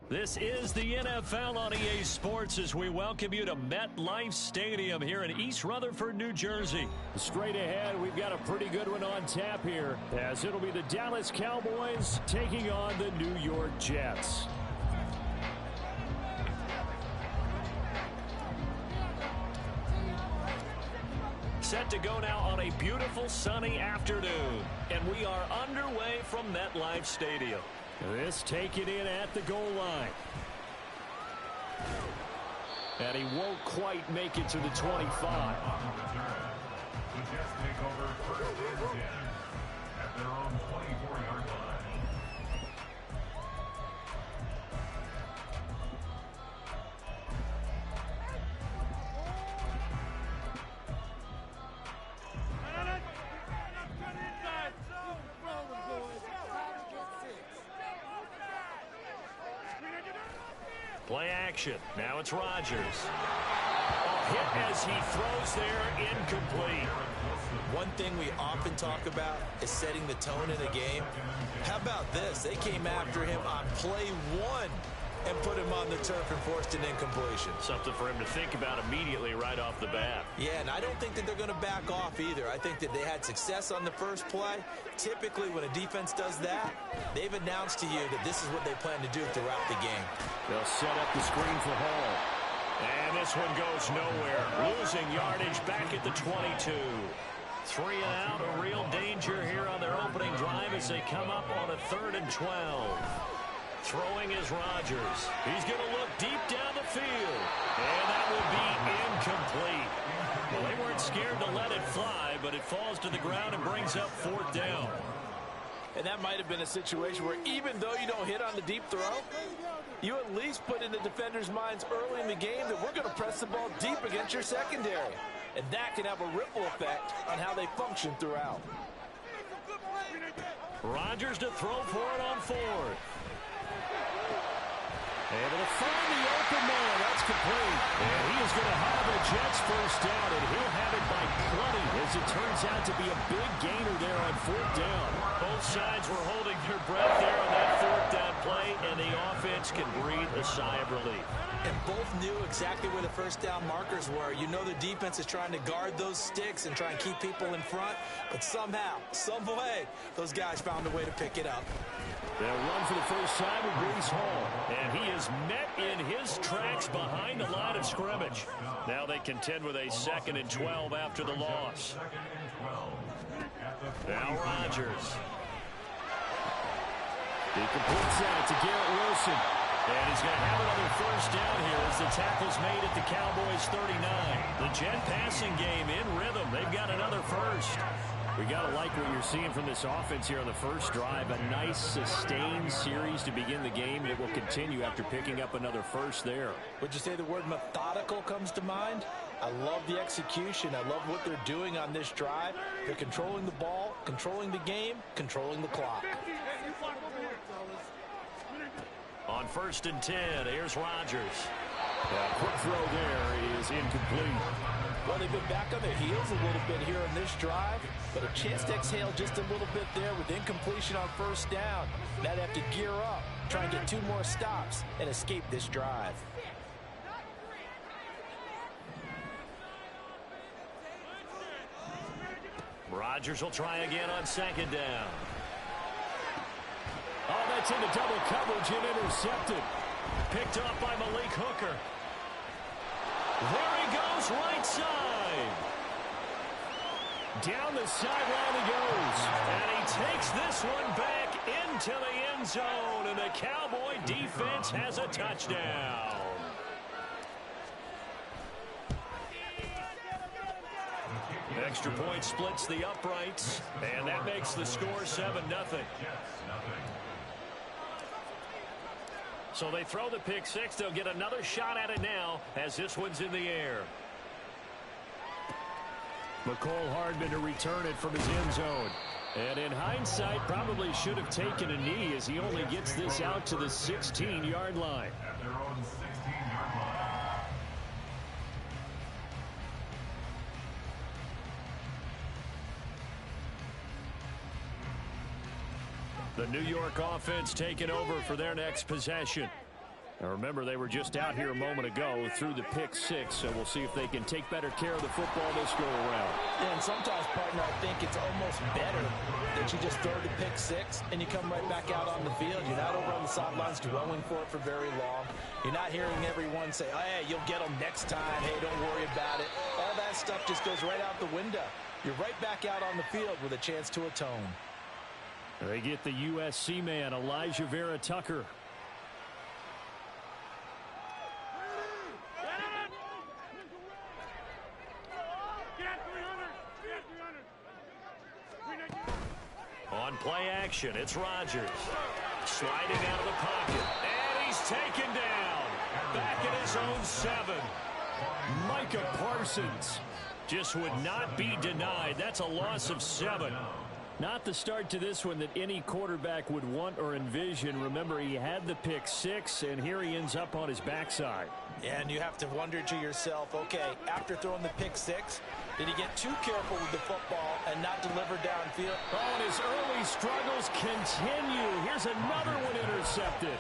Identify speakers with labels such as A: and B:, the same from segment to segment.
A: This is the NFL on EA Sports as we welcome you to MetLife Stadium here in East Rutherford, New Jersey. Straight ahead, we've got a pretty good one on tap here, as it'll be the Dallas Cowboys taking on the New York Jets. Set to go now on a beautiful sunny afternoon, and we are underway from MetLife Stadium. This taken in at the goal line. And he won't quite make it to the 25.
B: The Jets take over first and 10 at their own 24-yard line.
A: Play action. Now it's Rodgers. A hit as he throws there, incomplete.
C: One thing we often talk about is setting the tone in a game. How about this? They came after him on play one and put him on the turf and forced an incompletion.
A: Something for him to think about immediately right off the bat.
C: Yeah, and I don't think that they're going to back off either. I think that they had success on the first play. Typically, when a defense does that, they've announced to you that this is what they plan to do throughout the game.
A: They'll set up the screen for Hall. And this one goes nowhere. Losing yardage back at the 22. 3 and out, a real danger here on their opening drive as they come up on a 3rd and 12. Throwing is Rodgers. He's going to look deep down the field. And that will be incomplete. Well, they weren't scared to let it fly, but it falls to the ground and brings up 4th down.
C: And that might have been a situation where even though you don't hit on the deep throw, you at least put in the defenders' minds early in the game that we're going to press the ball deep against your secondary. And that can have a ripple effect on how they function throughout.
A: Rodgers to throw for it on 4th. Able to find the open man. That's complete. And he is going to have the Jets first down, and he'll have it by plenty as it turns out to be a big gainer there on 4th down. Both sides were holding their breath there on that 4th down play, and the offense can breathe a sigh of relief.
C: And both knew exactly where the first down markers were. You know the defense is trying to guard those sticks and try and keep people in front, but somehow, some way, those guys found a way to pick it up.
A: They'll run for the first time with Breece Hall. And he is met in his tracks behind the line of scrimmage. Now they contend with a 2nd and 12 after the loss. Now Rodgers. He completes that to Garrett Wilson. And he's going to have another first down here as the tackle's made at the Cowboys 39. The Jet passing game in rhythm. They've got another first. We got to like what you're seeing from this offense here on the first drive. A nice, sustained series to begin the game. It will continue after picking up another first there.
C: Would you say the word methodical comes to mind? I love the execution. I love what they're doing on this drive. They're controlling the ball, controlling the game, controlling the clock.
A: On 1st and 10, here's Rodgers. A quick throw there is incomplete.
C: Well, they've been back on their heels a little bit here in this drive, but a chance to exhale just a little bit there with incompletion on first down. Now they have to gear up, try and get 2 more stops, and escape this drive.
A: Rodgers will try again on 2nd down. Oh, that's into double coverage and intercepted. Picked up by Malik Hooker. There he goes, right side. Down the sideline he goes. And he takes this one back into the end zone. And the Cowboy defense has a touchdown. Extra point splits the uprights. And that makes the score 7-0. So they throw the pick 6. They'll get another shot at it now as this one's in the air. McCole Hardman to return it from his end zone. And in hindsight, probably should have taken a knee as he only gets this out to the 16-yard line.
B: At their own 16-yard line.
A: The New York offense taking over for their next possession. Now remember, they were just out here a moment ago through the pick six, so we'll see if they can take better care of the football this go around.
C: Yeah, and sometimes, partner, I think it's almost better that you just throw the pick six and you come right back out on the field. You're not over on the sidelines dwelling for it for very long. You're not hearing everyone say, hey, you'll get them next time. Hey, don't worry about it. All that stuff just goes right out the window. You're right back out on the field with a chance to atone.
A: They get the USC man, Elijah Vera Tucker. On play action, it's Rodgers. Sliding out of the pocket. And he's taken down. Back at his own 7. Micah Parsons just would not be denied. That's a loss of 7. Not the start to this one that any quarterback would want or envision. Remember, he had the pick six, and here he ends up on his backside.
C: And you have to wonder to yourself, okay, after throwing the pick six, did he get too careful with the football and not deliver downfield?
A: Oh, and his early struggles continue. Here's another one intercepted.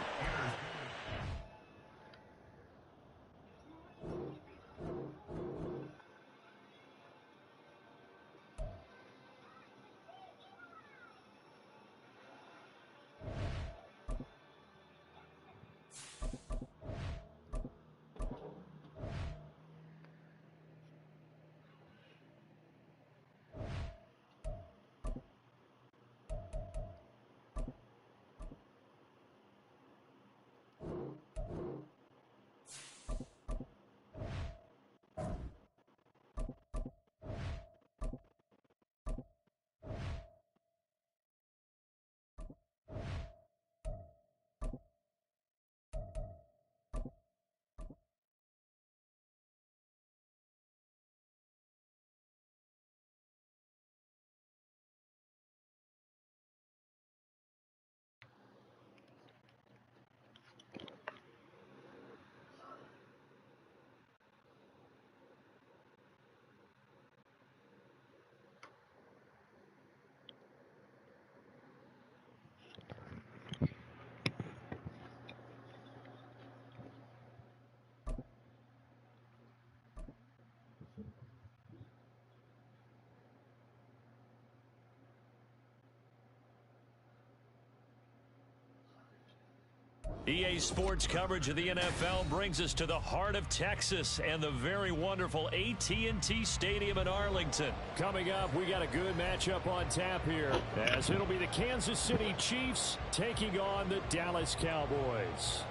A: EA Sports coverage of the NFL brings us to the heart of Texas and the very wonderful AT&T Stadium in Arlington. Coming up, we got a good matchup on tap here, as it'll be the Kansas City Chiefs taking on the Dallas Cowboys.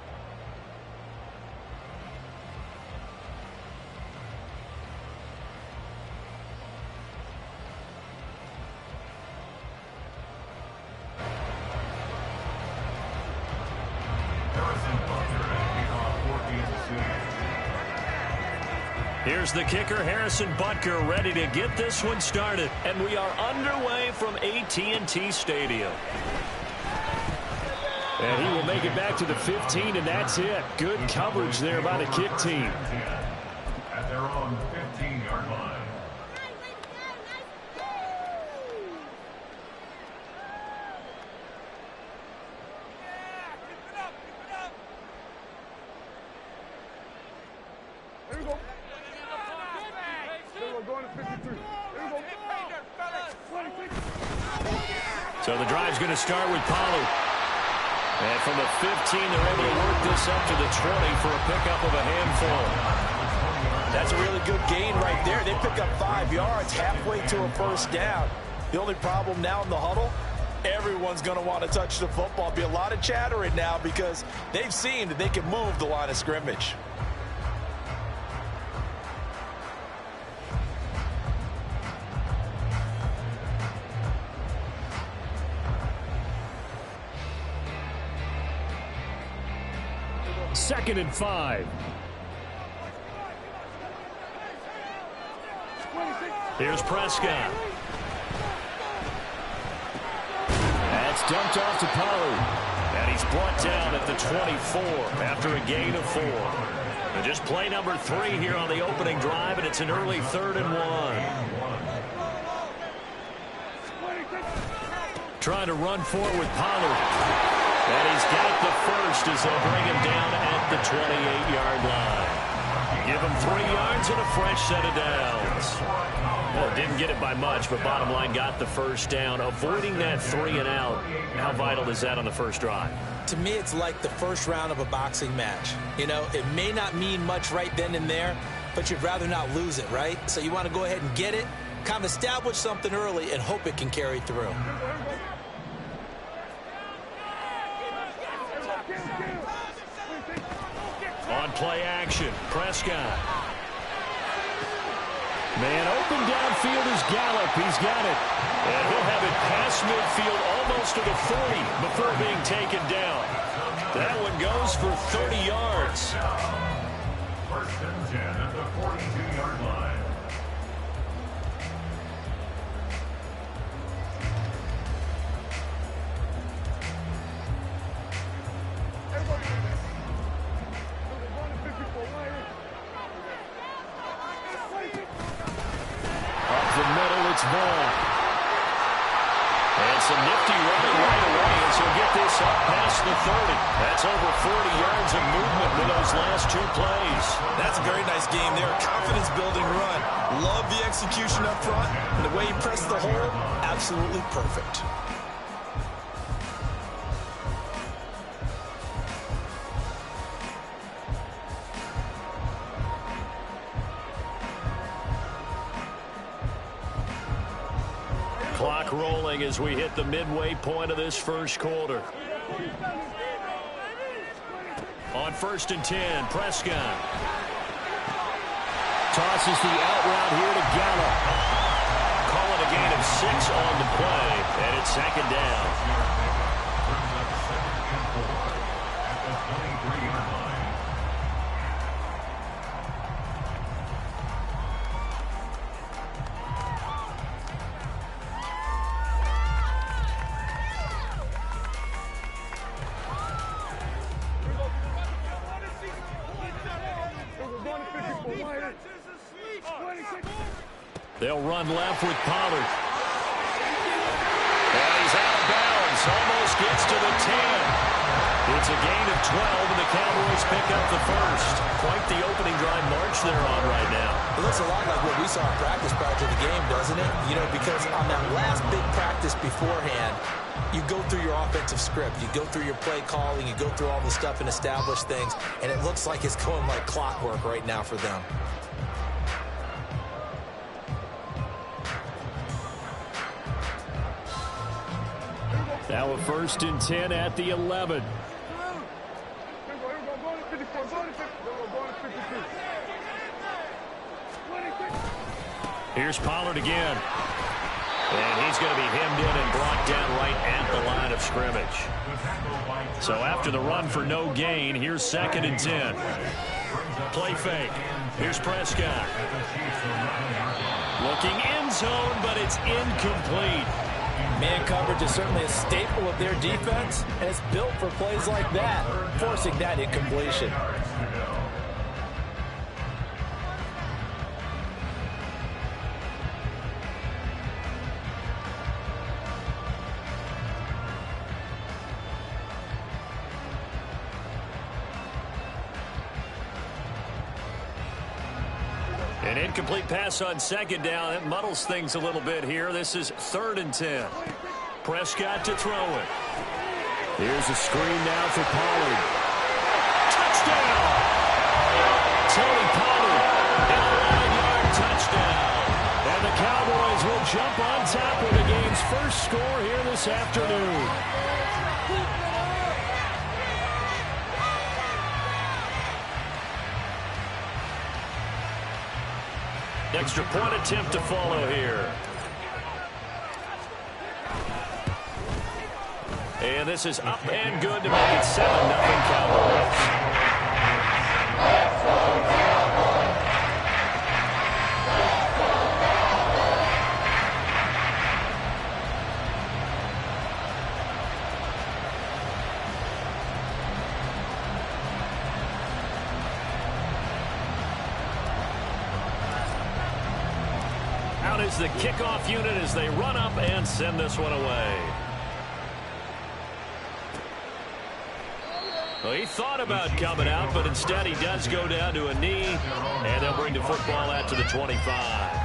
A: Here's the kicker, Harrison Butker, ready to get this one started. And we are underway from AT&T Stadium. And he will make it back to the 15, and that's it. Good coverage there by the kick team.
B: At their own 15-yard line.
A: So the drive's going to start with Pollard. And from the 15, they're able to work this up to the 20 for a pickup of a handful.
C: That's a really good gain right there. They pick up 5 yards halfway to a first down. The only problem now in the huddle, everyone's going to want to touch the football. Be a lot of chattering now because they've seen that they can move the line of scrimmage.
A: Second and 5. Here's Prescott. That's dumped off to Pollard. And he's brought down at the 24 after a gain of 4. And just play number 3 here on the opening drive, and it's an early 3rd and 1. Trying to run forward with Pollard. And he's got the first as they'll bring him down at the 28-yard line. Give him 3 yards and a fresh set of downs. Well, didn't get it by much, but bottom line got the first down. Avoiding that 3 and out, how vital is that on the first drive?
C: To me, it's like the first round of a boxing match. You know, it may not mean much right then and there, but you'd rather not lose it, right? So you want to go ahead and get it, kind of establish something early, and hope it can carry through.
A: On play action, Prescott. Man open downfield is Gallup. He's got it. And he'll have it past midfield almost to the 40 before being taken down. That one goes for 30 yards.
B: First and 10 at the 42-yard line.
A: Up the middle, it's Vaughn. And some nifty running right away as he'll get this up past the 30. That's over 40 yards of movement with those last 2 plays.
C: That's a very nice game there. Confidence-building run. Love the execution up front. And the way he pressed the hole, absolutely perfect.
A: Clock rolling as we hit the midway point of this first quarter. On 1st and 10, Prescott. Tosses the out route here to Gallup. Call it a gain of 6 on the play, and it's 2nd down. They'll run left with Pollard. And he's out of bounds. Almost gets to the 10. It's a gain of 12, and the Cowboys pick up the first. Quite the opening drive march they're on right now.
C: It looks a lot like what we saw in practice prior to the game, doesn't it? You know, because on that last big practice beforehand, you go through your offensive script. You go through your play calling. You go through all the stuff and establish things. And it looks like it's going like clockwork right now for them.
A: Now a 1st and 10 at the 11. Here's Pollard again. And he's going to be hemmed in and brought down right at the line of scrimmage. So after the run for no gain, here's 2nd and 10. Play fake. Here's Prescott. Looking end zone, but it's incomplete.
C: Man coverage is certainly a staple of their defense, and it's built for plays like that, forcing that incompletion.
A: An incomplete pass on 2nd down. That muddles things a little bit here. This is 3rd and 10. Prescott to throw it. Here's a screen now for Pollard. Touchdown! Tony Pollard, an 11-yard touchdown. And the Cowboys will jump on top of the game's first score here this afternoon. Extra point attempt to follow here. And this is up and good to make it 7-0 Cowboys. Out is the kickoff unit as they run up and send this one away. Well, he thought about coming out, but instead he does go down to a knee, and they'll bring the football out to the 25.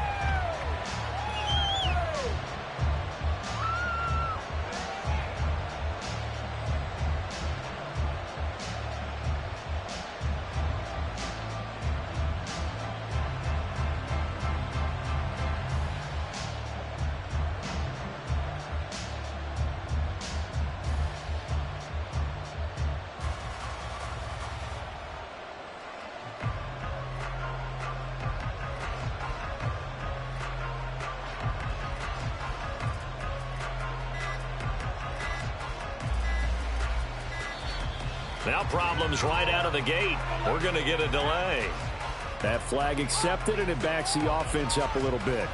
A: Now problems right out of the gate. We're going to get a delay.
D: That flag accepted, and it backs the offense up a little bit.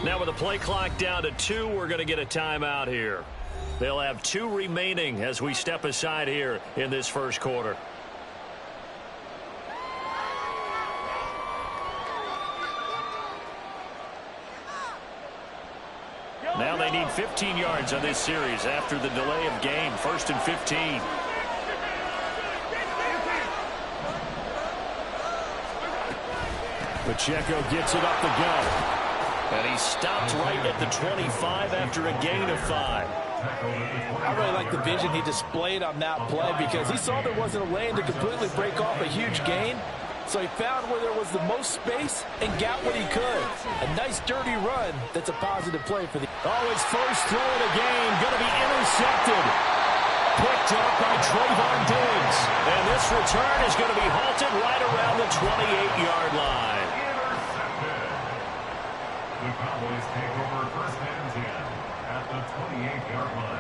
A: Now with the play clock down to 2, we're going to get a timeout here. They'll have 2 remaining as we step aside here in this first quarter. Now they need 15 yards on this series after the delay of game. 1st and 15.
D: Pacheco gets it up the gut.
A: And he stopped right at the 25 after a gain of 5.
C: I really like the vision he displayed on that play because he saw there wasn't a lane to completely break off a huge gain. So he found where there was the most space and got what he could. A nice dirty run that's a positive play for the...
D: Oh, his first throw of the game going to be intercepted. Picked up by Trayvon Diggs.
A: And this return is going to be halted right around the 28-yard line.
B: The Cowboys take over 1st and 10 at the 28-yard line.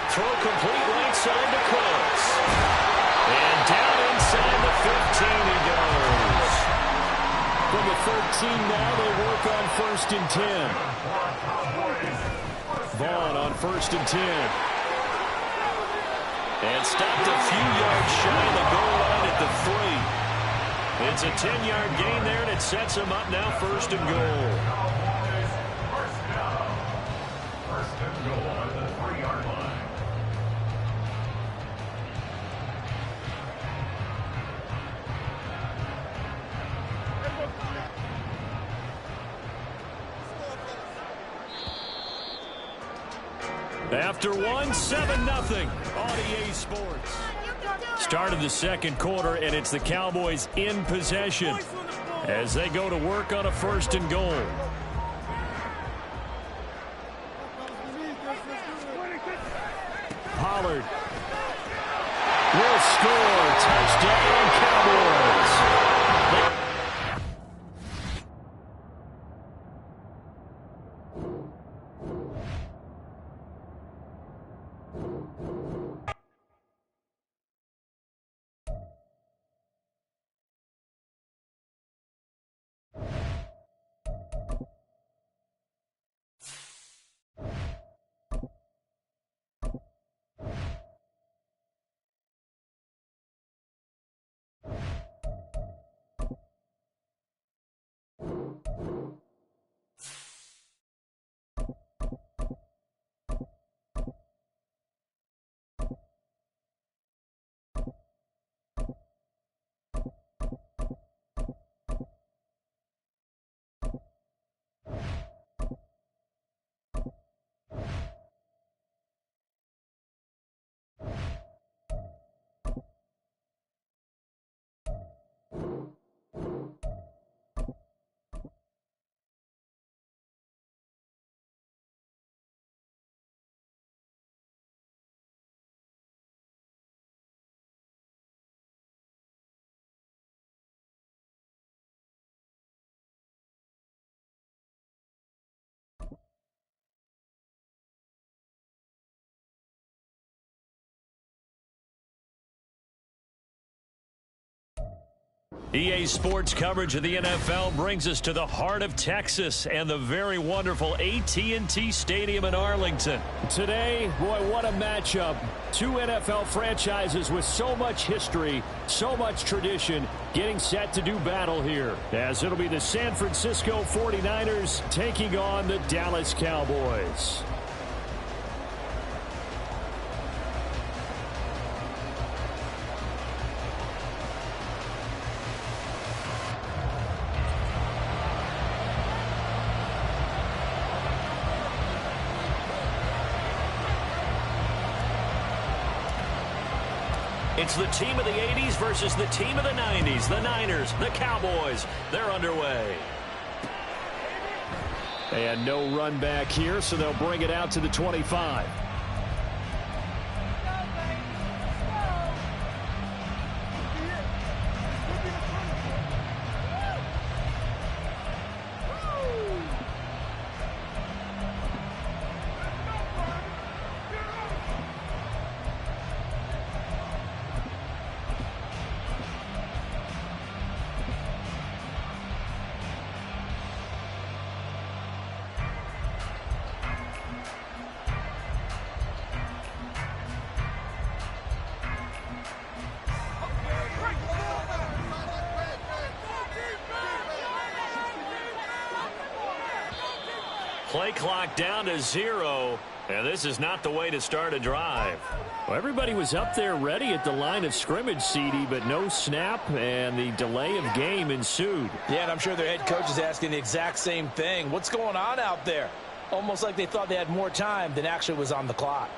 A: Throw complete right side to Cooks. And down inside the 15 he goes.
D: From the 13 now, they work on 1st and 10. Vaughn on 1st and 10.
A: And stopped a few yards shy of the goal line at the 3. It's a 10-yard gain there, and it sets him up now 1st and goal.
B: First and goal at the 3-yard line.
D: After 1, 7-0. On EA Sports. Start of the second quarter, and it's the Cowboys in possession as they go to work on a 1st and goal. Pollard will score. Touchdown, Cowboys. EA Sports coverage of the NFL brings us to the heart of Texas and the very wonderful AT&T Stadium in Arlington. Today, boy, what a matchup. Two NFL franchises with so much history, so much tradition, getting set to do battle here, as it'll be the San Francisco 49ers taking on the Dallas Cowboys. It's the team of the 80s versus the team of the 90s. The Niners, the Cowboys, they're underway. And no run back here, so they'll bring it out to the 25. Play clock down to 0, and this is not the way to start a drive. Well, everybody was up there ready at the line of scrimmage, CD, but no snap, and the delay of game ensued.
C: Yeah, and I'm sure their head coach is asking the exact same thing. What's going on out there? Almost like they thought they had more time than actually was on the clock.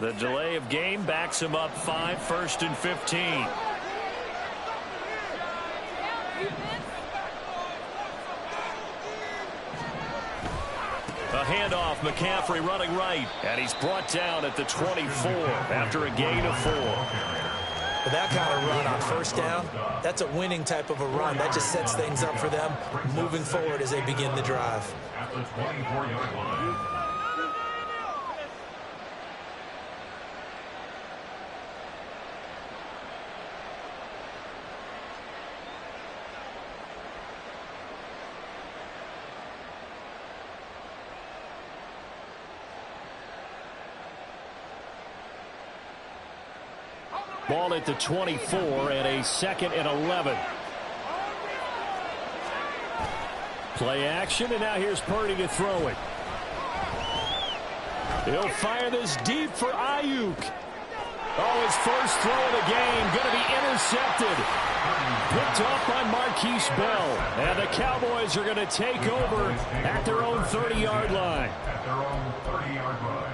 D: The delay of game backs him up 5, 1st and 15. A handoff, McCaffrey running right, and he's brought down at the 24 after a gain of 4.
C: But that kind of run on first down, that's a winning type of a run. That just sets things up for them moving forward as they begin the drive.
B: At the 24-yard line.
D: Ball at the 24 and a 2nd and 11. Play action, and now here's Purdy to throw it. He'll fire this deep for Ayuk. Oh, his first throw of the game going to be intercepted. Picked up by Marquise Bell. And the Cowboys are going to take over at their own 30-yard line.
B: At their own 30-yard line.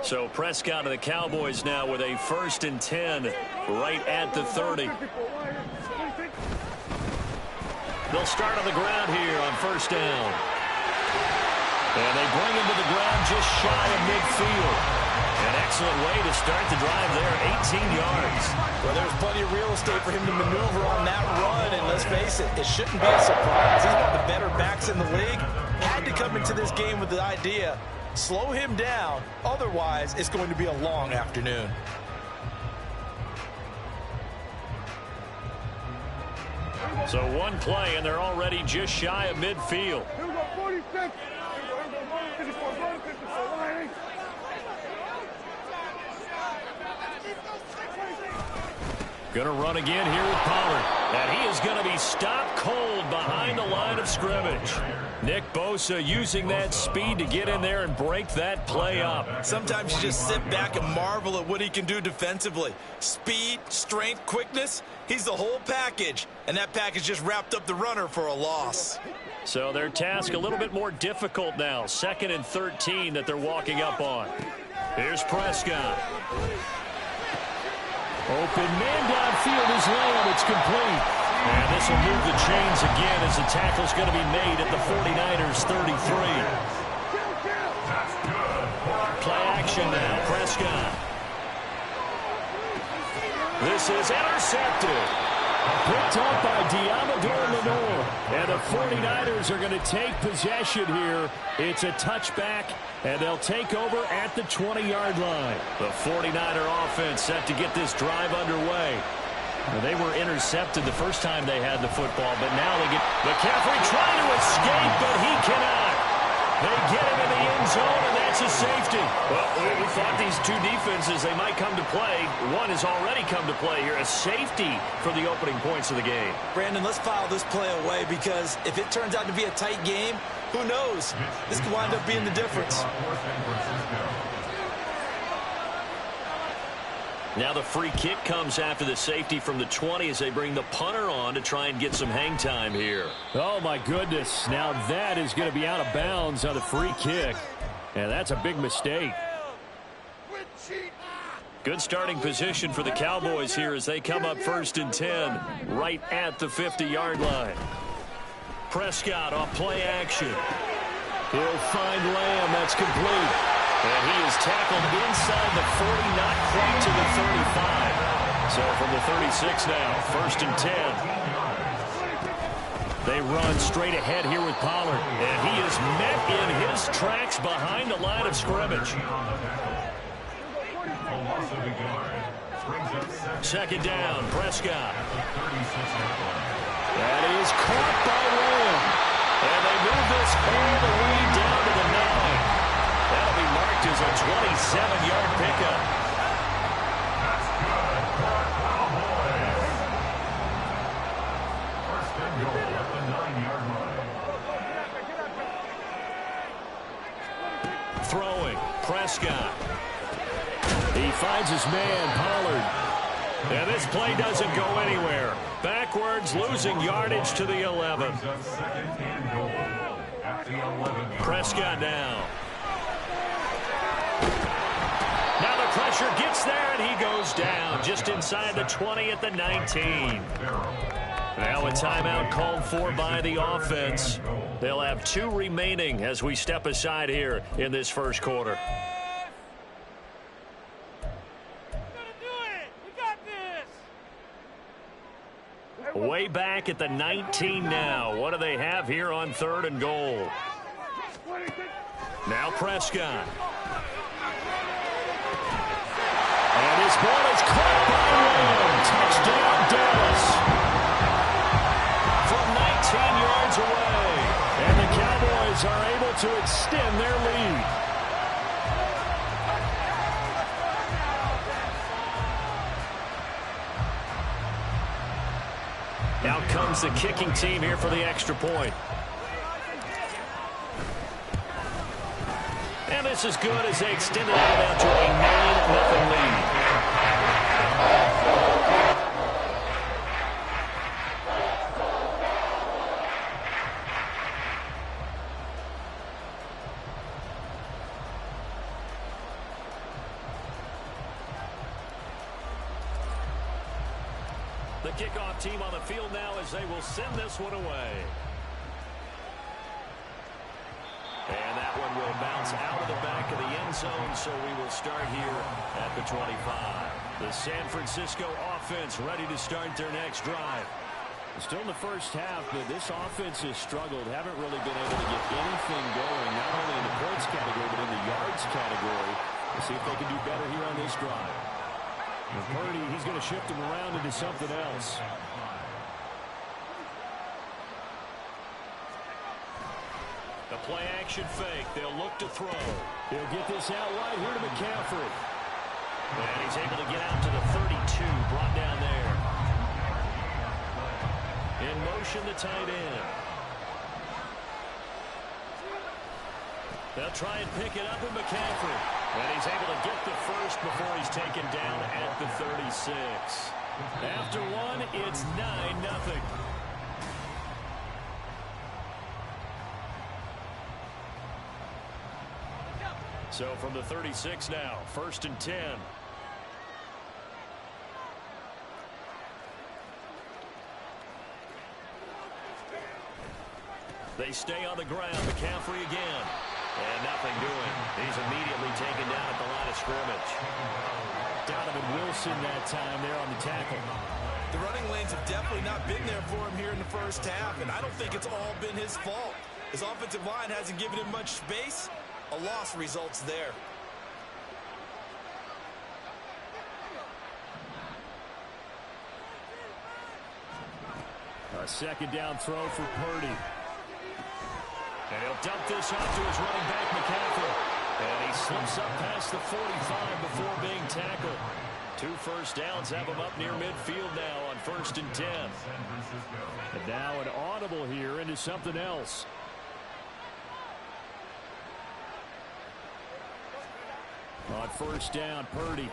D: So Prescott of the Cowboys now with a 1st and 10 right at the 30. They'll start on the ground here on 1st down. And they bring him to the ground just shy of midfield. An excellent way to start the drive there, 18 yards.
C: Well, there's plenty of real estate for him to maneuver on that run, and let's face it, it shouldn't be a surprise. He's one of the better backs in the league. Had to come into this game with the idea, slow him down, otherwise it's going to be a long afternoon.
D: So one play, and they're already just shy of midfield. Going to run again here with Pollard. And he is going to be stopped cold behind the line of scrimmage. Nick Bosa using that speed to get in there and break that play up.
C: Sometimes you just sit back and marvel at what he can do defensively. Speed, strength, quickness, he's the whole package. And that package just wrapped up the runner for a loss.
D: So their task a little bit more difficult now. 2nd and 13 that they're walking up on. Here's Prescott. Open man downfield is Lamb. It's complete. And this will move the chains again as the tackle's going to be made at the 49ers 33. Play action now. Prescott. This is intercepted. Picked up by Diamador Lenore. And the 49ers are going to take possession here. It's a touchback, and they'll take over at the 20-yard line. The 49er offense set to get this drive underway. Well, they were intercepted the first time they had the football, but now they get McCaffrey trying to escape, but he cannot. They get him in the end zone, and that's a safety. Well, we thought these two defenses, they might come to play. One has already come to play here, a safety for the opening points of the game.
C: Brandon, let's file this play away because if it turns out to be a tight game, who knows? This could wind up being the difference.
D: Now the free kick comes after the safety from the 20 as they bring the punter on to try and get some hang time here. Oh, my goodness. Now that is going to be out of bounds on the free kick. And that's a big mistake. Good starting position for the Cowboys here as they come up 1st and 10 right at the 50-yard line. Prescott off play action. He'll find Lamb. That's complete. And he is tackled inside the 40, not quite to the 35. So from the 36 now, 1st and 10. They run straight ahead here with Pollard. And he is met in his tracks behind the line of scrimmage. 2nd down, Prescott. That is caught by Lamb. And they move this all the way down to the 9. That'll be marked as a 27-yard pickup.
B: That's good for Cowboys. 1st and goal at the 9-yard line.
D: Throwing, Prescott. He finds his man, Pollard. And this play doesn't go anywhere. Backwards, losing yardage to the 11. Prescott now. Now the pressure gets there, and he goes down just inside the 20 at the 19. Now a timeout called for by the offense. They'll have 2 remaining as we step aside here in this first quarter. Way back at the 19 now. What do they have here on 3rd and goal? Now Prescott. And his ball is caught by Lamb. Touchdown, Dallas. From 19 yards away. And the Cowboys are able to extend their lead. Out comes the kicking team here for the extra point. And this is good as they extend it out to a 9-0 lead. The kickoff team on the field now as they will send this one away. And that one will bounce out of the back of the end zone, so we will start here at the 25. The San Francisco offense ready to start their next drive. Still in the first half, but this offense has struggled. Haven't really been able to get anything going, not only in the points category, but in the yards category. We'll see if they can do better here on this drive. And Purdy, he's going to shift him around into something else. The play action fake. They'll look to throw. He'll get this out wide here to McCaffrey. And he's able to get out to the 32. Brought down there. In motion, the tight end. They'll try and pick it up with McCaffrey. And he's able to get the first before he's taken down at the 36. After one, it's 9-0. So from the 36 now, 1st and 10.
A: They stay on the ground. McCaffrey again. And nothing doing. He's immediately taken down at the line of scrimmage.
D: Donovan Wilson that time there on the tackle.
C: The running lanes have definitely not been there for him here in the first half, and I don't think it's all been his fault. His offensive line hasn't given him much space. A loss results there.
D: A second down throw for Purdy. And he'll dump this off to his running back, McCaffrey. And he slips up past the 45 before being tackled. 2 first downs have him up near midfield now on 1st and 10. And now an audible here into something else. On 1st down, Purdy.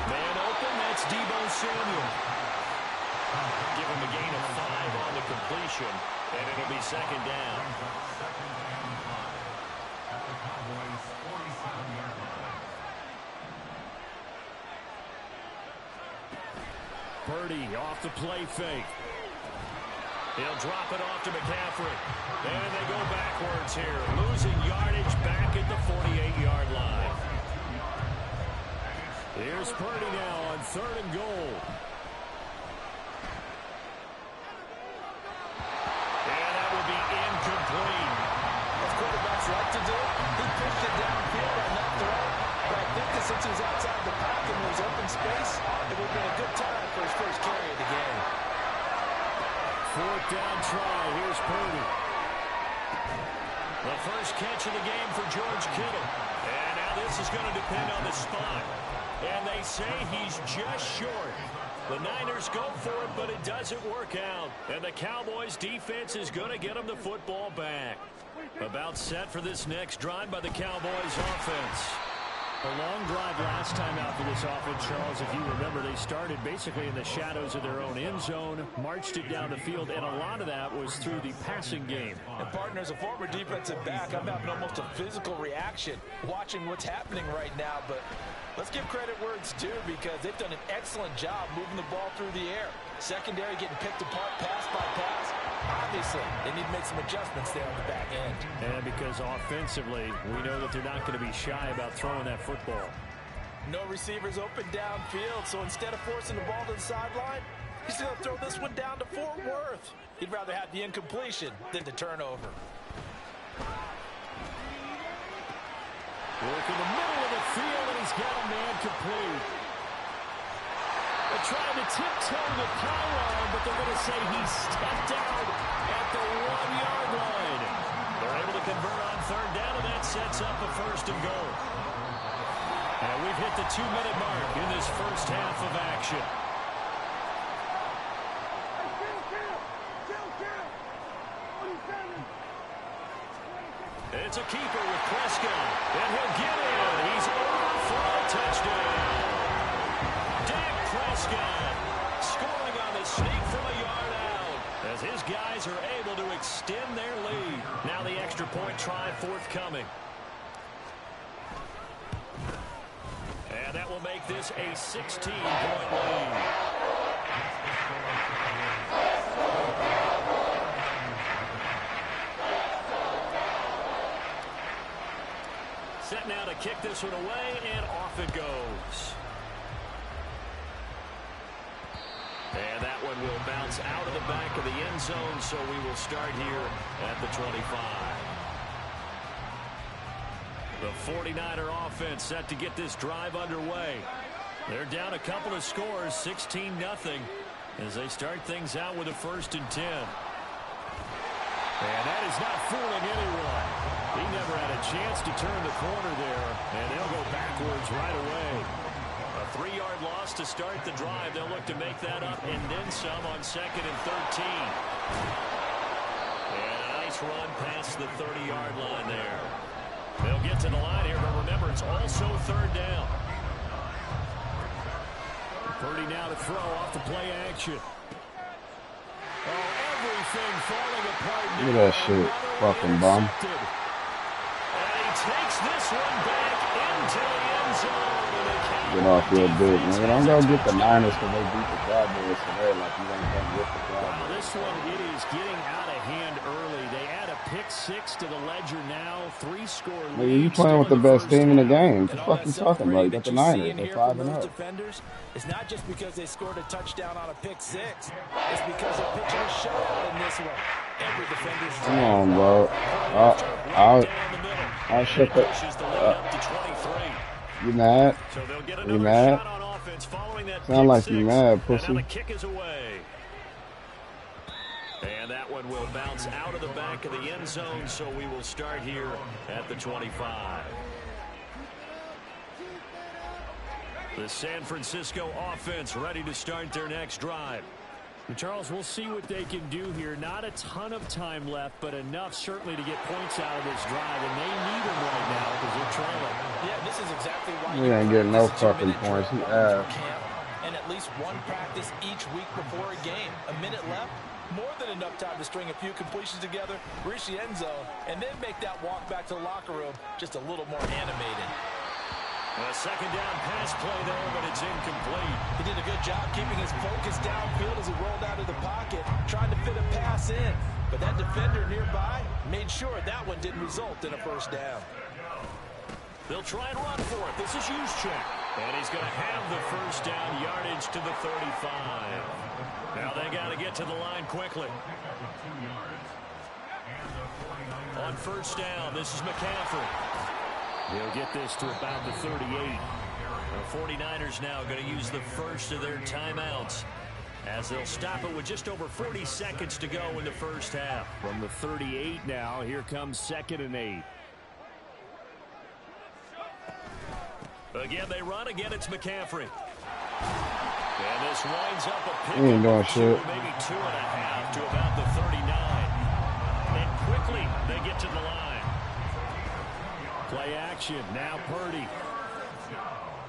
A: Man open, that's Deebo Samuel. Give him a gain of 5 on the completion, and it'll be 2nd down.
D: Purdy off the play fake.
A: He'll drop it off to McCaffrey. And they go backwards here, losing yardage back at the 48-yard line.
D: Here's Purdy now on 3rd and goal.
A: And that will be incomplete.
C: As quarterbacks like to do, he pushed it downfield on that throw. But I think that since he was outside the pocket and there was open space, it would have been a good time for his first carry of the game.
D: 4th down try. Here's Purdy.
A: The first catch of the game for George Kittle. And now this is going to depend on the spot. And they say he's just short. The Niners go for it, but it doesn't work out. And the Cowboys' defense is going to get them the football back. About set for this next drive by the Cowboys' offense.
D: A long drive last time out for this offense, Charles. If you remember, they started basically in the shadows of their own end zone, marched it down the field, and a lot of that was through the passing game.
C: And partner, as a former defensive back, I'm having almost a physical reaction watching what's happening right now. But let's give credit where it's due, because they've done an excellent job moving the ball through the air. Secondary getting picked apart pass by pass. Obviously, they need to make some adjustments there on the back end.
D: And because offensively, we know that they're not going to be shy about throwing that football.
C: No receivers open downfield, so instead of forcing the ball to the sideline, he's going to throw this one down to Fort Worth. He'd rather have the incompletion than the turnover.
D: Work in the middle of the field, and he's got a man complete. They're trying to tiptoe the pylon, but they're going to say he stepped out at the 1-yard line.
A: They're able to convert on 3rd down, and that sets up a 1st and goal.
D: And we've hit the 2-minute mark in this first half of action.
A: It's a keeper with Prescott, and he'll get in. He's over for a touchdown. Dak Prescott scoring on the sneak from a yard out as his guys are able to extend their lead. Now the extra point try forthcoming. And that will make this a 16-point lead. Set now to kick this one away, and off it goes. And that one will bounce out of the back of the end zone, so we will start here at the 25. The 49er offense set to get this drive underway. They're down a couple of scores, 16-0, as they start things out with a 1st and 10.
D: And that is not fooling anyone. He never had a chance to turn the corner there, and they'll go backwards right away.
A: A 3-yard loss to start the drive. They'll look to make that up and then some on 2nd and 13. And a nice run past the 30-yard line there. They'll get to the line here, but remember, it's also 3rd down.
D: Purdy now to throw off the play action. Oh, everything falling apart.
E: Look at that shit, fucking bum.
A: And he takes this one back into the end zone, and the
E: Get off your dick, man. Don't go get the Niners because they beat the Cowboys today. Like you ain't gonna get the
D: Wow,
E: Cowboys.
D: this one, it is getting out of hand early. They add a pick six to the ledger now. 3-score
E: Nigga,
D: lead.
E: you playing with the best team in the game. What the fuck you talking about? You got the Niners. They're 5-0.
C: Defenders, it's not just because they scored a touchdown on a pick six. It's because they're pitching a shutout in this one. Every defender's
E: Come on, bro. I'll shut the. You mad? You mad? Sound like you mad, pussy.
A: And that one will bounce out of the back of the end zone, so we will start here at the 25. The San Francisco offense ready to start their next drive.
D: And Charles, we'll see what they can do here. Not a ton of time left, but enough certainly to get points out of this drive, and they need them right now because they're trailing.
C: Yeah, this is exactly why
E: we ain't getting no fucking points. He ass.
C: And at least one practice each week before a game. A minute left, more than enough time to string a few completions together, reach the end zone, and then make that walk back to the locker room just a little more animated.
A: A second down pass play there, but it's incomplete.
C: He did a good job keeping his focus downfield as he rolled out of the pocket, trying to fit a pass in. But that defender nearby made sure that one didn't result in a first down.
A: They'll try and run for it. This is Juszczyk. And he's going to have the first down, yardage to the 35. Now they got to get to the line quickly. On first down, this is McCaffrey. He'll get this to about the 38. The 49ers now going to use the first of their timeouts as they'll stop it with just over 40 seconds to go in the first half.
D: From the 38 now, here comes 2nd and 8.
A: Again, they run. Again, it's McCaffrey. And this winds up a pick.
E: He ain't doing shit.
A: Maybe 2.5 to about the 39. And quickly, they get to the line.
D: Play action. Now Purdy.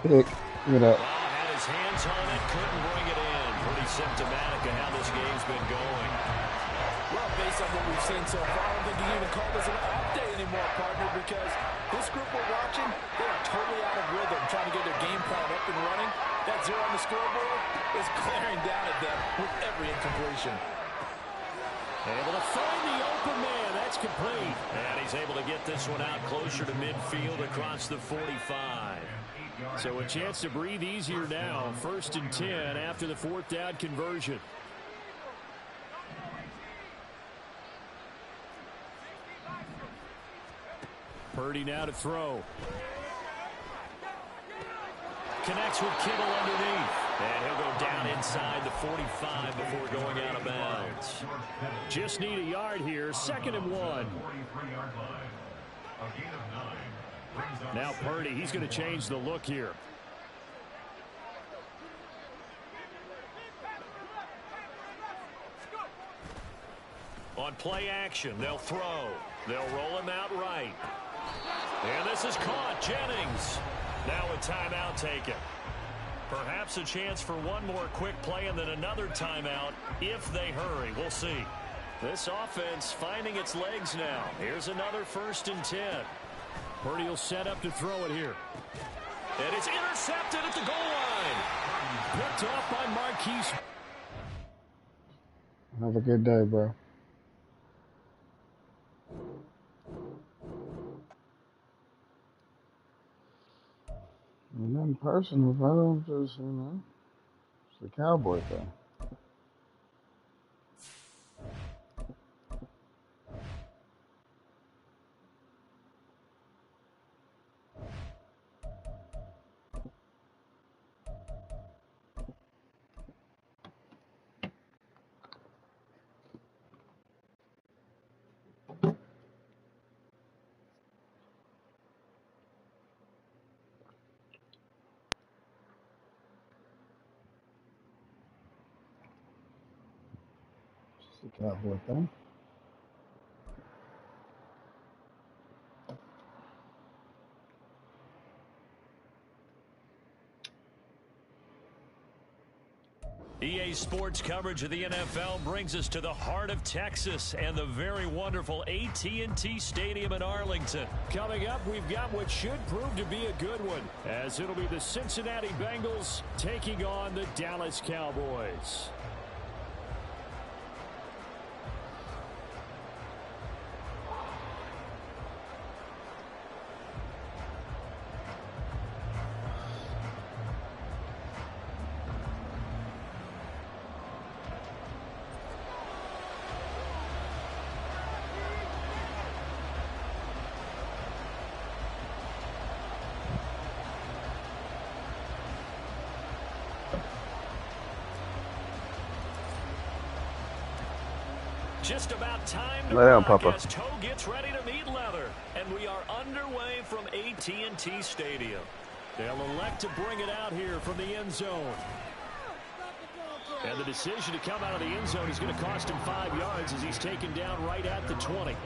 E: Pick it up.
A: Had his hands on it. Couldn't bring it in. Pretty symptomatic of how this game's been going.
C: Well, based on what we've seen so far, I don't think you even call this an update anymore, partner, because this group we're watching, they are totally out of rhythm, trying to get their game plan up and running. That zero on the scoreboard is glaring down at them with every incompletion.
D: Able to find the open man. That's complete.
A: And he's able to get this one out closer to midfield across the 45.
D: So a chance to breathe easier now. 1st and 10 after the 4th down conversion. Purdy now to throw.
A: Connects with Kittle underneath. And he'll go down inside the 45 before going out of bounds.
D: Just need a yard here. 2nd and 1. Now Purdy, he's going to change the look here.
A: On play action, they'll throw. They'll roll him out right. And this is caught. Jennings. Now a timeout taken. Perhaps a chance for one more quick play and then another timeout if they hurry. We'll see. This offense finding its legs now. Here's another 1st and 10.
D: Purdy will set up to throw it here.
A: And it's intercepted at the goal line.
D: Picked off by Marquise.
E: Have a good day, bro. Nothing personal, brother. I'm just, it's a cowboy thing. It's a cowboy thing.
D: EA Sports coverage of the NFL brings us to the heart of Texas and the very wonderful AT&T Stadium in Arlington.
F: Coming up, we've got what should prove to be a good one, as it'll be the Cincinnati Bengals taking on the Dallas Cowboys.
D: Just about time to
E: Lay down,
D: rock
E: Papa.
D: as toe gets ready to meet leather. And we are underway from AT&T Stadium.
F: They'll elect to bring it out here from the end zone. And the decision to come out of the end zone is going to cost him 5 yards as he's taken down right at the 20.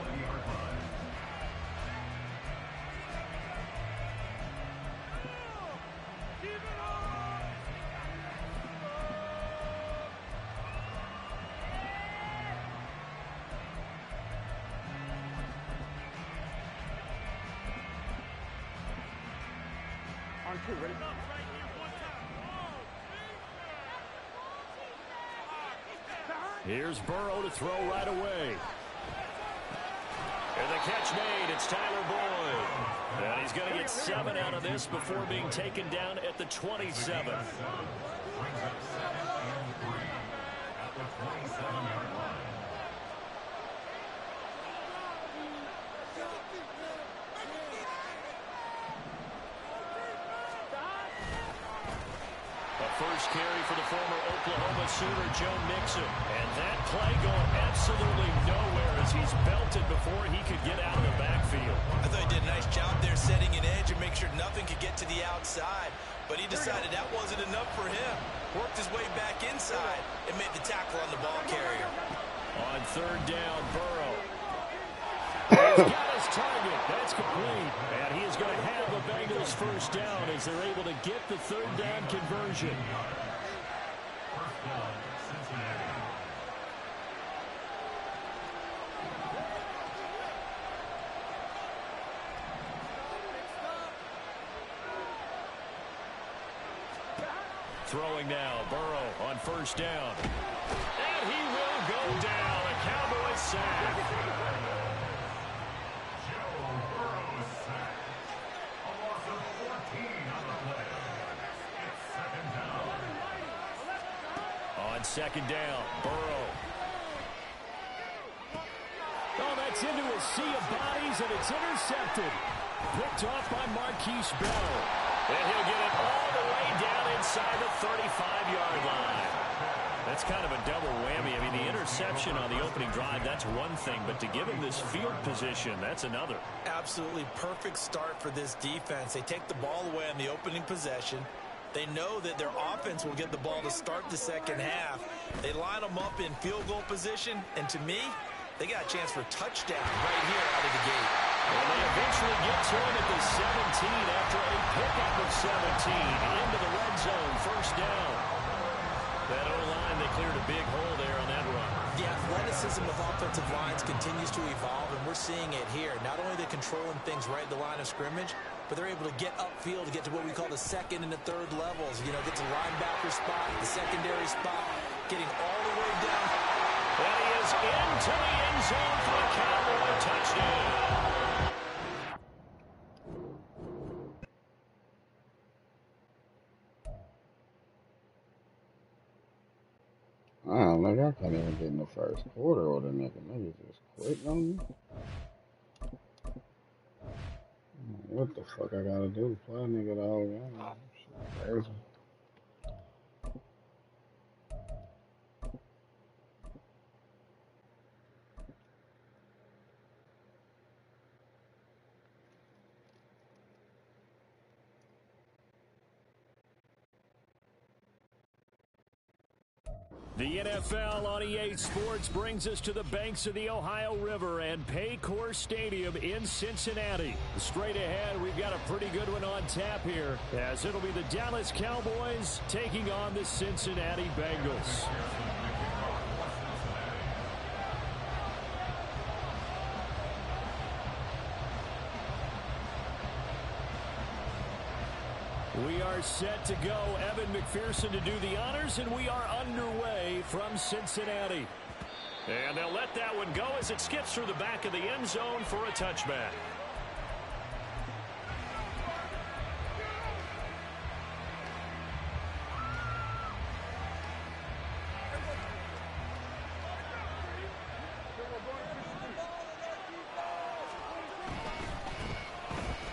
F: Here's Burrow to throw right away.
D: And the catch made. It's Tyler Boyd. And he's going to get 7 out of this before being taken down at the 27.
B: Brings up 7th and 3 at the 27-yard line.
D: First carry for the former Oklahoma Sooner, Joe Mixon. And that play going absolutely nowhere as he's belted before he could get out of the backfield.
C: I thought he did a nice job there setting an edge and make sure nothing could get to the outside. But he decided that wasn't enough for him. Worked his way back inside and made the tackle on the ball carrier.
D: On 3rd down, Burrow.
F: He's got his target. That's complete. And he is going to have the Bengals first down as they're able to get the 3rd down conversion.
B: First down, Cincinnati.
D: Throwing now, Burrow on 1st down. And he will go down. A Cowboy sack. On 2nd down, Burrow.
F: Oh, that's into a sea of bodies, and it's intercepted. Picked off by Marquise Bell.
D: And he'll get it all the way down inside the 35-yard line. That's kind of a double whammy. I mean, the interception on the opening drive, that's one thing. But to give him this field position, that's another.
C: Absolutely perfect start for this defense. They take the ball away on the opening possession. They know that their offense will get the ball to start the second half. They line them up in field goal position, and to me, they got a chance for touchdown right here out of the gate.
D: And they eventually get to him at the 17 after a pickup of 17 into the red zone, 1st down. That O-line, they cleared a big hole there on that run.
C: The athleticism of offensive lines continues to evolve, and we're seeing it here. Not only are they controlling things right at the line of scrimmage, but they're able to get upfield to get to what we call the 2nd and the 3rd levels. You know, get to the linebacker spot, the secondary spot, getting all the way down.
D: And he is into the end zone for a Cowboy touchdown.
E: Like I can't even get in the first quarter or the niggas just quit on me. What the fuck I gotta do? Play a nigga the whole game. Shit crazy.
D: The NFL on EA Sports brings us to the banks of the Ohio River and Paycor Stadium in Cincinnati. Straight ahead, we've got a pretty good one on tap here, as it'll be the Dallas Cowboys taking on the Cincinnati Bengals. We are set to go. Evan McPherson to do the honors, and we are underway from Cincinnati. And they'll let that one go as it skips through the back of the end zone for a touchback.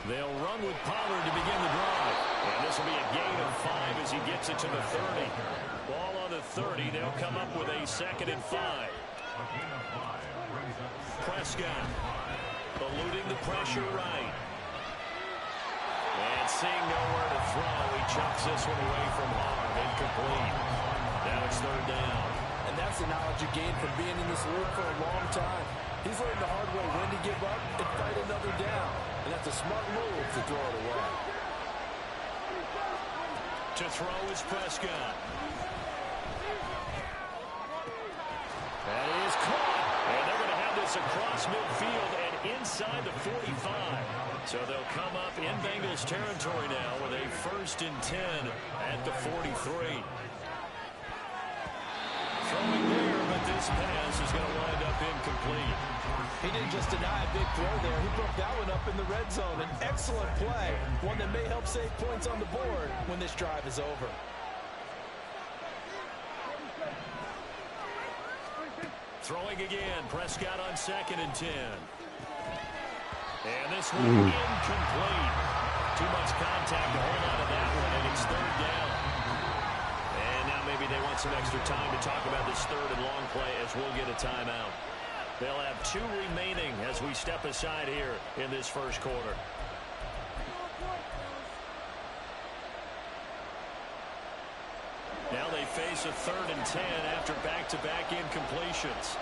D: They'll run with Pollard to begin the drive. And this will be a gain of 5 as he gets it to the 30. Ball on the 30. They'll come up with a 2nd and 5. Prescott eluding the pressure right. And seeing nowhere to throw, he chucks this one away from harm. Incomplete. Now it's 3rd down.
C: And that's the knowledge you gain from being in this league for a long time. He's learned the hard way when to give up and fight another down. And that's a smart move to throw it away.
D: To throw is Prescott. That is caught. And they're going to have this across midfield and inside the 45. So they'll come up in Bengals territory now with a 1st and 10 at the 43. Throwing there, but this pass is going to wind up incomplete.
C: He didn't just deny a big throw there. He broke that one up in the red zone. An excellent play, one that may help save points on the board when this drive is over.
D: Throwing again, Prescott on 2nd and 10. And this one incomplete. Too much contact to hold on to that one, and it's 3rd down. And now maybe they want some extra time to talk about this 3rd and long play as we'll get a timeout. They'll have 2 remaining as we step aside here in this 1st quarter. Now they face a 3rd and 10 after back-to-back incompletions.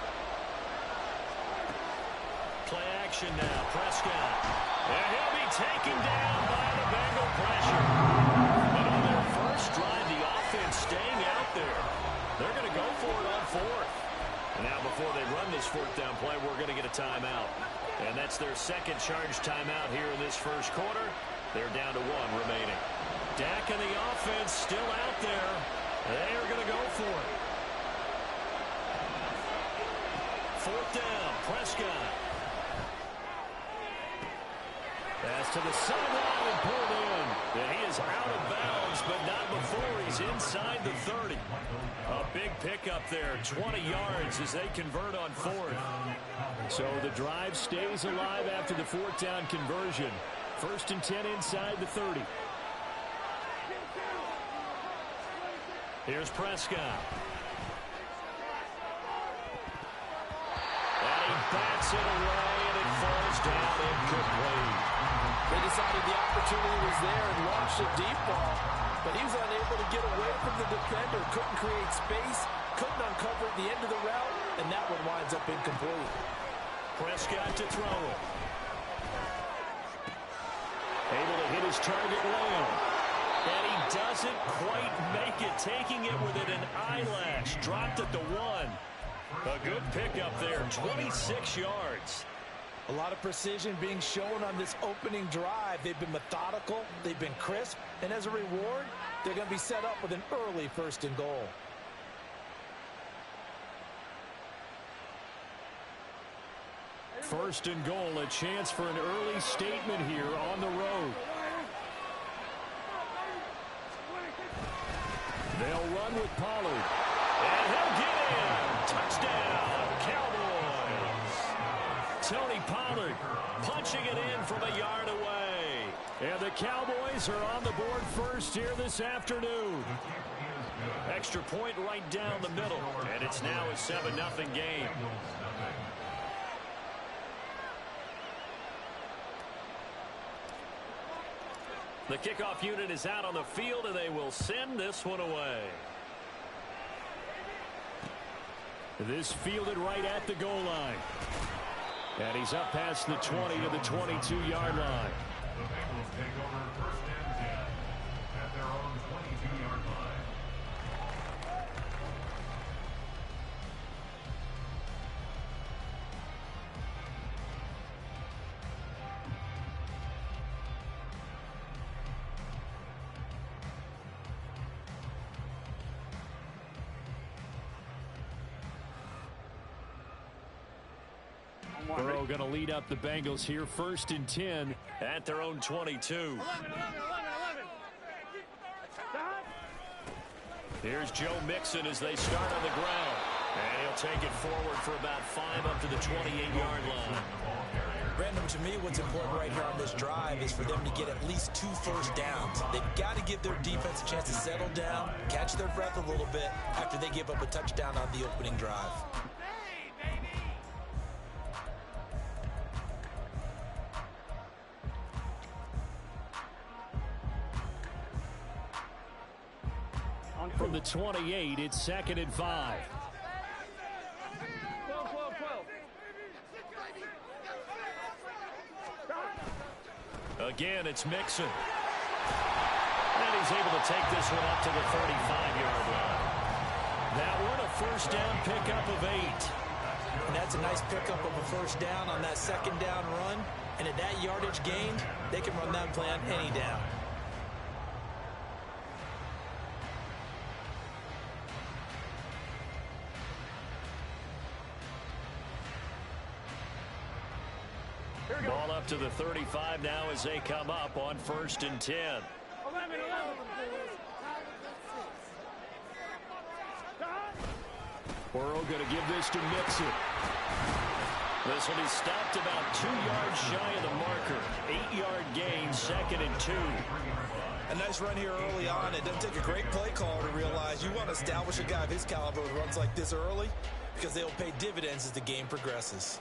D: Play action now, Prescott. And he'll be taken down by the Bengal pressure. But on their first drive, the offense staying out there. They're going to go for it on 4th. And now before they run this 4th down play, we're going to get a timeout. And that's their 2nd charge timeout here in this 1st quarter. They're down to 1 remaining. Dak and the offense still out there. They are going to go for it. 4th down, Prescott. Pass to the sideline and pulled in. And he is out of bounds, but not before he's inside the 30. A big pickup there, 20 yards as they convert on 4th. So the drive stays alive after the 4th down conversion. 1st and 10 inside the 30. Here's Prescott. And he bats it away, and it falls down incomplete.
C: They decided the opportunity was there and launched a deep ball, but he was unable to get away from the defender, couldn't create space, couldn't uncover the end of the route, and that one winds up incomplete.
D: Prescott to throw it. Able to hit his target well. And he doesn't quite make it, taking it within an eyelash. Dropped at the 1. A good pickup there, 26 yards.
C: A lot of precision being shown on this opening drive. They've been methodical, they've been crisp, and as a reward, they're going to be set up with an early 1st and goal.
D: First and goal, a chance for an early statement here on the road. They'll run with Pollard. And he'll get in. Touchdown, Cowboys. Tony Pollard punching it in from a yard away. And the Cowboys are on the board first here this afternoon. Extra point right down the middle. And it's now a 7-0 game. The kickoff unit is out on the field, and they will send this one away. This fielded right at the goal line. And he's up past the 20 to the 22-yard line.
B: The Bengals take over first and 10 at their own 22-yard line.
D: Burrow going to lead up the Bengals here, 1st and 10 at their own 22. Here's Joe Mixon as they start on the ground. And he'll take it forward for about 5 up to the 28-yard line.
C: Brandon, to me, what's important right here on this drive is for them to get at least 2 first downs. They've got to give their defense a chance to settle down, catch their breath a little bit after they give up a touchdown on the opening drive.
D: From the 28, it's 2nd and 5. Again, it's Mixon. And he's able to take this one up to the 35-yard line. That one, a first down pickup of 8.
C: And that's a nice pickup of a first down on that 2nd down run. And at that yardage gained, they can run that play on any down.
D: Ball up to the 35 now as they come up on 1st and 10.
F: 11.
D: Burrow going to give this to Mixon. This will be stopped about 2 yards shy of the marker. 8-yard gain, 2nd and 2.
C: A nice run here early on. It doesn't take a great play caller to realize you want to establish a guy of his caliber with runs like this early because they'll pay dividends as the game progresses.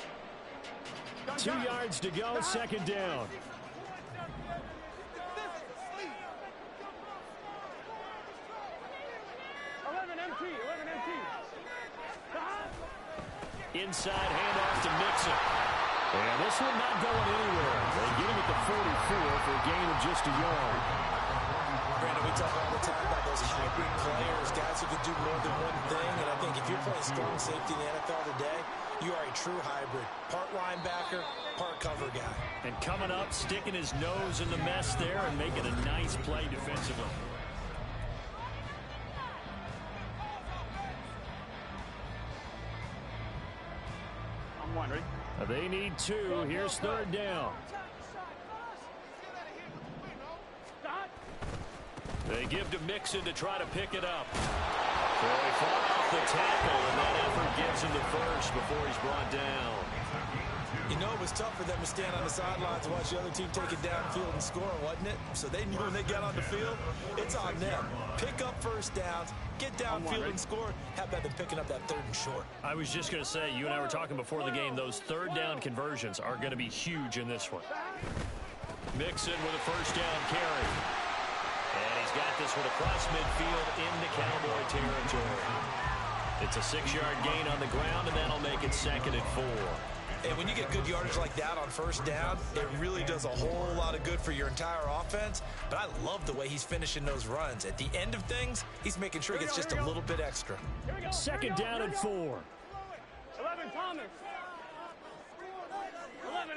D: 2 yards to go, 2nd down. Inside handoff to Mixon. And this one not going anywhere. They get him at the 44 for a gain of just a yard.
C: Brandon, we talk all the time about those hybrid players, guys who can do more than one thing. And I think if you're playing strong safety in the NFL today, you are a true hybrid. Part linebacker, part cover guy.
D: And coming up, sticking his nose in the mess there and making a nice play defensively.
F: I'm wondering.
D: They need 2. Here's 3rd down. They give to Mixon to try to pick it up. Very far off the tackle, and that effort gives him the first before he's brought down.
C: You know, it was tough for them to stand on the sidelines and watch the other team take it downfield and score, wasn't it? So they knew when they got on the field, it's on them. Pick up first downs, get downfield and score. How about them picking up that 3rd and short?
D: I was just going to say, you and I were talking before the game, those 3rd down conversions are going to be huge in this one. Mixon with a first down carry. And he's got this one across midfield into Cowboy territory. It's a 6-yard gain on the ground, and that'll make it 2nd and 4.
C: And when you get good yardage like that on first down, it really does a whole lot of good for your entire offense. But I love the way he's finishing those runs. At the end of things, he's making sure he gets just a little bit extra.
D: 2nd down and 4.
F: 11, Thomas. 11.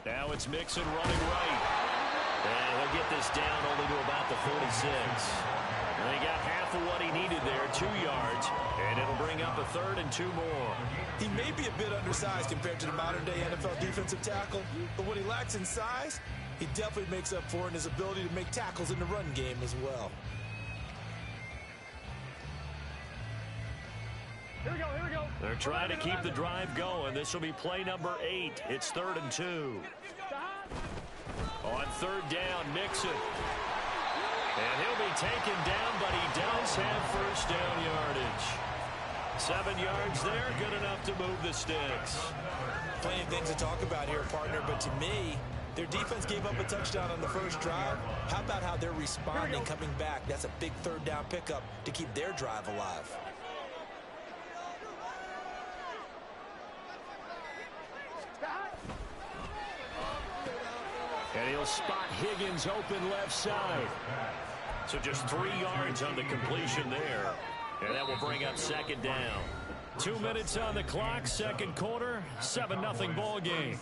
D: Now it's Mixon running right. And he'll get this down only to about the 46. And he got half of what he needed there, 2 yards, and it'll bring up a 3rd and 2 more.
C: He may be a bit undersized compared to the modern-day NFL defensive tackle, but what he lacks in size, he definitely makes up for in his ability to make tackles in the run game as well.
F: Here we go.
D: They're trying to keep the drive going. This will be play number 8. It's 3rd and 2. On 3rd down, Mixon. And he'll be taken down, but he does have first down yardage. 7 yards there, good enough to move the sticks.
C: Plenty of things to talk about here, partner, but to me, Their defense gave up a touchdown on the first drive. How about how they're responding, coming back? That's a big third down pickup to keep their drive alive.
D: And he'll spot Higgins open left side. So just 3 yards on the completion there. And that will bring up second down. 2 minutes on the clock, second quarter, 7-0 ball game.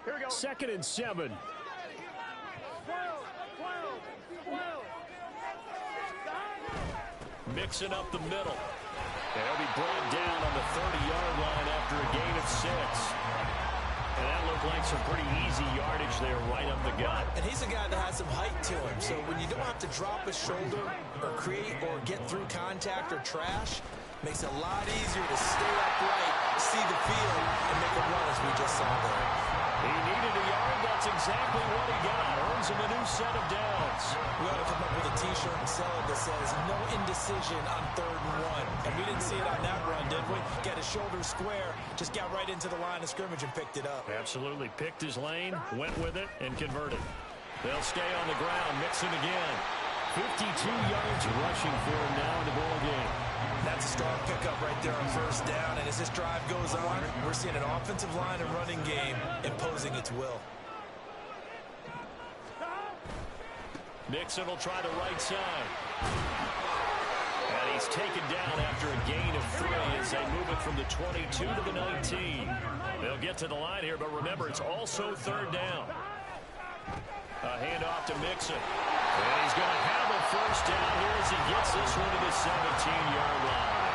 D: Here we go. 2nd and 7. Mixing up the middle. And he'll be brought down on the 30-yard line after a gain of 6. And that looked like some pretty easy yardage there right up the gut.
C: And he's a guy that has some height to him. So when you don't have to drop a shoulder or create or get through contact or trash, makes it a lot easier to stay upright, see the field, and make a run as we just saw there.
D: He needed a yard. That's exactly what he got. Earns him a new set of downs.
C: We ought to come up with a T-shirt and sell it that says, no indecision on 3rd and 1. And we didn't see it on that run, did we? Got his shoulder square, just got right into the line of scrimmage and picked it up.
D: Absolutely. Picked his lane, went with it, and converted. They'll stay on the ground, mixing again. 52 yards rushing for him now in the ball game.
C: That's a strong pickup right there on 1st down. And as this drive goes on, we're seeing an offensive line and running game imposing its will.
D: Nixon will try the right side. And he's taken down after a gain of 3 as they move it from the 22 to the 19. They'll get to the line here, but remember, it's also 3rd down. A handoff to Mixon. And he's going to have a 1st down here as he gets this one to the 17-yard line.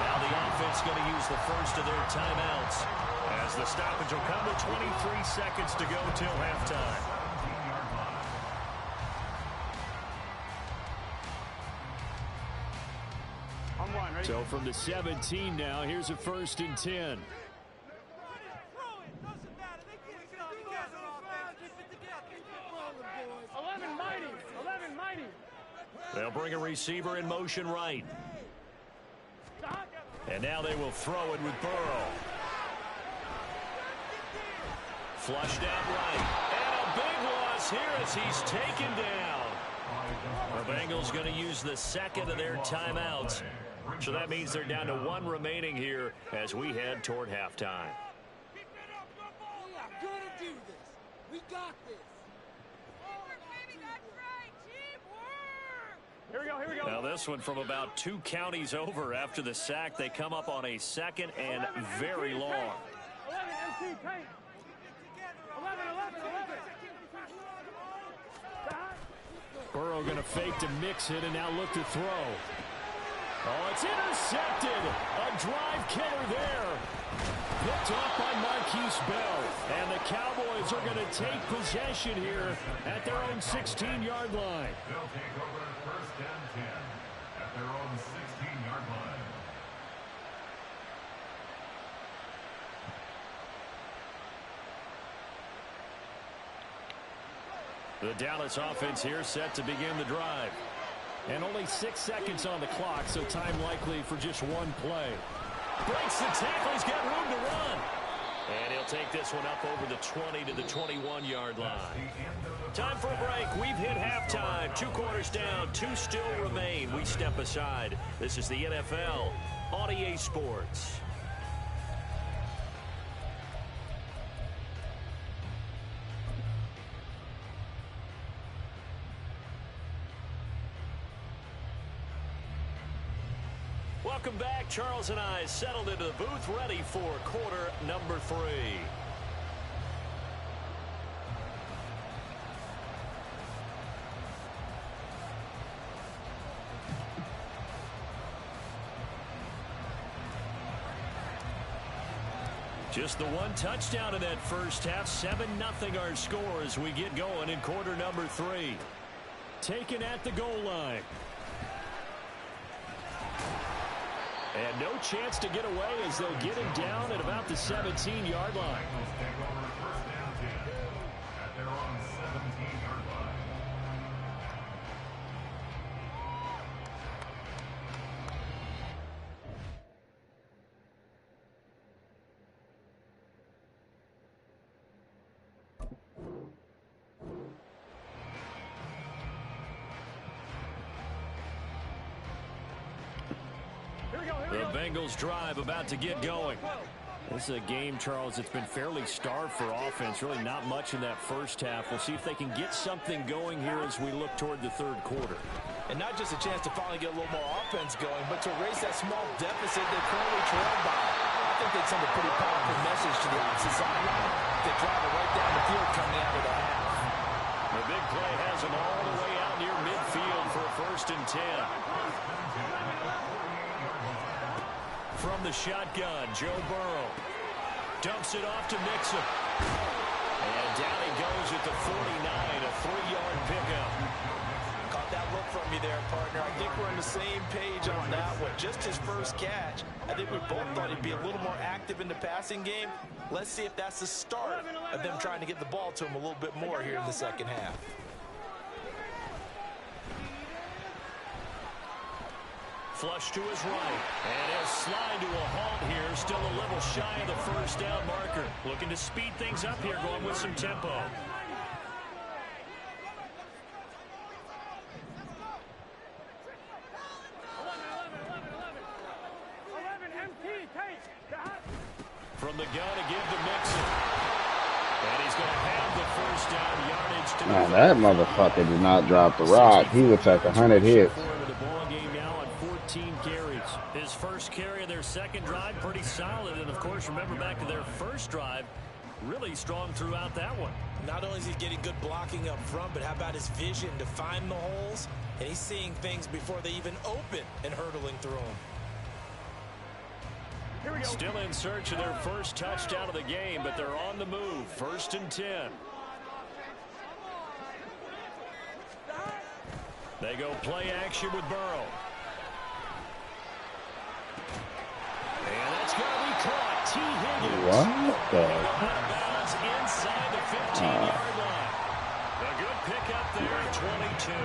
D: Now the offense going to use the first of their timeouts as the stoppage will come with 23 seconds to go till halftime. So from the 17 now, here's a 1st and 10. They'll bring a receiver in motion right. And now they will throw it with Burrow. Flushed out right. And a big loss here as he's taken down. The Bengals going to use the 2nd of their timeouts. So that means they're down to 1 remaining here as we head toward halftime.
G: We are going to do this. We got this.
F: Here we go.
D: Now this one from about 2 counties over after the sack. They come up on a 2nd and very long.
G: 11, MC, tank. 11.
D: Burrow going to fake to mix it and now look to throw. Oh, it's intercepted. A drive killer there. Picked off by Marquise Bell. And the Cowboys are going to take possession here at their own 16-yard line.
B: They'll take over 1st and 10 at their own 16-yard line.
D: The Dallas offense here set to begin the drive. And only 6 seconds on the clock, so time likely for just 1 play. Breaks the tackle. He's got room to run. And he'll take this one up over the 20 to the 21-yard line. Time for a break. We've hit halftime. 2 quarters down. 2 still remain. We step aside. This is the NFL on EA Sports. Welcome back. Charles and I settled into the booth, ready for quarter number 3. Just the 1 touchdown in that first half. 7-0 our score as we get going in quarter number 3. Taken at the goal line. And no chance to get away as they'll get him down at about the 17-yard line.
B: own 17-yard line.
D: The Bengals drive about to get going. This is a game, Charles, that's been fairly starved for offense. Really not much in that first half. We'll see if they can get something going here as we look toward the third quarter.
C: And not just a chance to finally get a little more offense going, but to erase that small deficit they currently trailed by. I think they'd send a pretty powerful message to the opposite sideline. They drive it right down the field coming out of the half.
D: The big play has them all the way out near midfield for a 1st and 10. From the shotgun, Joe Burrow dumps it off to Mixon. And down he goes at the 49, a 3-yard pickup.
C: Caught that look from you there, partner. I think we're on the same page on that one. Just his first catch. I think we both thought he'd be a little more active in the passing game. Let's see if that's the start of them trying to get the ball to him a little bit more here in the second half.
D: Flush to his right, and he'll slide to a halt here, still a little shy of the first down marker. Looking to speed things up here, going with some tempo. From the gun to give to Mixon. And he's going to have the first down yardage to
E: Man, that motherfucker did not drop the rock. He would take 100 hits.
D: Carries. His first carry of their second drive, pretty solid. And, of course, remember back to their first drive, really strong throughout that one.
C: Not only is he getting good blocking up front, but how about his vision to find the holes? And he's seeing things before they even open and hurdling through them.
D: Still in search of their first touchdown of the game, but they're on the move. 1st and 10. They go play action with Burrow. And that's going to be caught. T. Higgins.
E: What the?
D: Inside the 15-yard line. A good pickup there at 22.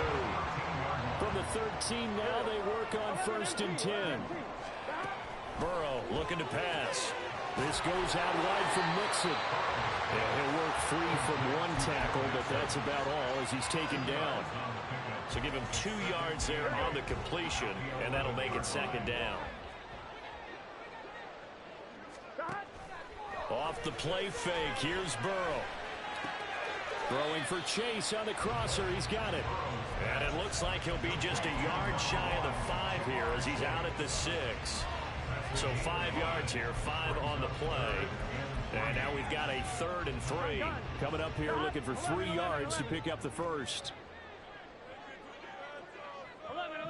D: From the 13 now, they work on 1st and 10. Burrow looking to pass. This goes out wide from Mixon. And he'll work free from one tackle, but that's about all as he's taken down. So give him 2 yards there on the completion, and that'll make it 2nd down. Off the play fake, here's Burrow. Throwing for Chase on the crosser, he's got it. And it looks like he'll be just a yard shy of the 5 here as he's out at the 6. So 5 yards here, 5 on the play. And now we've got a 3rd and 3. Coming up here looking for 3 yards to pick up the first.
G: 11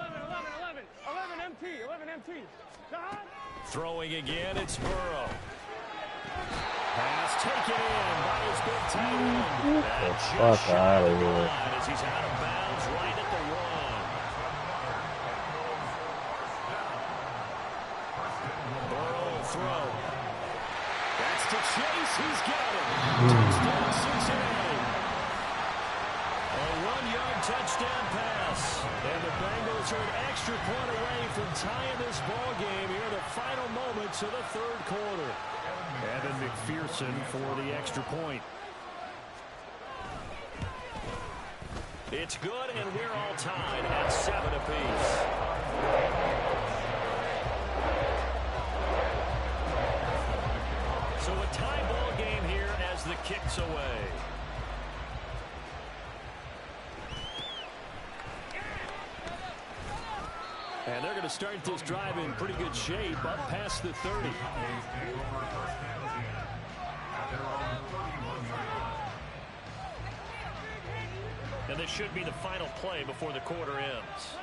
G: MT.
D: Throwing again, it's Burrow. Pass taken in by his big tight end.
E: Get the fuck out of here.
D: As he's out of bounds right at the 1. Burrow will throw. That's to Chase. He's got it. Touchdown Cincinnati. A 1-yard touchdown pass. And the Bengals are an extra point away from tying this ball game here in the final moments of the 3rd quarter. Evan McPherson for the extra point. It's good, and we're all tied at 7 apiece. So a tie ball game here as the kick's away. And they're going to start this drive in pretty good shape up past the 30. And this should be the final play before the quarter ends.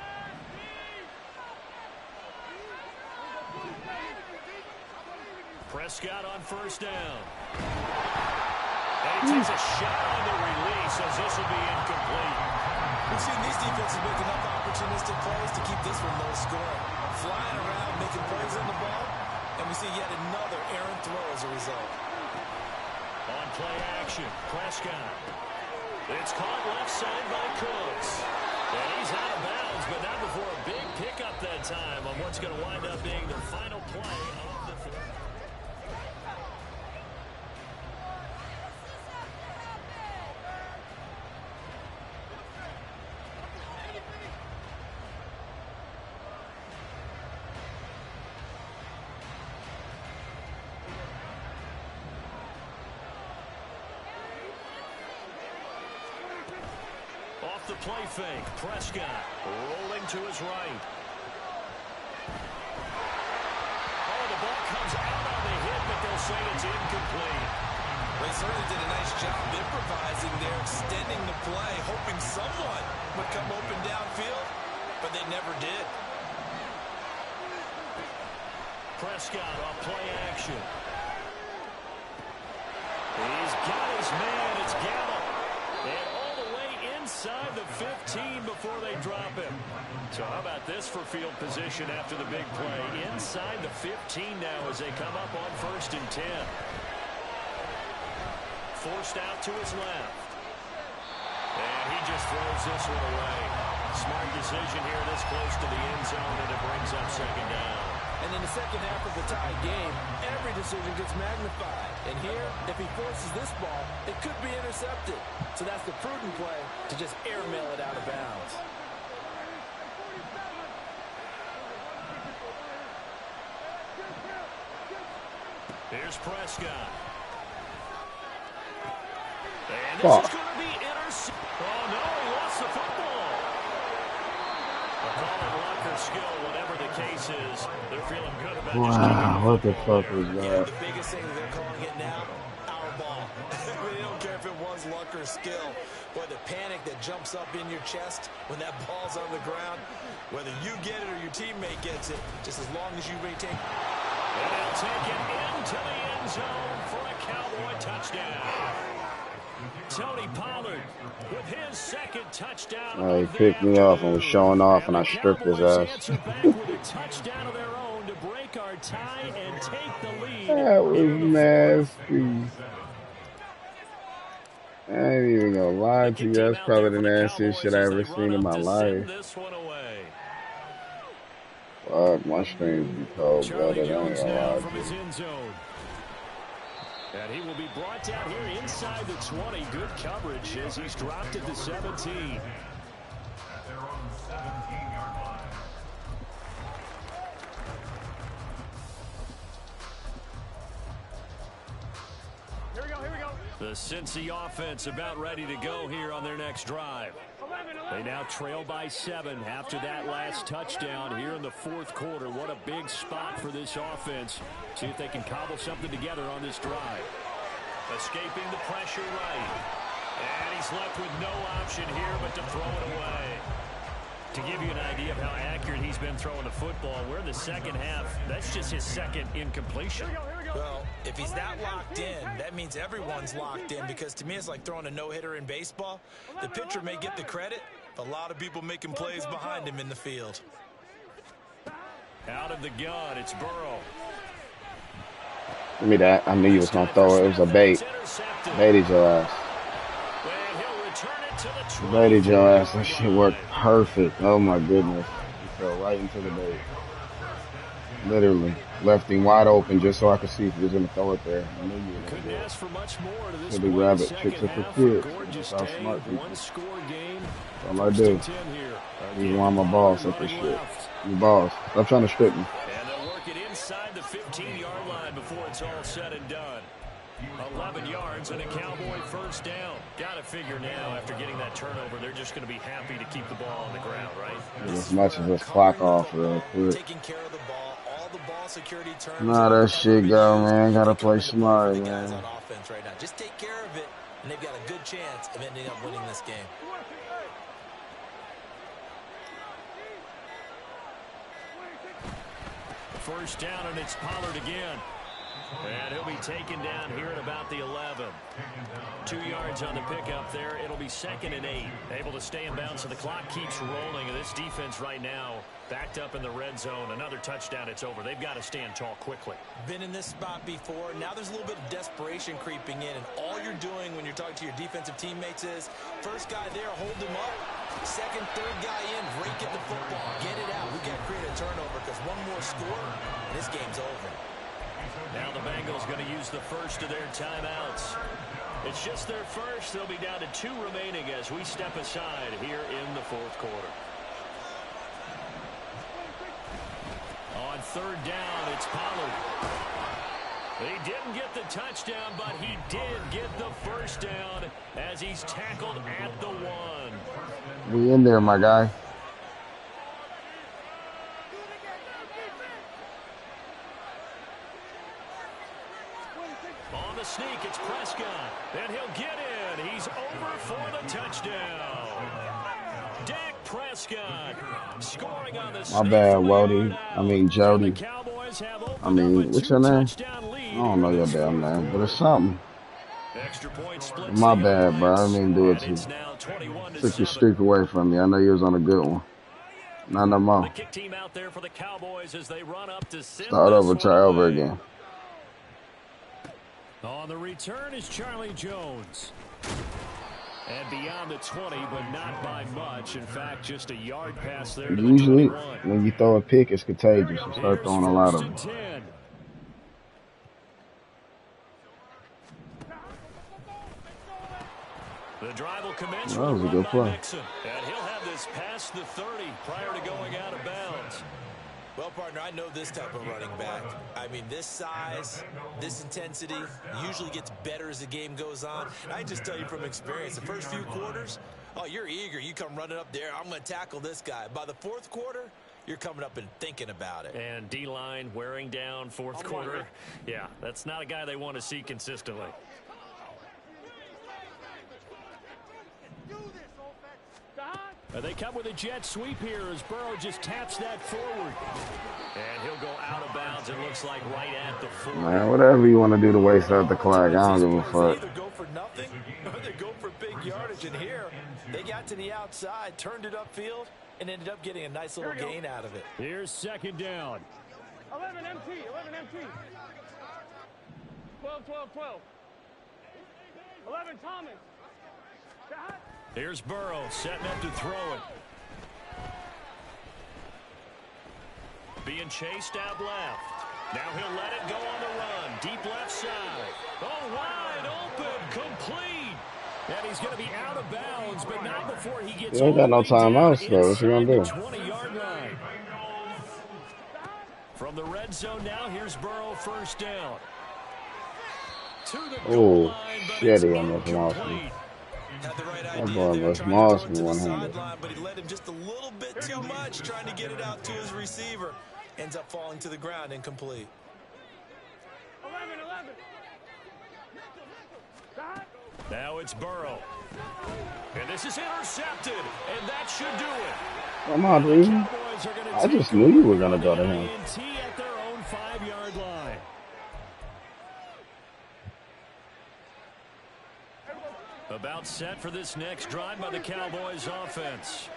D: Prescott on 1st down. And he takes a shot on the release as this will be incomplete.
C: We've seen these defenses make enough opportunistic plays to keep this one low scoring. Flying around, making plays on the ball, and we see yet another errant throw as a result.
D: On play action, Prescott.
A: It's caught left side by Cooks. And he's out of bounds, but not before a big pickup that time on what's going to wind up being the final play of the third. Off the play fake, Prescott rolling to his right. Oh, the ball comes out on the hit, but they'll say it's incomplete.
C: They certainly did a nice job improvising there, extending the play, hoping someone would come open downfield, but they never did.
A: Prescott off play action. He's got his man. It's Gallup. And all the way inside the 15 before they drop him. So how about this for field position after the big play? Inside the 15 now as they come up on 1st and 10. Forced out to his left. And he just throws this one away. Smart decision here this close to the end zone, and it brings up 2nd down.
C: And in the second half of the tied game, every decision gets magnified. And here, if he forces this ball, it could be intercepted. So that's the prudent play to just airmail it out of bounds.
A: Here's Prescott. And this is going to be intercepted. Oh, no, he lost the football. They'll call it luck or skill, whatever the case is. They're feeling good about just keeping
E: What the fuck was that?
C: The biggest thing that they're calling it now, our ball. They don't care if it was luck or skill. Boy, the panic that jumps up in your chest when that ball's on the ground, whether you get it or your teammate gets it, just as long as you maintain.
A: And they'll take it into the end zone for a Cowboy touchdown. Tony Pollard with his 2nd touchdown.
E: He picked me off and was showing off, and I stripped his ass.
A: With a touchdown of their own to break our tie and take the lead.
E: That was nasty. I ain't even gonna lie to you. That's probably the nastiest shit I ever seen in my life. Fuck, my streams be cold-blooded. I ain't gonna lie to you.
D: And he will be brought down here inside the 20. Good coverage as he's dropped at the 17.
B: At their own 17-yard line.
F: Here we go.
D: The Cincy offense about ready to go here on their next drive. They now trail by 7 after that last touchdown here in the 4th quarter. What a big spot for this offense. See if they can cobble something together on this drive.
A: Escaping the pressure right. And he's left with no option here but to throw it away. To give you an idea of how accurate he's been throwing the football, we're in the second half. That's just his 2nd incompletion.
C: Well, if he's that locked in, that means everyone's locked in, because to me it's like throwing a no-hitter in baseball. The pitcher may get the credit, but a lot of people making plays behind him in the field.
A: Out of the gun, it's Burrow.
E: Give me that. I knew you was gonna throw it. It was a bait. Baited your ass. Baited your ass. That shit worked perfect. Oh my goodness. He fell right into the bait. Literally. Left him wide open just so I could see if he was gonna throw it there. I knew you were gonna do it.
D: Ask for much more to this
E: So the rabbit tricks are for kids. That's how smart people.
D: One score game.
E: That's all I do. Even why I'm a boss at this shit. You boss. Stop trying to strip me.
A: And they'll work it inside the 15-yard line before it's all said and done. 11 yards and a Cowboy 1st down. Got to figure now, after getting that turnover, they're just going to be happy to keep the ball on the ground, right?
E: As much as just clock off real quick.
C: Taking care of the ball, all the ball security terms.
E: Nah, that shit go, man. Gotta play smart,
C: guys
E: man.
C: on offense right now. Just take care of it, and they've got a good chance of ending up winning this game.
A: First down, and it's Pollard again. And he'll be taken down here at about the 11. 2
D: 2 yards on the pickup there. It'll be 2nd and 8. Able to stay in bounds, so the clock keeps rolling. And this defense right now backed up in the red zone. Another touchdown, it's over. They've got to stand tall quickly.
C: Been in this spot before. Now there's a little bit of desperation creeping in, and all you're doing when you're talking to your defensive teammates is first guy there, hold him up. Second, third guy in, rake at the football. Get it out. We've got to create a turnover because one more score, and this game's over.
D: Now the Bengals going to use the first of their timeouts. It's just their first. They'll be down to 2 remaining as we step aside here in the 4th quarter. On 3rd down, it's Pollard. He didn't get the touchdown, but he did get the first down as he's tackled at the 1.
E: We in there, my guy.
D: On the sneak, it's Prescott, and he'll get in. He's over for the touchdown. Dak Prescott scoring on the
E: My bad, Wody. I mean, Jody. I mean, what's your name? I don't know your damn name, but it's something. My bad, bro. I didn't mean to do it to you. Took your streak away from me. I know you was on a good one. Not no more. Start over, try over again.
F: On the return is Charlie Jones. And beyond the 20, but not by much. In fact, just a yard pass there to
E: Usually,
F: the 21.
E: when you throw a pick, it's contagious. You start throwing a lot of them.
D: The drive will commence.
E: That was a good play.
D: And he'll have this past the 30 prior to going out of bounds.
C: Well, partner, I know this type of running back. I mean, this size, this intensity usually gets better as the game goes on. And I just tell you from experience, the first few quarters, oh, you're eager. You come running up there, I'm going to tackle this guy. By the 4th quarter, you're coming up and thinking about it.
D: And D-line wearing down 4th quarter. Yeah, that's not a guy they want to see consistently.
F: They come with a jet sweep here as Burrow just taps that forward.
D: And he'll go out of bounds, it looks like, right at the 4.
E: Man, whatever you want to do to waste out the clock, I don't give a fuck.
C: They either go for nothing or they go for big yardage. And here, they got to the outside, turned it upfield, and ended up getting a nice little gain out of it.
F: Here's 2nd down.
G: 11 MT, 11 MT. 12, 12, 12. 11 Thomas.
D: Here's Burrow setting up to throw it. Being chased out left. Now he'll let it go on the run. Deep left side. Oh, wide open. Complete.
F: And he's going to be out of bounds, but not before he gets
E: You ain't got no timeouts, though. What you going to do?
F: 20-yard line.
D: From the red zone now, here's Burrow, 1st down. To the
E: Oh,
D: line,
E: shit, he almost lost me.
C: Had the right
E: That
C: idea
E: boy
C: there,
E: was
C: trying to
E: Moss
C: throw it
E: with
C: to the
E: one-handed.
C: sideline, but he let him just a little bit too much, trying to get it out to his receiver. Ends up falling to the ground, incomplete.
G: 11, 11.
D: Now it's Burrow. And this is intercepted, and that should do it.
E: Come on, dude. I just knew you were going to go to him.
F: At their own 5-yard line.
D: About set for this next drive by the Cowboys offense.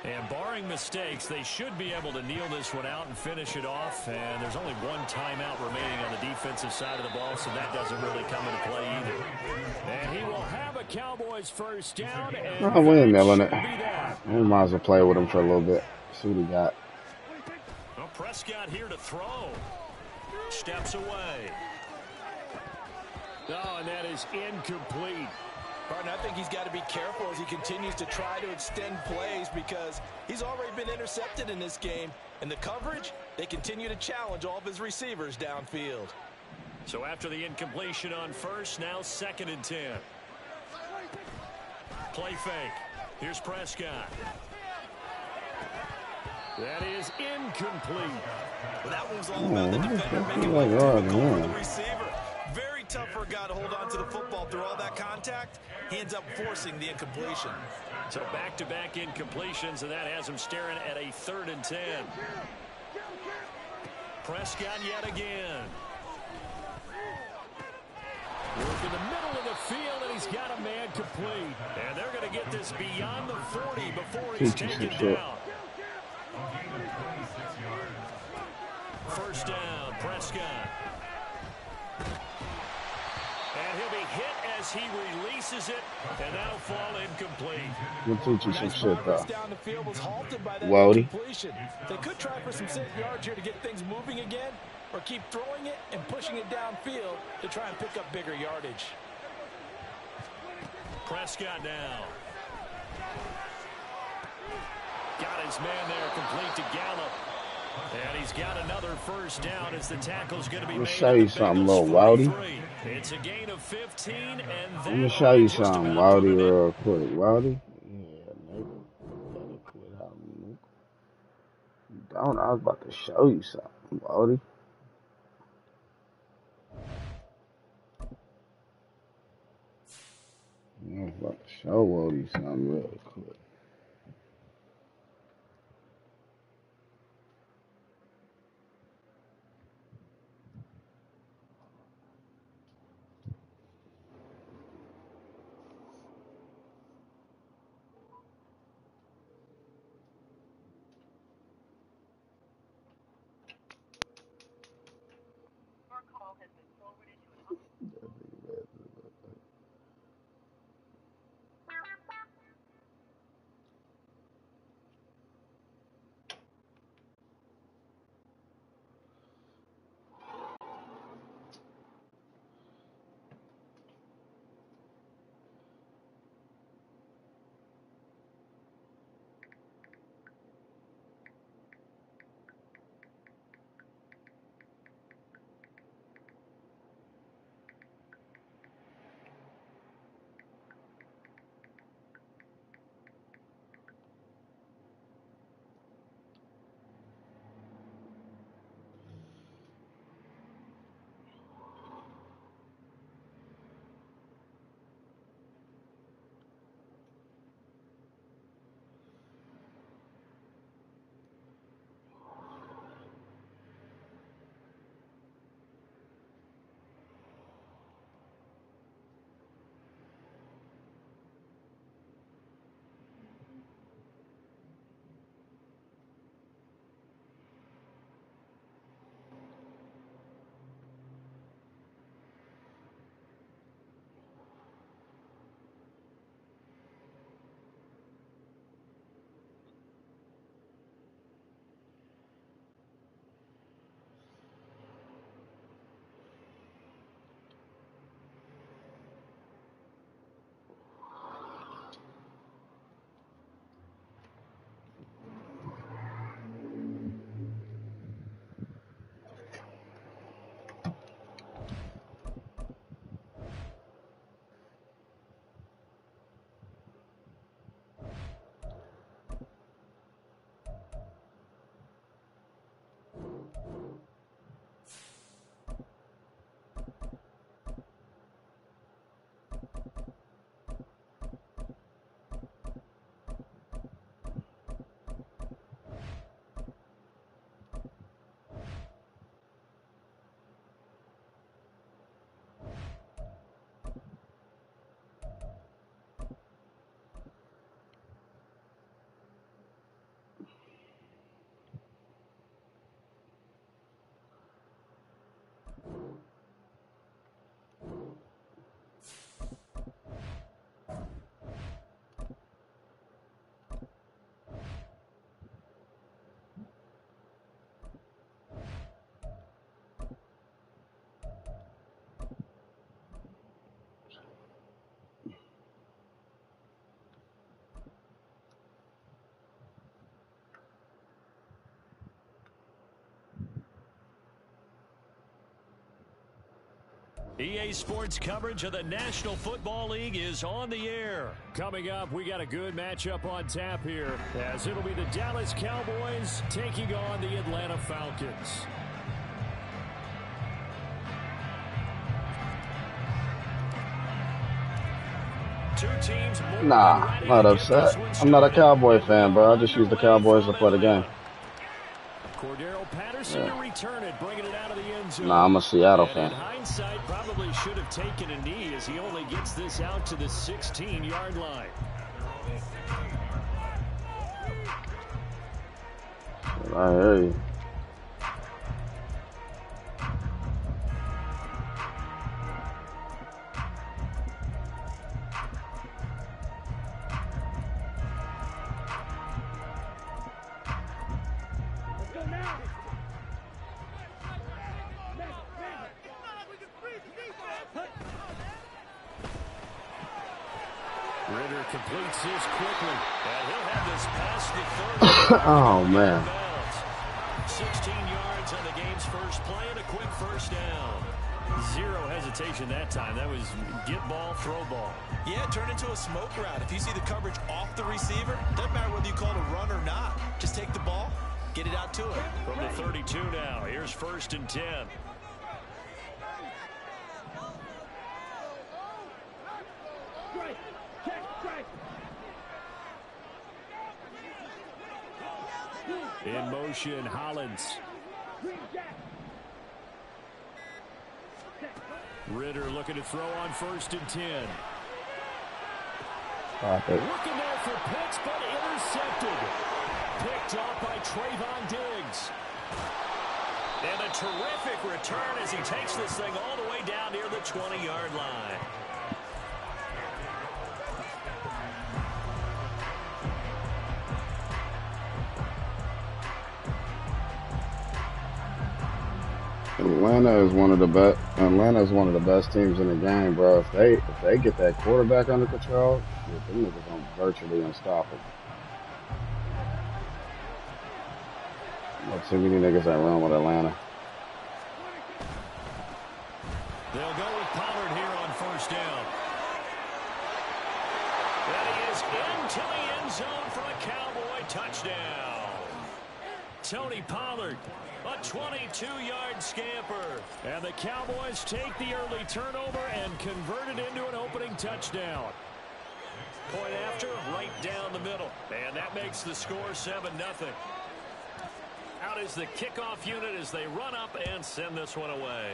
D: And barring mistakes, they should be able to kneel this one out and finish it off. And there's only one timeout remaining on the defensive side of the ball, so that doesn't really come into play either.
F: And he will have a Cowboys 1st down. And
E: Oh, we ain't nailing it. We might as well play with him for a little bit. See what he got.
D: Well, Prescott here to throw. Steps away.
F: Oh, and that is incomplete.
C: Partner, I think he's got to be careful as he continues to try to extend plays because he's already been intercepted in this game. And the coverage, they continue to challenge all of his receivers downfield.
D: So after the incompletion on 1st, now 2nd and 10. Play fake. Here's Prescott.
F: That is incomplete.
C: Well, that one was all about the defender making one difficult for the receiver. Very tough for a guy to hold on to the football through all that contact. He ends up forcing the incompletion.
D: So back-to-back incompletions, and that has him staring at a 3rd and 10. Prescott yet again.
F: Work in the middle of the
D: the field, and he's got a man complete. And they're going to get this beyond the 40 before he's taken down. First down, Prescott. And he'll be hit as he releases it, and that'll fall incomplete.
E: We'll teach you some shit, though.
C: Down the field was halted by that
E: Wody.
C: They could try for some safe yards here to get things moving again, or keep throwing it and pushing it downfield to try and pick up bigger yardage.
D: Prescott now. Got his man there, complete to Gallup. And he's got another first down as the tackle's going to be made.
E: Let me show you something, little Wody.
D: It's a gain of 15, and
E: let me show you something, Wody, real quick. Wody? Yeah, nigga. Better quit out, nigga. Don't, I was about to show you something, Wody. I was about to show Wody something real quick.
D: EA Sports coverage of the National Football League is on the air. Coming up, we got a good matchup on tap here, as it'll be the Dallas Cowboys taking on the Atlanta Falcons. Two teams.
E: Nah, not upset. I'm not a Cowboy fan, bro. I just use the Cowboys to play the game.
F: Cordero Patterson to return it, bringing it out of the end zone.
E: Nah, I'm a Seattle
F: And
E: fan.
F: in hindsight, probably should have taken a knee as he only gets this out to the 16-yard line.
E: I hear you.
F: Ritter completes this quickly. And he'll have this past the 30.
E: Oh, man.
F: 16 yards on the game's first play and a quick first down. Zero hesitation that time. That was get ball, throw ball.
C: Yeah, turn into a smoke route. If you see the coverage off the receiver, doesn't matter whether you call it a run or not. Just take the ball, get it out to him.
F: From the 32 now, here's 1st and 10. In motion, Hollins. Ritter looking to throw on 1st and 10. Looking there for picks, but intercepted. Picked off by Trayvon Diggs.
A: And a terrific return as he takes this thing all the way down near the 20-yard line.
E: Atlanta is one of the best teams in the game, bro. If they get that quarterback under control, them niggas are virtually unstoppable. Not too many niggas that run with Atlanta.
F: They'll go with Pollard here on 1st down.
A: And he is into the end zone for a Cowboy touchdown.
F: Tony Pollard, a 22-yard scamper. And the Cowboys take the early turnover and convert it into an opening touchdown.
A: Point after, right down the middle. And that makes the score 7-0. Out is the kickoff unit as they run up and send this one away.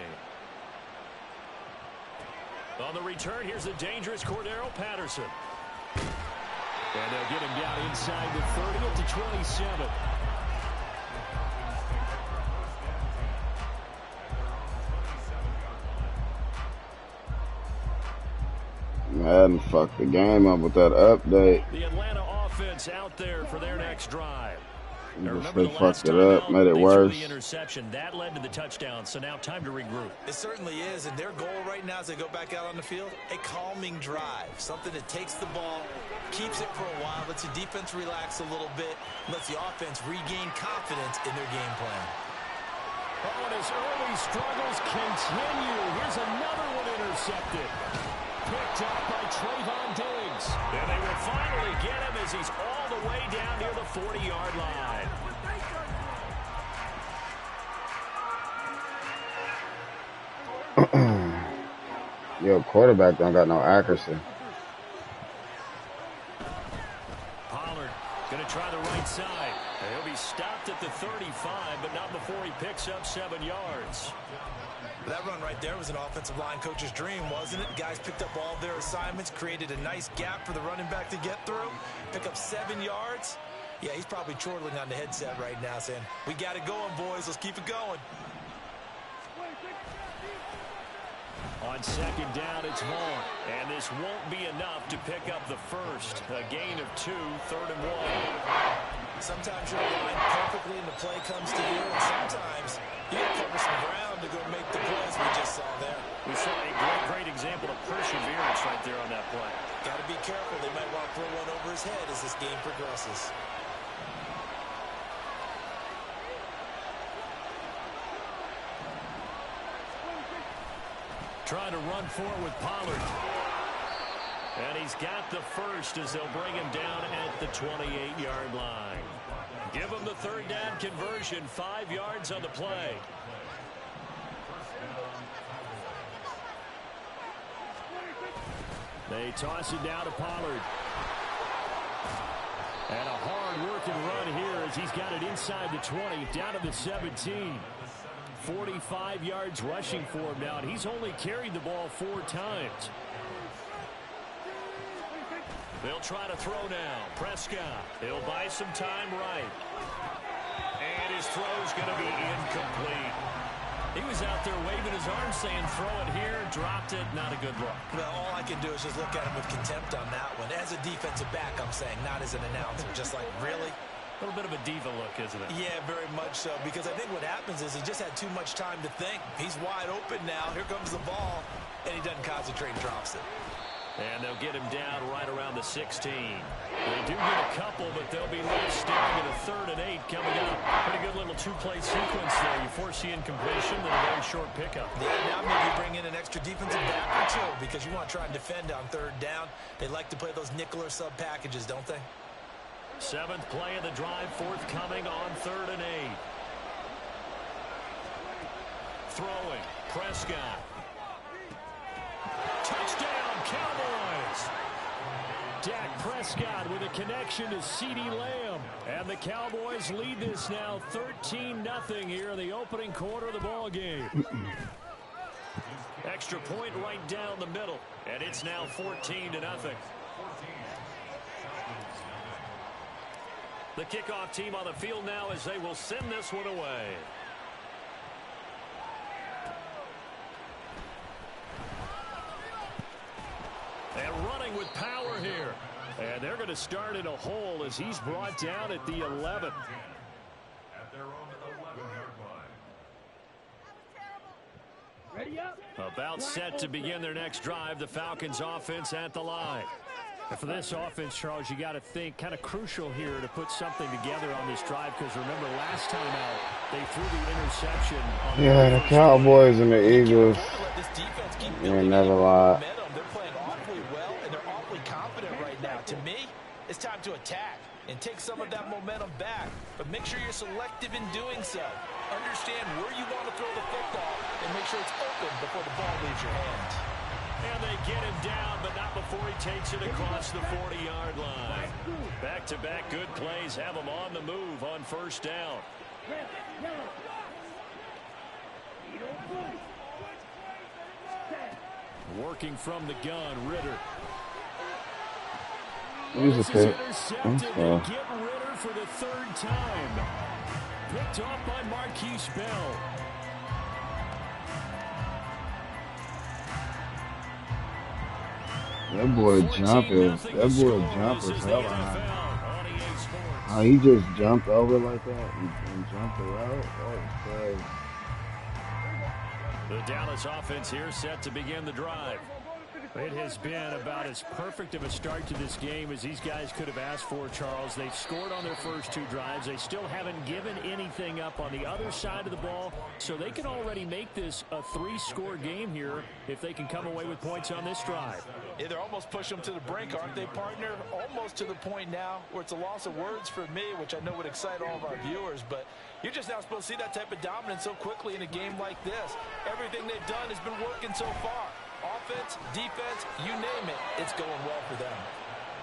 A: On the return, here's the dangerous Cordero Patterson.
F: And they'll get him down inside the 30 at the 27.
E: Madden fucked the game up with that update.
F: The Atlanta offense out there for their next drive.
E: They fucked it up, made it worse.
A: The interception that led to the touchdown, so now time to regroup.
C: It certainly is, and their goal right now as they go back out on the field, a calming drive, something that takes the ball, keeps it for a while, lets the defense relax a little bit, lets the offense regain confidence in their game plan.
F: Oh, and his early struggles continue. Here's another one intercepted. Picked up by Trayvon Diggs.
A: And they will finally get him as he's all the way down near the 40-yard line.
E: Yo, quarterback don't got no accuracy.
F: Pollard going to try the right side. He'll be stopped at the 35, but not before he picks up 7 yards.
C: That run right there was an offensive line coach's dream, wasn't it? Guys picked up all their assignments, created a nice gap for the running back to get through, pick up 7 yards. Yeah, he's probably chortling on the headset right now saying, we got it going, boys. Let's keep it going.
F: On 2nd down, it's Vaughn. And this won't be enough to pick up the first. A gain of 2, 3rd and 1.
C: Sometimes you're aligned perfectly and the play comes to you, and sometimes you got to cover some ground to go make the plays we just saw there.
F: We saw a great example of perseverance right there on that play.
C: Got to be careful. They might want to throw one over his head as this game progresses.
F: Trying to run forward with Pollard. And he's got the first as they'll bring him down at the 28-yard line. Give him the 3rd down conversion, 5 yards on the play. They toss it down to Pollard.
D: And a hard-working run here as he's got it inside the 20, down to the 17. 45 yards rushing for him now, and he's only carried the ball 4 times.
A: They'll try to throw now. Prescott. He'll buy some time right. And his throw's going to be incomplete. He was out there waving his arm saying throw it here, dropped it, not a good look.
C: Well, all I can do is just look at him with contempt on that one. As a defensive back, I'm saying, not as an announcer. Just like, really?
A: A little bit of a diva look, isn't it?
C: Yeah, very much so, because I think what happens is he just had too much time to think. He's wide open now. Here comes the ball, and he doesn't concentrate and drops it.
A: And they'll get him down right around the 16. They do get a couple, but they'll be left staring at a 3rd and 8 coming up. Pretty good little 2-play sequence there. You force the incompletion, then a very short pickup.
C: Yeah, now maybe bring in an extra defensive back or two because you want to try and defend on 3rd down. They like to play those nickel or sub packages, don't they?
A: 7th play of the drive, forthcoming on 3rd and 8. Throwing, Prescott. Touchdown, Cowboys!
D: Dak Prescott with a connection to CeeDee Lamb. And the Cowboys lead this now 13-0 here in the opening quarter of the ball game.
A: Extra point right down the middle, and it's now 14-0. The kickoff team on the field now as they will send this one away.
D: And running with power here. And they're going to start in a hole as he's brought down at the 11.
B: At their own 11-yard line.
D: About set to begin their next drive. The Falcons offense at the line. And for this offense, Charles, you got to think kind of crucial here to put something together on this drive because remember last time out they threw the interception.
E: Yeah, the Cowboys and the Eagles. Yeah, never lie.
C: They're playing awfully well and they're awfully confident right now. To me, it's time to attack and take some of that momentum back. But make sure you're selective in doing so. Understand where you want to throw the football and make sure it's open before the ball leaves your hands.
A: And they get him down, but not before he takes it across the 40-yard line. Back-to-back good plays have him on the move on 1st down.
D: Working from the gun, Ritter.
E: He's a pick.
D: Intercepted. They get Ritter for the 3rd time. Picked off by Marquise Bell.
E: That boy jumping. That boy jumping hell high. How he just jumped over like that and jumped the route? That was crazy.
D: The Dallas offense here set to begin the drive. It has been about as perfect of a start to this game as these guys could have asked for, Charles. They've scored on their first 2 drives. They still haven't given anything up on the other side of the ball, so they can already make this a 3-score game here if they can come away with points on this drive.
C: Yeah, they're almost pushing them to the brink, aren't they, partner? Almost to the point now where it's a loss of words for me, which I know would excite all of our viewers, but you're just now supposed to see that type of dominance so quickly in a game like this. Everything they've done has been working so far. Offense, defense, you name it, it's going well for them.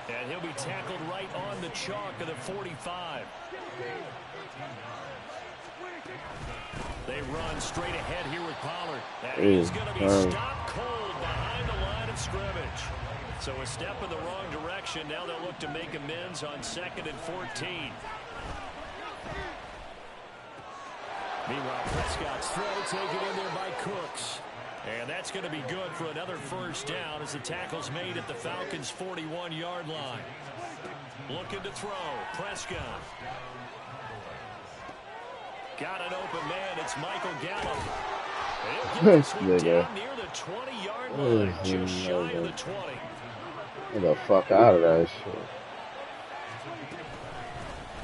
D: And he'll be tackled right on the chalk of the 45. They run straight ahead here with Pollard. And he's going to be stopped cold behind the line of scrimmage. So a step in the wrong direction. Now they'll look to make amends on 2nd and 14. Meanwhile, Prescott's throw taken in there by Cooks. And that's going to be good for another 1st down as the tackle's made at the Falcons' 41-yard line. Looking to throw. Prescott. Got an open man. It's Michael Gallup. He'll get this one down near the 20-yard line, just shy of the 20.
E: Get the fuck out of that shit.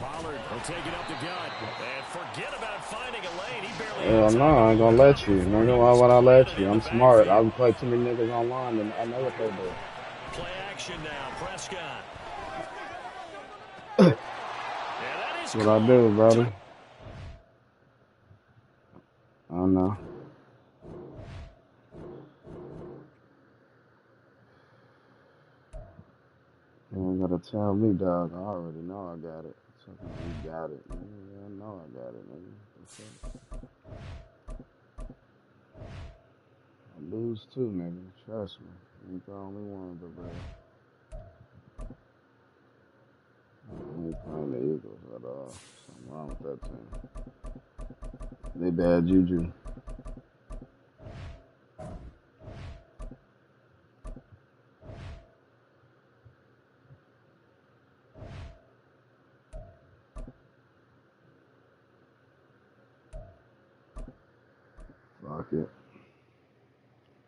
D: Pollard will take it up the gut. And forget about finding a lane. He barely
E: Hell no, I ain't gonna let you. Nigga, why would I let you? I'm smart. I've played too many niggas online and I know what they do.
A: Play action now, Prescott.
E: That's what I do, brother. I don't know. You ain't gotta tell me, dog. I already know I got it. You got it. Yeah, I know I got it, nigga. I lose too, nigga. Trust me. You ain't the only one, but bro. I ain't playing the Eagles at all. Something wrong with that team. They bad juju. Fuck it.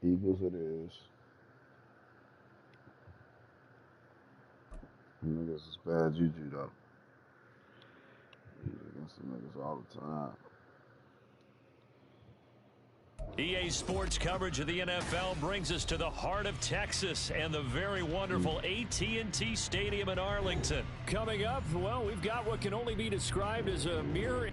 E: Eagles it is. Niggas is bad juju though. He's against the niggas all the time.
D: EA Sports coverage of the NFL brings us to the heart of Texas and the very wonderful AT&T Stadium in Arlington. Coming up, well, we've got what can only be described as a mirror.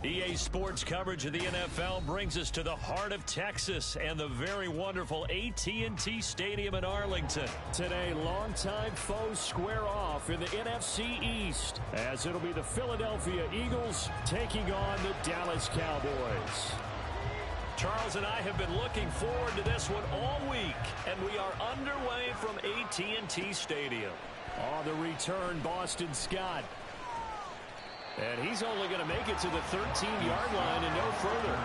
D: EA Sports coverage of the NFL brings us to the heart of Texas and the very wonderful AT&T Stadium in Arlington. Today, longtime foes square off in the NFC East as it'll be the Philadelphia Eagles taking on the Dallas Cowboys. Charles and I have been looking forward to this one all week, and we are underway from AT&T Stadium. On the return, Boston Scott. And he's only going to make it to the 13-yard line and no further.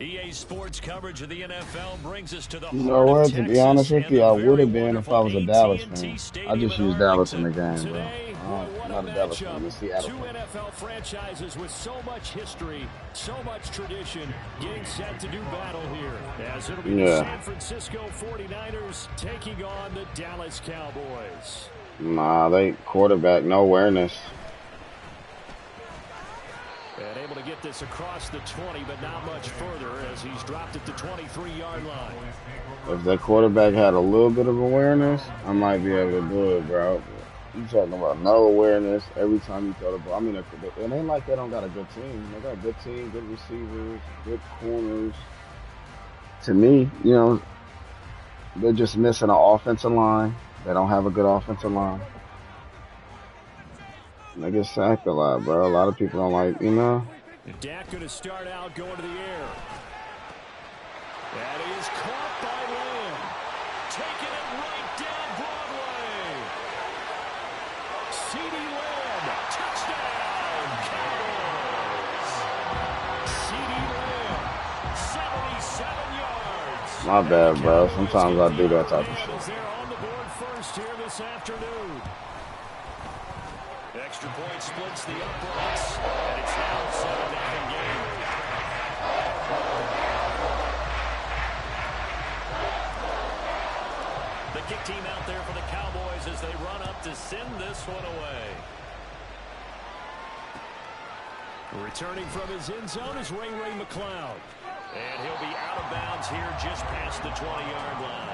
D: EA Sports coverage of the NFL brings us to the
E: You know
D: heart of
E: what? To be honest
D: Texas
E: with
D: and
E: you,
D: the
E: I would
D: very
E: have been if I
D: wonderful
E: was a Dallas
D: AT&T
E: fan. I
D: Stadium
E: just
D: in
E: used Dallas in the
D: Arlington.
E: game, bro.
D: Today,
E: I'm
D: what
E: not
D: a
E: a Dallas fan.
D: matchup.
E: I'm a Seattle
D: Two
E: fan.
D: NFL franchises with so much history, so much tradition, getting set to do battle here. As it'll be the San Francisco 49ers taking on the Dallas Cowboys.
E: Nah, they quarterback, no awareness.
D: And able to get this across the 20, but not much further as he's dropped at the 23-yard line.
E: If that quarterback had a little bit of awareness, I might be able to do it, bro. You talking about no awareness every time you throw the ball. I mean, it ain't like they don't got a good team. They got a good team, good receivers, good corners. To me, you know, they're just missing an offensive line. They don't have a good offensive line. They get sacked a lot, bro. A lot of people don't like, you know.
D: Dak going to start out going to the air. And he is caught by Lamb. Taking it right down Broadway. CeeDee Lamb. Touchdown, Cowboys. CeeDee Lamb. 77 yards.
E: My bad, bro. Sometimes I do that type of shit.
D: They're on the board first here this afternoon.
A: Extra point splits the uprights, and it's now a 7-0 game. The kick team out there for the Cowboys as they run up to send this one away.
D: Returning from his end zone is Ray McCloud.
A: And he'll be out of bounds here just past the 20-yard line.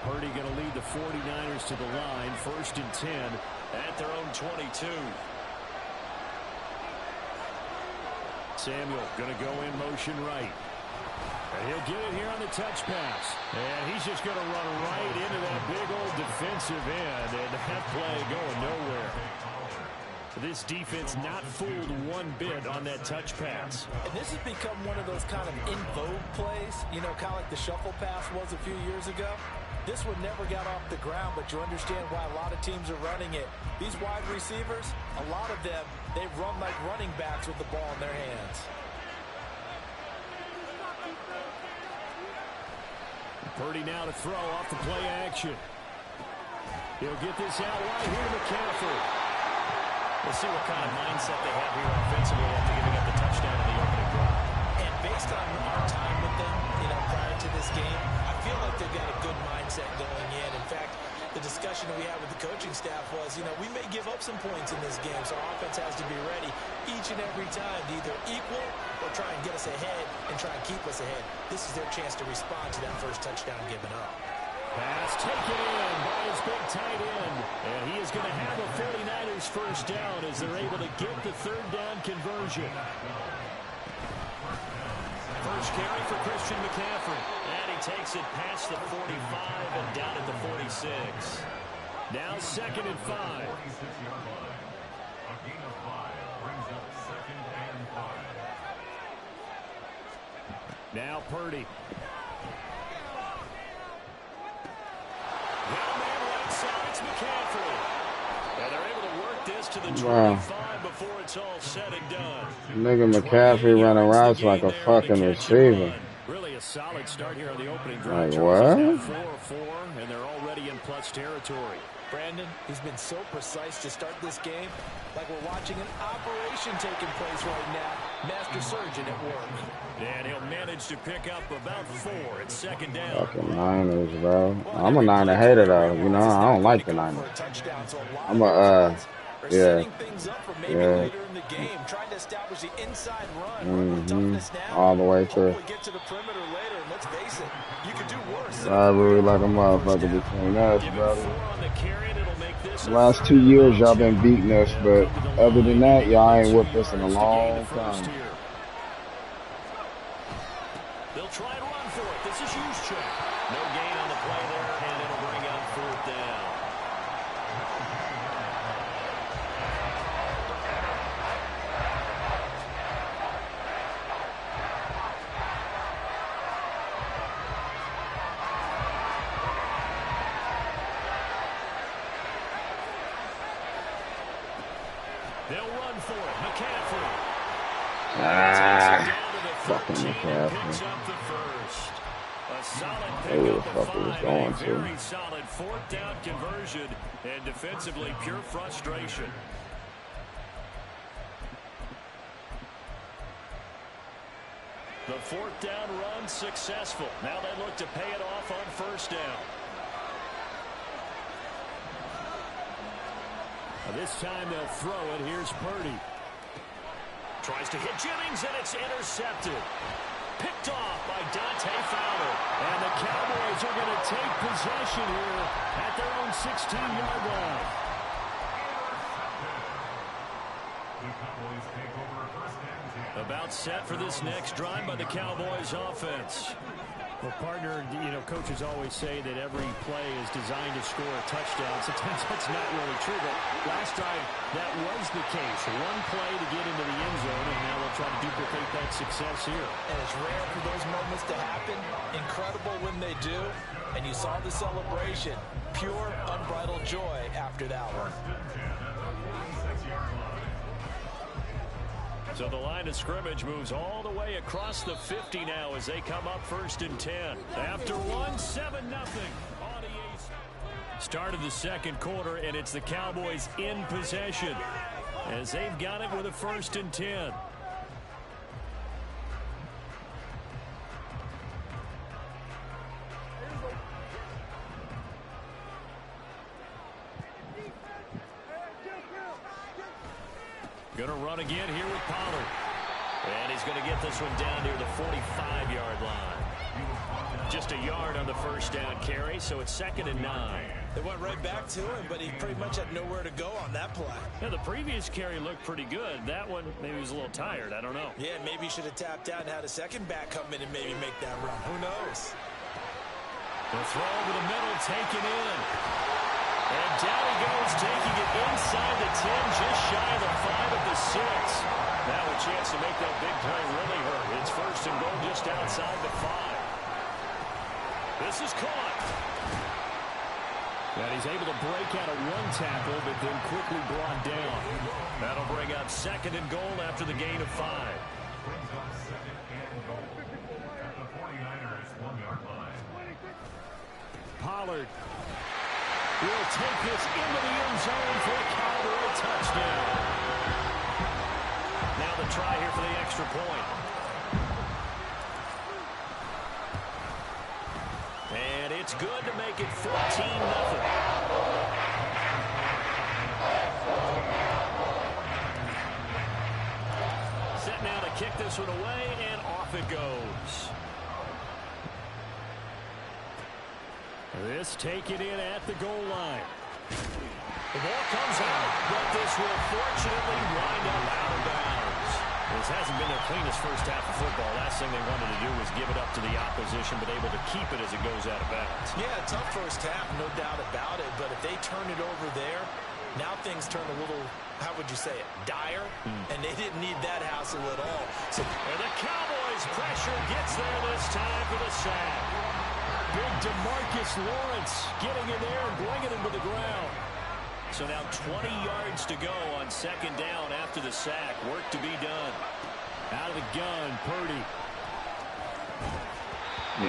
D: Purdy going to lead the 49ers to the line. 1st and 10
A: at their own 22.
D: Samuel going to go in motion right. And he'll get it here on the touch pass. And he's just going to run right into that big old defensive end. And that play going nowhere. This defense not fooled one bit on that touch pass.
C: And this has become one of those kind of in vogue plays, you know, kind of like the shuffle pass was a few years ago. This one never got off the ground, but you understand why a lot of teams are running it. These wide receivers, a lot of them, they run like running backs with the ball in their hands.
D: Purdy now to throw off the play action. He'll get this out right here to McCaffrey.
A: We'll see what kind of mindset they have here offensively after giving up the touchdown in the opening drive.
C: And based on our time with them, you know, prior to this game, I feel like they've got a good mindset going in. In fact, the discussion that we had with the coaching staff was, you know, we may give up some points in this game, so our offense has to be ready each and every time to either equal or try and get us ahead and try and keep us ahead. This is their chance to respond to that first touchdown given up.
D: Pass taken in by his big tight end. And he is going to have a 49ers first down as they're able to get the 3rd down conversion.
A: First carry for Christian McCaffrey. And he takes it past the 45 and down at the 46.
D: Now 2nd and 5.
B: A gain of 5 brings up 2nd and 5.
D: Now Purdy.
A: It's McCaffrey. And they're able to work this to the 25 before it's all said and done.
E: Nigga McCaffrey running routes like a fucking receiver.
D: Really a solid start here on the opening drive.
E: Like what?
D: 4-4, and they're already in plus territory.
C: Brandon, he's been so precise to start this game, like we're watching an operation taking place right now. Master surgeon at work.
A: And he'll manage to pick up about 4 at 2nd down.
E: Fucking Niners, bro. I'm a Niner hater, though. You know, I don't like the Niners. I'm a, yeah. Yeah. All the way through. Rivalry like a motherfucker between us, brother. Last 2 years, y'all been beating us, but other than that, y'all ain't whipped us in a long time.
A: They'll try and run for it. This is Juszczyk. No gain on the play there, and it'll bring up 4th down. They'll run for it. McCaffrey.
E: Fucking McCaffrey. Hey, where the fuck he was going to?
A: Very solid 4th down conversion, and defensively pure frustration. The 4th down run successful. Now they look to pay it off on 1st down.
D: This time they'll throw it. Here's Purdy.
A: Tries to hit Jennings, and it's intercepted.
D: picked off by Dante Fowler. And the Cowboys are going to take possession here at their own 16-yard line. About set for this next drive by the Cowboys offense.
F: Well, partner, coaches always say that every play is designed to score a touchdown. Sometimes that's not really true, but last drive, that was the case. One play to get into the end zone, and now they'll try to duplicate that success here.
C: And it's rare for those moments to happen. Incredible when they do. And you saw the celebration. Pure, unbridled joy after that one.
D: So the line of scrimmage moves all the way across the 50 now as they come up 1st and 10. After 7-0 on the ace. Start of the second quarter, and it's the Cowboys in possession as they've got it with a 1st and 10. Going to run again here with Pollard. And he's going to get this one down near the 45-yard line. Just a yard on the first down carry, so it's 2nd and 9.
C: They went right back to him, but he pretty much had nowhere to go on that play.
D: Yeah, the previous carry looked pretty good. That one, maybe he was a little tired. I don't know.
C: Yeah, maybe he should have tapped out and had a second back come in and maybe make that run. Who knows?
D: The throw over the middle, taken in. And down he goes, taking it inside the 10, just shy of the 5 at the 6. Now a chance to make that big play really hurt. It's 1st and goal just outside the 5. This is caught.
F: And he's able to break out of one tackle, but then quickly brought down.
D: That'll bring up 2nd and goal after the gain of 5.
F: Pollard
D: will take this into the end zone for a Cowboy touchdown. Now the try here for the extra point. And it's good to make it 14-0. Set now to kick this one away, and off it goes.
F: This taken in at the goal line.
D: The ball comes out, but this will fortunately wind up out of bounds. This hasn't been their cleanest first half of football. Last thing they wanted to do was give it up to the opposition, but able to keep it as it goes out of bounds.
C: Yeah, tough first half, no doubt about it. But if they turn it over there, now things turn a little, how would you say it, dire? And they didn't need that hassle at all. So,
D: and the Cowboys' pressure gets there this time for the sack.
F: Big DeMarcus Lawrence getting in there and bringing him to the ground.
D: So now 20 yards to go on 2nd down after the sack. Work to be done.
F: Out of the gun, Purdy.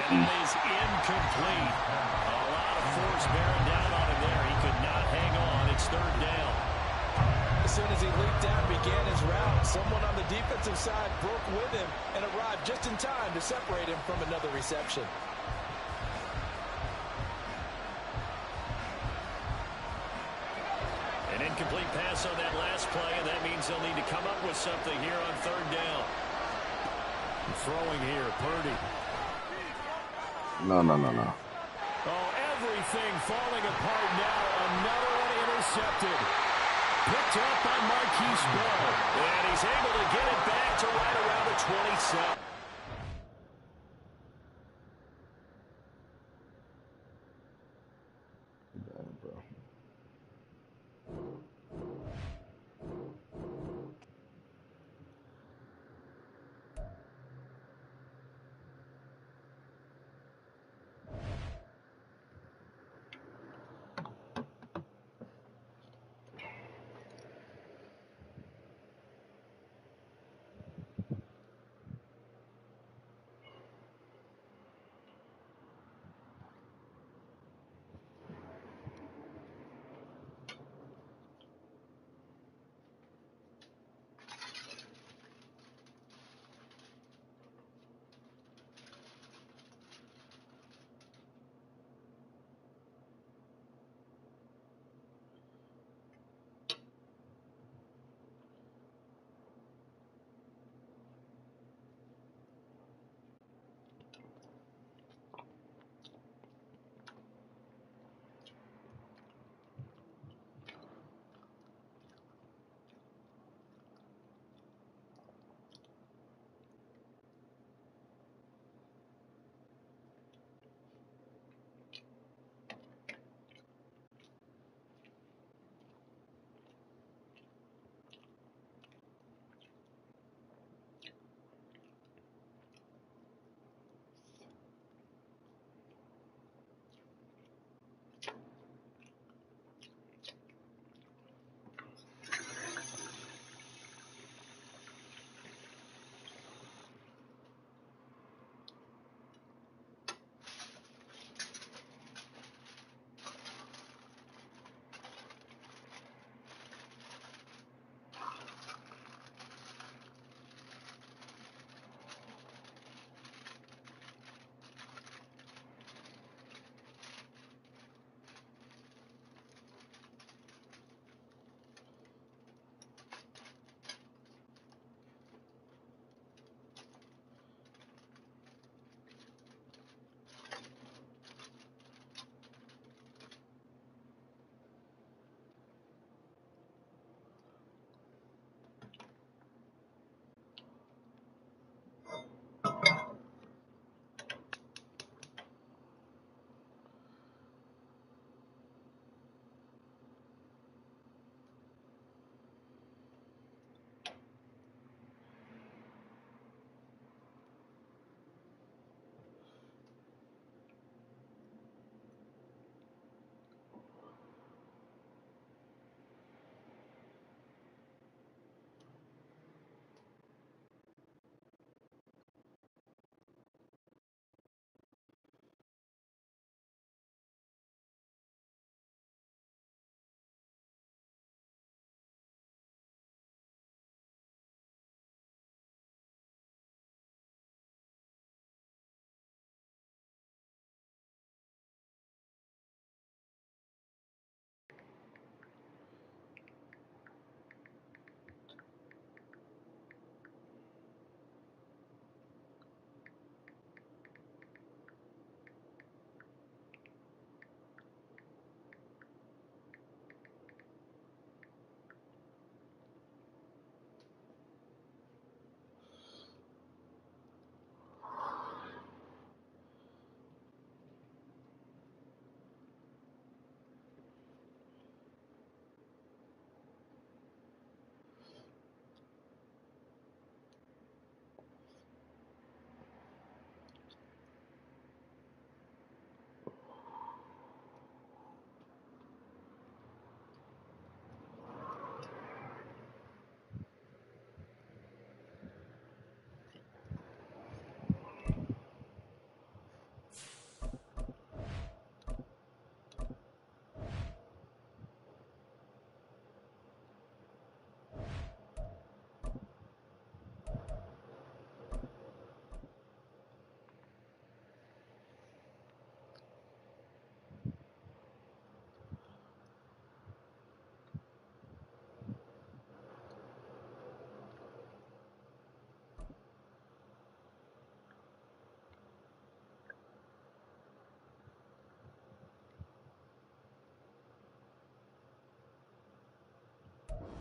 D: And it is incomplete. A lot of force bearing down on him there. He could not hang on. It's 3rd down.
C: As soon as he leaped down, began his route, someone on the defensive side broke with him and arrived just in time to separate him from another reception.
D: An incomplete pass on that last play, and that means they'll need to come up with something here on 3rd down.
F: Throwing here, Purdy.
E: No.
F: Oh, everything falling apart now. Another one intercepted. Picked up by Marquise Bell.
D: And he's able to get it back to right around the 27.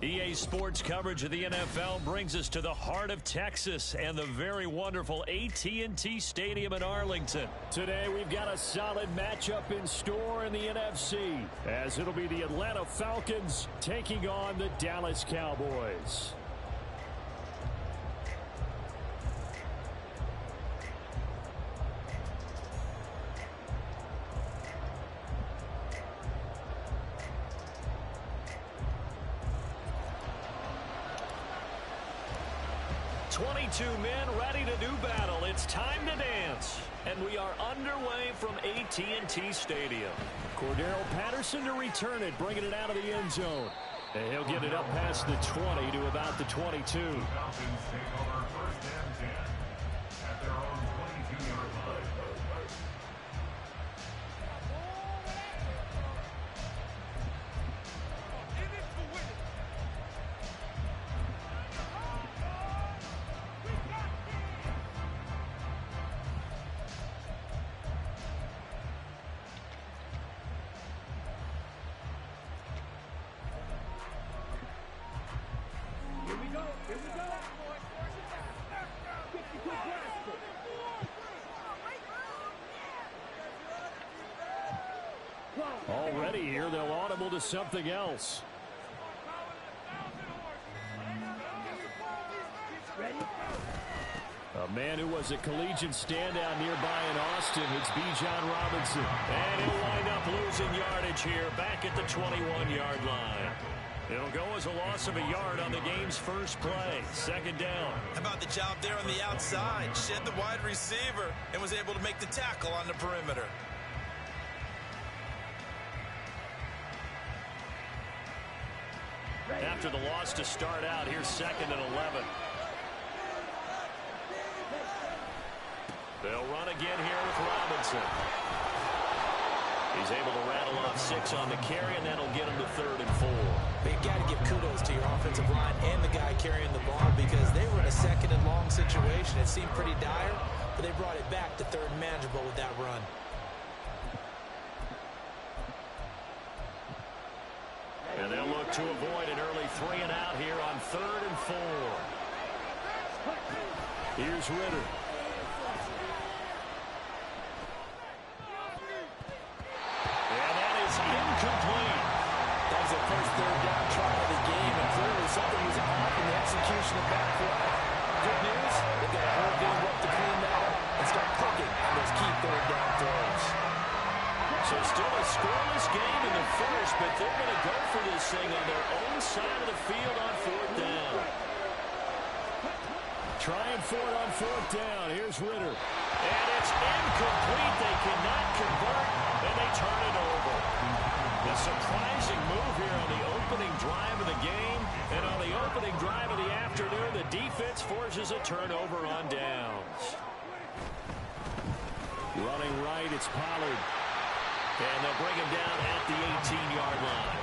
D: EA Sports coverage of the NFL brings us to the heart of Texas and the very wonderful AT&T Stadium in Arlington. Today we've got a solid matchup in store in the NFC, as it'll be the Atlanta Falcons taking on the Dallas Cowboys. Men ready to do battle. It's time to dance. And we are underway from AT&T Stadium. Cordero Patterson to return it, bringing it out of the end zone. And he'll get it up past the 20 to about the 22.
B: The Falcons take over first and 10 at their own 22-yard line.
D: Already here, they'll audible to something else. A man who was a collegiate standout nearby in Austin, it's Bijan Robinson. And he'll wind up losing yardage here, back at the 21-yard line. It'll go as a loss of a yard on the game's first play. Second down.
C: How about the job there on the outside? Shed the wide receiver and was able to make the tackle on the perimeter.
D: After the loss to start out, here's 2nd and 11. They'll run again here with Robinson. He's able to rattle off 6 on the carry, and that'll get him to 3rd and 4.
C: They've got to give kudos to your offensive line and the guy carrying the ball, because they were in a 2nd and long situation. It seemed pretty dire, but they brought it back to 3rd and manageable with that run.
D: And they'll look to avoid an early 3 and out here on 3rd and 4. Here's Ritter. And that is incomplete.
C: That was their first 3rd down try of the game, and clearly something was off in the execution of that play. Good news, they've got a whole game left to clean that up and start clicking on those key 3rd down throws.
D: So still a scoreless game in the first, but they're going to go for this thing on their own side of the field on 4th down. Trying for it on 4th down. Here's Ritter. And it's incomplete. They cannot convert, and they turn it over. A surprising move here on the opening drive of the game. And on the opening drive of the afternoon, the defense forces a turnover on downs. Running right, it's Pollard. And they'll bring him down at the 18-yard line.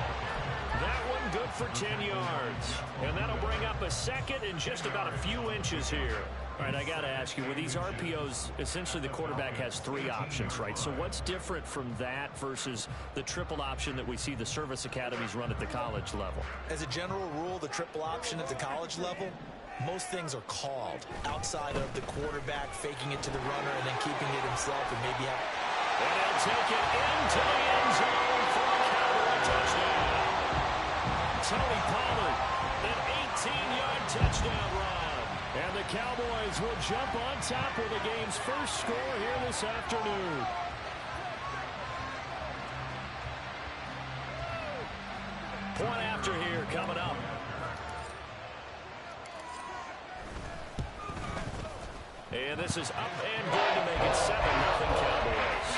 D: That one good for 10 yards. And that'll bring up a 2nd and just about a few inches here. All right, I got to ask you, with these RPOs, essentially the quarterback has 3 options, right? So what's different from that versus the triple option that we see the service academies run at the college level?
C: As a general rule, the triple option at the college level, most things are called outside of the quarterback faking it to the runner and then keeping it himself and maybe have...
D: And he'll take it into the end zone for a Cowboy touchdown. Tony Pollard, an 18-yard touchdown run. And the Cowboys will jump on top with the game's first score here this afternoon. Point after here coming up. And this is up and good to make it 7-0 Cowboys.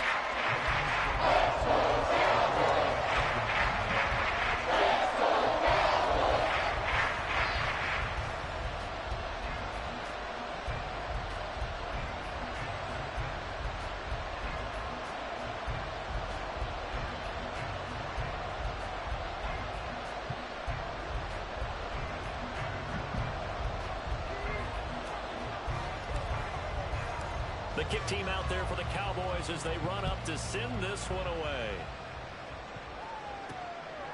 D: The kick team out there for the Cowboys as they run up to send this one away.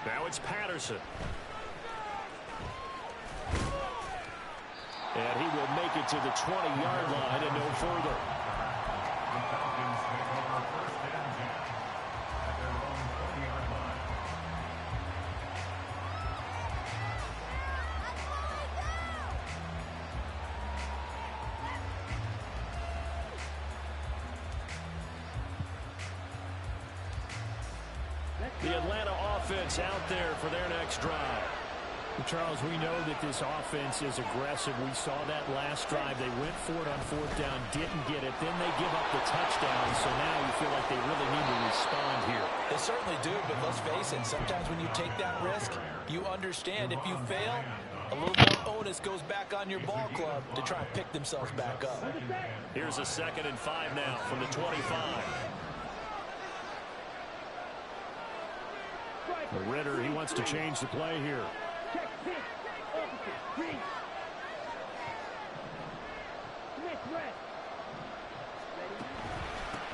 D: Now it's Patterson. And he will make it to the 20-yard line and no further.
B: The Falcons take over first and 10 at their own 20-yard line.
D: The Atlanta offense out there for their next drive.
F: Charles, we know that this offense is aggressive. We saw that last drive. They went for it on fourth down, didn't get it. Then they give up the touchdown. So now you feel like they really need to respond here.
C: They certainly do, but let's face it, sometimes when you take that risk, you understand if you fail, a little more onus goes back on your ball club to try and pick themselves back up.
D: Here's a 2nd and 5 now from the 25.
F: Ritter, he wants to change the play here.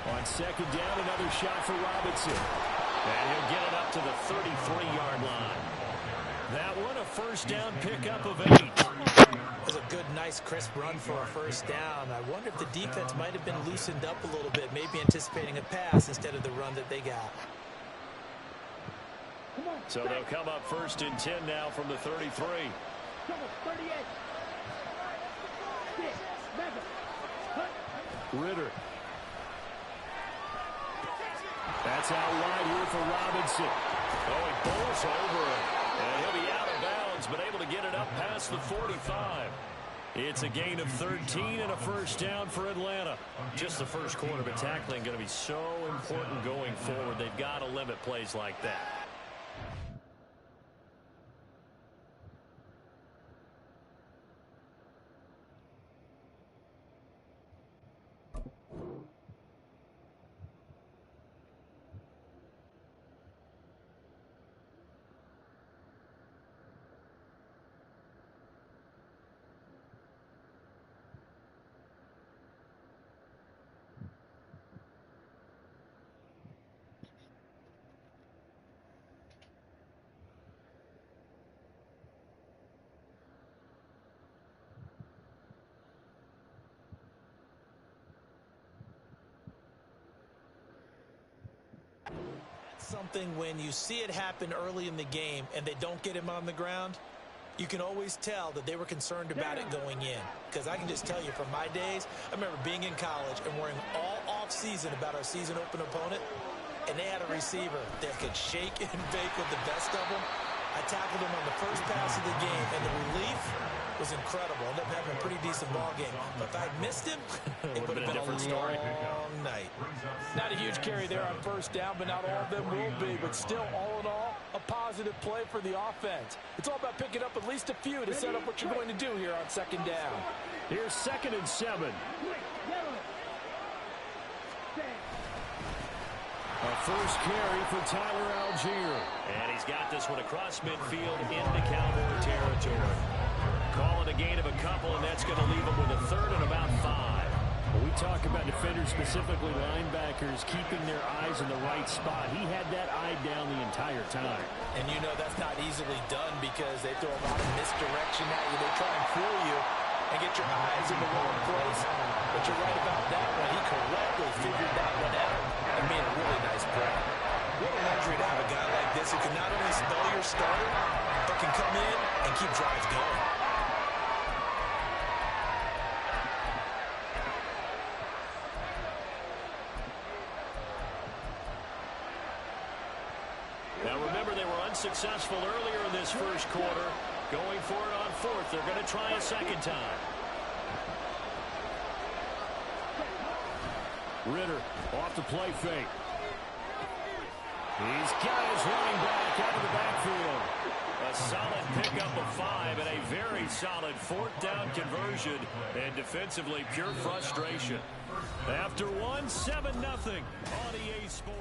F: On 2nd down, another shot for Robinson.
D: And he'll get it up to the 33-yard line. That one, a first down pickup of 8.
C: It was a good, nice, crisp run for a first down. I wonder if the defense might have been loosened up a little bit, maybe anticipating a pass instead of the run that they got.
D: So they'll come up 1st and 10 now from the 33.
F: Ritter. That's out wide here for Robinson.
D: Oh, he bowls over it. And he'll be out of bounds, but able to get it up past the 45. It's a gain of 13 and a first down for Atlanta. Just the first quarter, but tackling going to be so important going forward. They've got to limit plays like that.
C: Something when you see it happen early in the game and they don't get him on the ground, you can always tell that they were concerned about it going in. Because I can just tell you from my days, I remember being in college and worrying all off-season about our season open opponent, and they had a receiver that could shake and bake with the best of them. I tackled him on the first pass of the game, and the relief was incredible. Ended up having a pretty decent ball game. But if I'd missed him, it would have been a different story. Long night.
F: Not a huge carry there on first down, but not all of them will be. But still, all in all, a positive play for the offense. It's all about picking up at least a few to set up what you're going to do here on 2nd down.
D: Here's 2nd and 7.
F: A first carry for Tyler Algier.
D: And he's got this one across midfield into Cowboy territory. Calling a gain of a couple, and that's going to leave him with a 3rd and about 5.
F: Well, we talk about defenders, specifically linebackers, keeping their eyes in the right spot. He had that eye down the entire time.
C: And you know that's not easily done because they throw a lot of misdirection at you. They try and fool you and get your eyes in the wrong place. But you're right about that one. He correctly figured that one out and made a really nice play. What a luxury to have a guy like this who can not only spell your starter, but can come in and keep drives going.
D: Now remember, they were unsuccessful earlier in this first quarter. Going for it on 4th. They're going to try a 2nd time.
F: Ritter off the play fake. He's got his running back out of the backfield.
D: A solid pickup of 5 and a very solid 4th down conversion. And defensively, pure frustration. After one, 7-0 on EA Sports.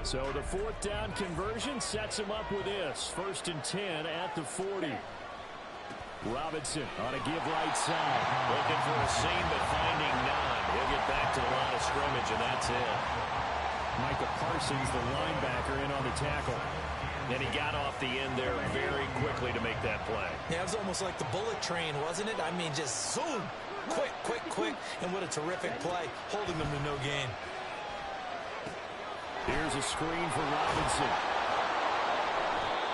D: So the fourth down conversion sets him up with this. 1st and 10 at the 40. Robinson on a give right side.
A: Looking for a seam, but finding none. He'll get back to the line of scrimmage, and that's it.
D: Micah Parsons, the linebacker, in on the tackle.
A: And he got off the end there very quickly to make that play.
C: Yeah, it was almost like the bullet train, wasn't it? I mean, just zoom. Quick, quick, quick. And what a terrific play, holding them to no gain.
D: Here's a screen for Robinson.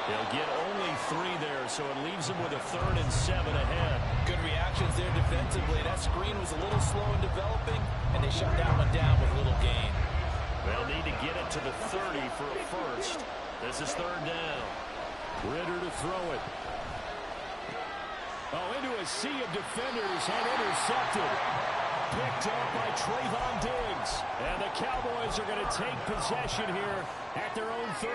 A: They'll get only 3 there, so it leaves them with a 3rd and 7 ahead.
C: Good reactions there defensively. That screen was a little slow in developing, and they shut that one down with little gain.
A: They'll need to get it to the 30 for a first. This is 3rd down.
D: Ritter to throw it. Oh, into a sea of defenders and intercepted. Picked up by Trayvon Diggs. And the Cowboys are going to take possession here at their own 33.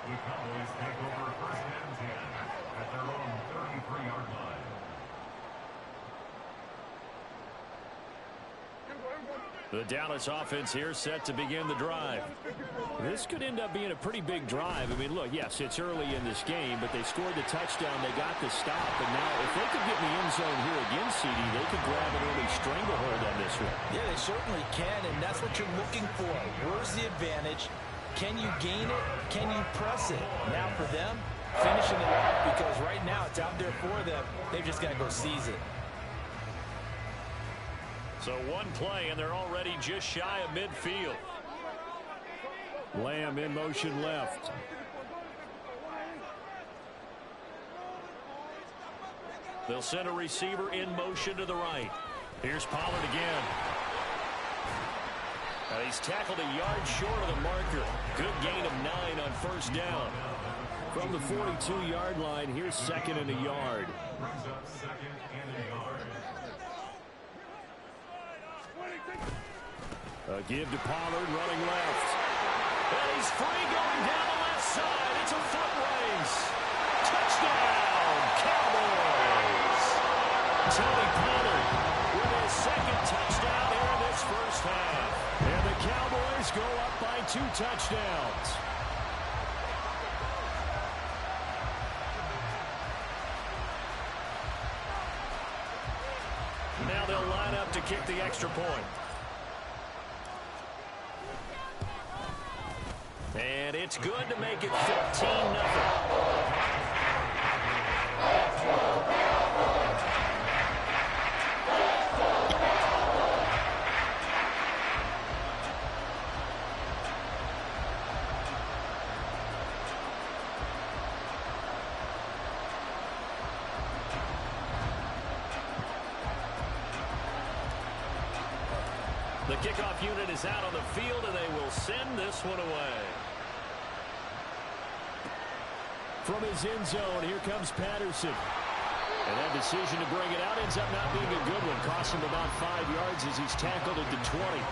B: The Cowboys take over 1st and 10 at their own 33-yard line.
D: The Dallas offense here set to begin the drive. This could end up being a pretty big drive. I mean, look, yes, it's early in this game, but they scored the touchdown. They got the stop. And now if they could get in the end zone here again, CD, they could grab an early stranglehold on this one.
C: Yeah, they certainly can, and that's what you're looking for. Where's the advantage? Can you gain it? Can you press it? Now for them, finishing it off, because right now it's out there for them. They've just got to go seize it.
A: So one play, and they're already just shy of midfield.
D: Lamb in motion left.
A: They'll send a receiver in motion to the right. Here's Pollard again. He's tackled a yard short of the marker. Good gain of 9 on 1st down.
D: From the 42-yard line, here's 2nd and a yard.
B: Brings up 2nd and a yard.
D: A give to Pollard, running left.
A: And he's free going down the left side. It's a foot race. Touchdown, Cowboys. Tony Pollard with his 2nd touchdown here in this 1st half.
D: And the Cowboys go up by 2 touchdowns.
A: Now they'll line up to kick the extra point. And it's good to make it 14-0. The kickoff unit is out on the field, and they will send this one away.
D: From his end zone, here comes Patterson. And that decision to bring it out ends up not being a good one. Cost him about 5 yards as he's tackled at the 20.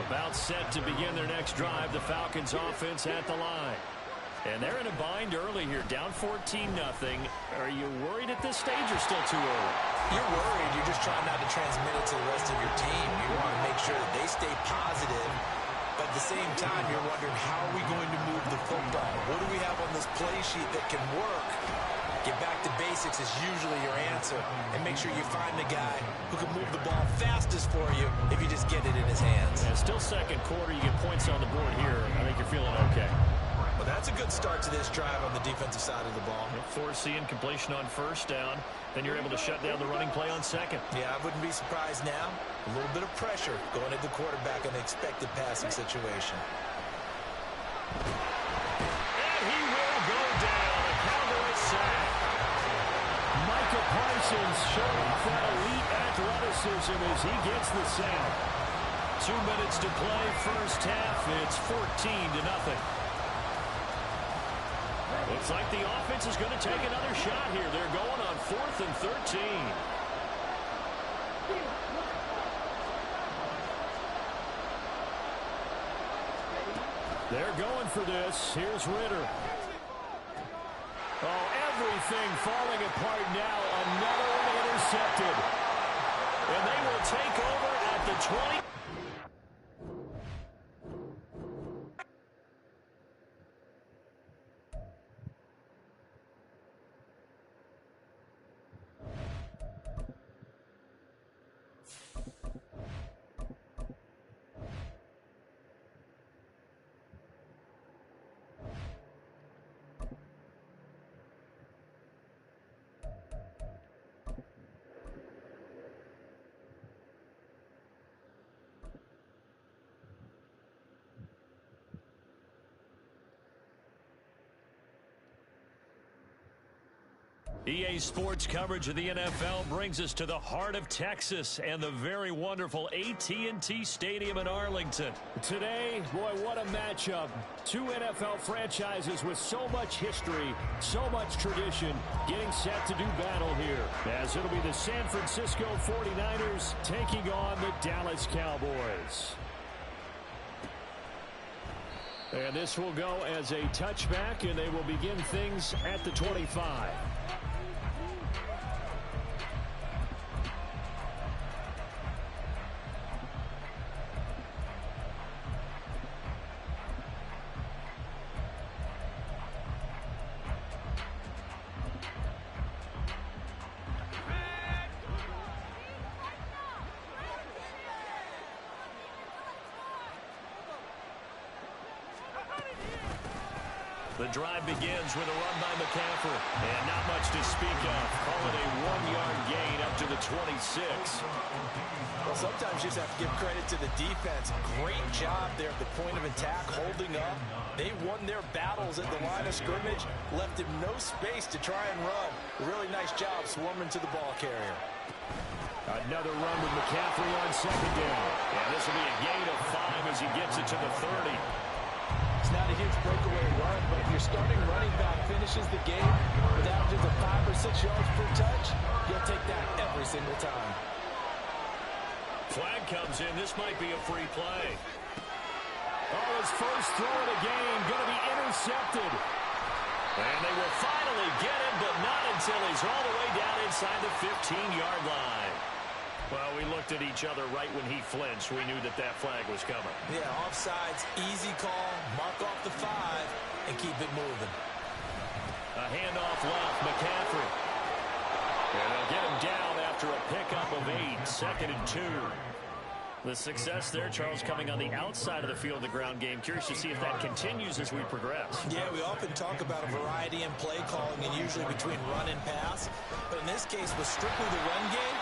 A: About set to begin their next drive, the Falcons offense at the line. And they're in a bind early here, down 14-0. Are you worried at this stage or still too early?
C: You're worried. You're just trying not to transmit it to the rest of your team. You want to make sure that they stay positive. But at the same time, you're wondering, how are we going to move the football? What do we have on this play sheet that can work? Get back to basics is usually your answer. And make sure you find the guy who can move the ball fastest for you if you just get it in his hands.
A: And still 2nd quarter, you get points on the board here. I think you're feeling okay.
C: Well, that's a good start to this drive on the defensive side of the ball.
A: Force the incompletion on 1st down. Then you're able to shut down the running play on 2nd.
C: Yeah, I wouldn't be surprised now. A little bit of pressure going at the quarterback in the expected passing situation.
A: And he will go down. A Cowboys sack.
D: Micah Parsons showing off that elite athleticism as he gets the sack.
A: 2 minutes to play, 1st half. It's 14-0. Looks like the offense is going to take another shot here. They're going on 4th and 13.
D: They're going for this. Here's Ritter. Oh, everything falling apart now. Another one intercepted.
A: And they will take over at the 20.
D: EA Sports coverage of the NFL brings us to the heart of Texas and the very wonderful AT&T Stadium in Arlington.
F: Today, boy, what a matchup. Two NFL franchises with so much history, so much tradition, getting set to do battle here. As it'll be the San Francisco 49ers taking on the Dallas Cowboys. And this will go as a touchback, and they will begin things at the 25.
D: The drive begins with a run by McCaffrey. And not much to speak of. Call it a 1-yard gain up to the 26.
C: Well, sometimes you just have to give credit to the defense. Great job there at the point of attack, holding up. They won their battles at the line of scrimmage, left him no space to try and run. Really nice job swarming to the ball carrier.
F: Another run with McCaffrey on second down.
D: And this will be a gain of 5 as he gets it to the 30.
C: It's not a huge breakaway run, but if your starting running back finishes the game with averages of 5 or 6 yards per touch, you'll take that every single time.
D: Flag comes in. This might be a free play.
F: Oh, his first throw of the game going to be intercepted.
D: And they will finally get him, but not until he's all the way down inside the 15-yard line. Well, we looked at each other right when he flinched. We knew that that flag was coming.
C: Yeah, offsides, easy call, mark off the 5, and keep it moving.
D: A handoff left, McCaffrey. And they'll get him down after a pickup of 8, 2nd and 2. The success there, Charles, coming on the outside of the field, the ground game. Curious to see if that continues as we progress.
C: Yeah, we often talk about a variety in play calling and usually between run and pass. But in this case, with strictly the run game,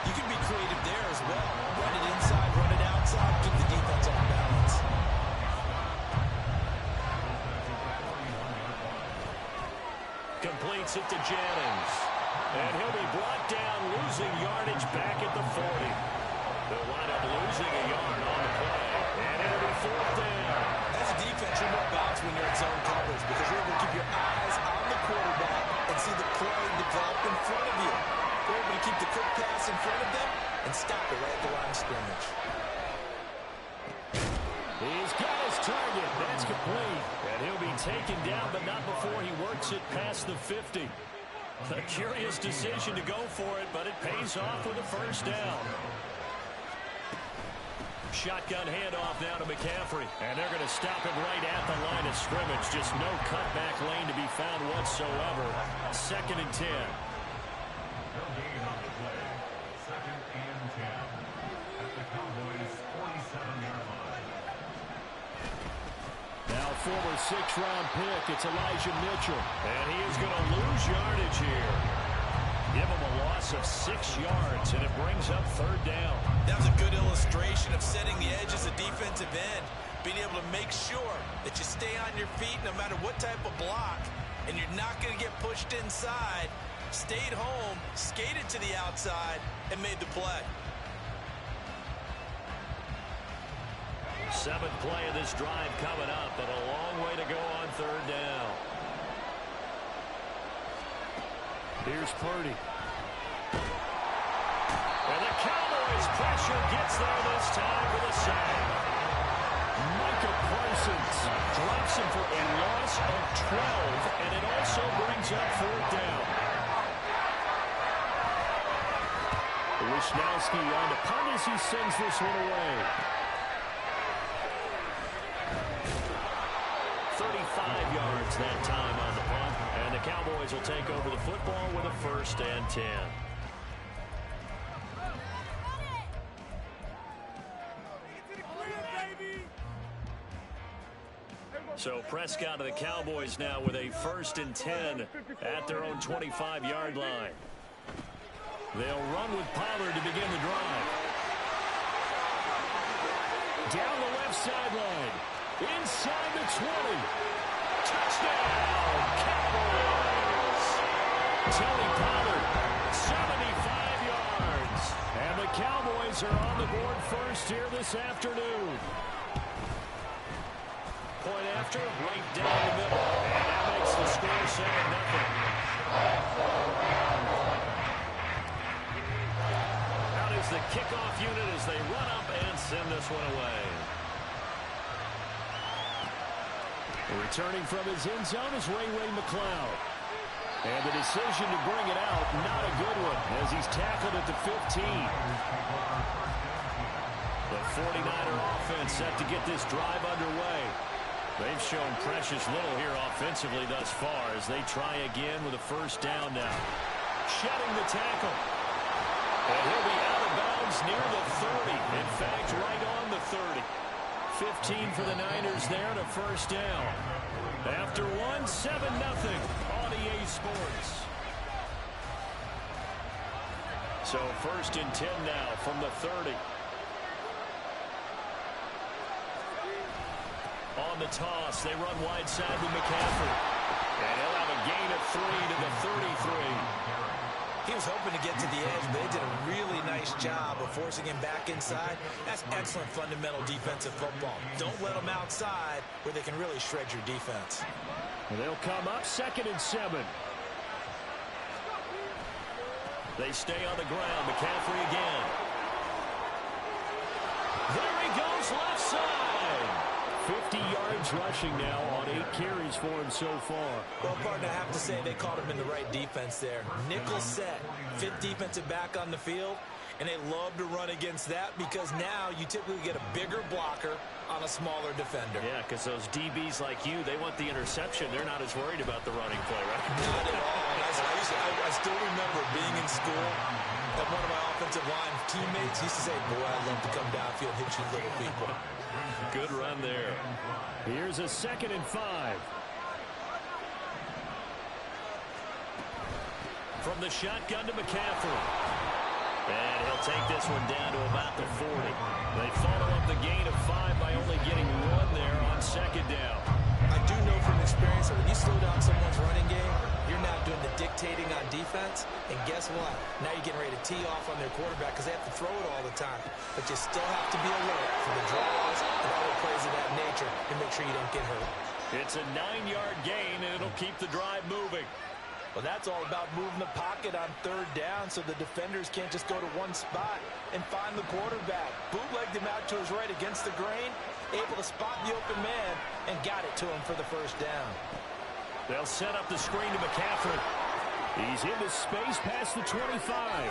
C: you can be creative there as well. Run it inside, run it outside, keep the defense off balance.
D: Completes it to Jennings. And he'll be brought down, losing yardage back at the 40. They'll wind up losing a yard on the play. And it'll be 4th down.
C: As a defense, you're more balanced when you're in zone coverage because you're able to keep your eyes on the quarterback and see the play develop in front of you. They're able to keep the quick pass in front of them and stop it right at the line of scrimmage.
F: He's got his target. That's complete.
D: And he'll be taken down, but not before he works it past the 50. A curious decision to go for it, but it pays off with a first down. Shotgun handoff now to McCaffrey. And they're going to stop him right at the line of scrimmage. Just no cutback lane to be found whatsoever. 2nd and 10.
B: No gain on the play. 2nd and 10 at the Cowboys' 47-yard line.
F: Now former 6th-round pick, it's Elijah Mitchell.
D: And he is going to lose yardage here. Give him a loss of 6 yards, and it brings up 3rd down.
C: That was a good illustration of setting the edge as a defensive end, being able to make sure that you stay on your feet no matter what type of block, and you're not going to get pushed inside. Stayed home, skated to the outside, and made the play.
D: 7th play of this drive coming up, but a long way to go on 3rd down.
F: Here's Purdy.
D: And the Cowboys pressure gets there this time for the sack.
F: Micah Parsons
D: Drops him for a loss of 12, and it also brings up 4th down.
F: Wisnowski on the punt as he sends this one away.
D: 35 yards that time on the punt, and the Cowboys will take over the football with a 1st and 10. So Prescott of the Cowboys now with a 1st and 10 at their own 25-yard line. They'll run with Pollard to begin the drive.
F: Down the left sideline. Inside the 20.
D: Touchdown, Cowboys! Tony Pollard, 75 yards. And the Cowboys are on the board first here this afternoon. Point after, right down the middle. And that makes the score 7-0. Out is the kickoff unit as they run up and send this one away. Returning from his end zone is Ray McCloud. And the decision to bring it out, not a good one, as he's tackled at the 15. The 49er offense set to get this drive underway. They've shown precious little here offensively thus far as they try again with a first down now. Shedding the tackle. And he'll be out of bounds near the 30. In fact, right on the 30. 15 for the Niners there and a first down. After one, 7-0 on EA Sports. So first and 10 now from the 30. On the toss, they run wide side with McCaffrey. And he'll have a gain of 3 to the 33.
C: He was hoping to get to the edge, but they did a really nice job of forcing him back inside. That's excellent fundamental defensive football. Don't let them outside where they can really shred your defense.
D: And they'll come up 2nd and 7. They stay on the ground. McCaffrey again. There he goes, left side. 50 yards rushing now on 8 carries for him so far.
C: Well, partner, I have to say they caught him in the right defense there. Nickel set, 5th defensive back on the field, and they love to run against that because now you typically get a bigger blocker on a smaller defender.
D: Yeah, because those DBs like you, they want the interception. They're not as worried about the running play, right?
C: Not at all. I still remember being in school, and one of my offensive line teammates used to say, boy, I'd love to come downfield and hit you little people.
D: Good run there. Here's a 2nd and 5. From the shotgun to McCaffrey. And he'll take this one down to about the 40. They follow up the gain of 5 by only getting 1 there on 2nd down.
C: I do know from experience that when you slow down someone's running game, you're now doing the dictating on defense. And guess what? Now you're getting ready to tee off on their quarterback because they have to throw it all the time. But you still have to be alert for the draws and other plays of that nature and make sure you don't get hurt.
D: It's a 9-yard gain, and it'll keep the drive moving.
C: Well, that's all about moving the pocket on 3rd down so the defenders can't just go to one spot and find the quarterback. Bootlegged him out to his right against the grain, able to spot the open man, and got it to him for the first down.
D: They'll set up the screen to McCaffrey. He's into space past the 25.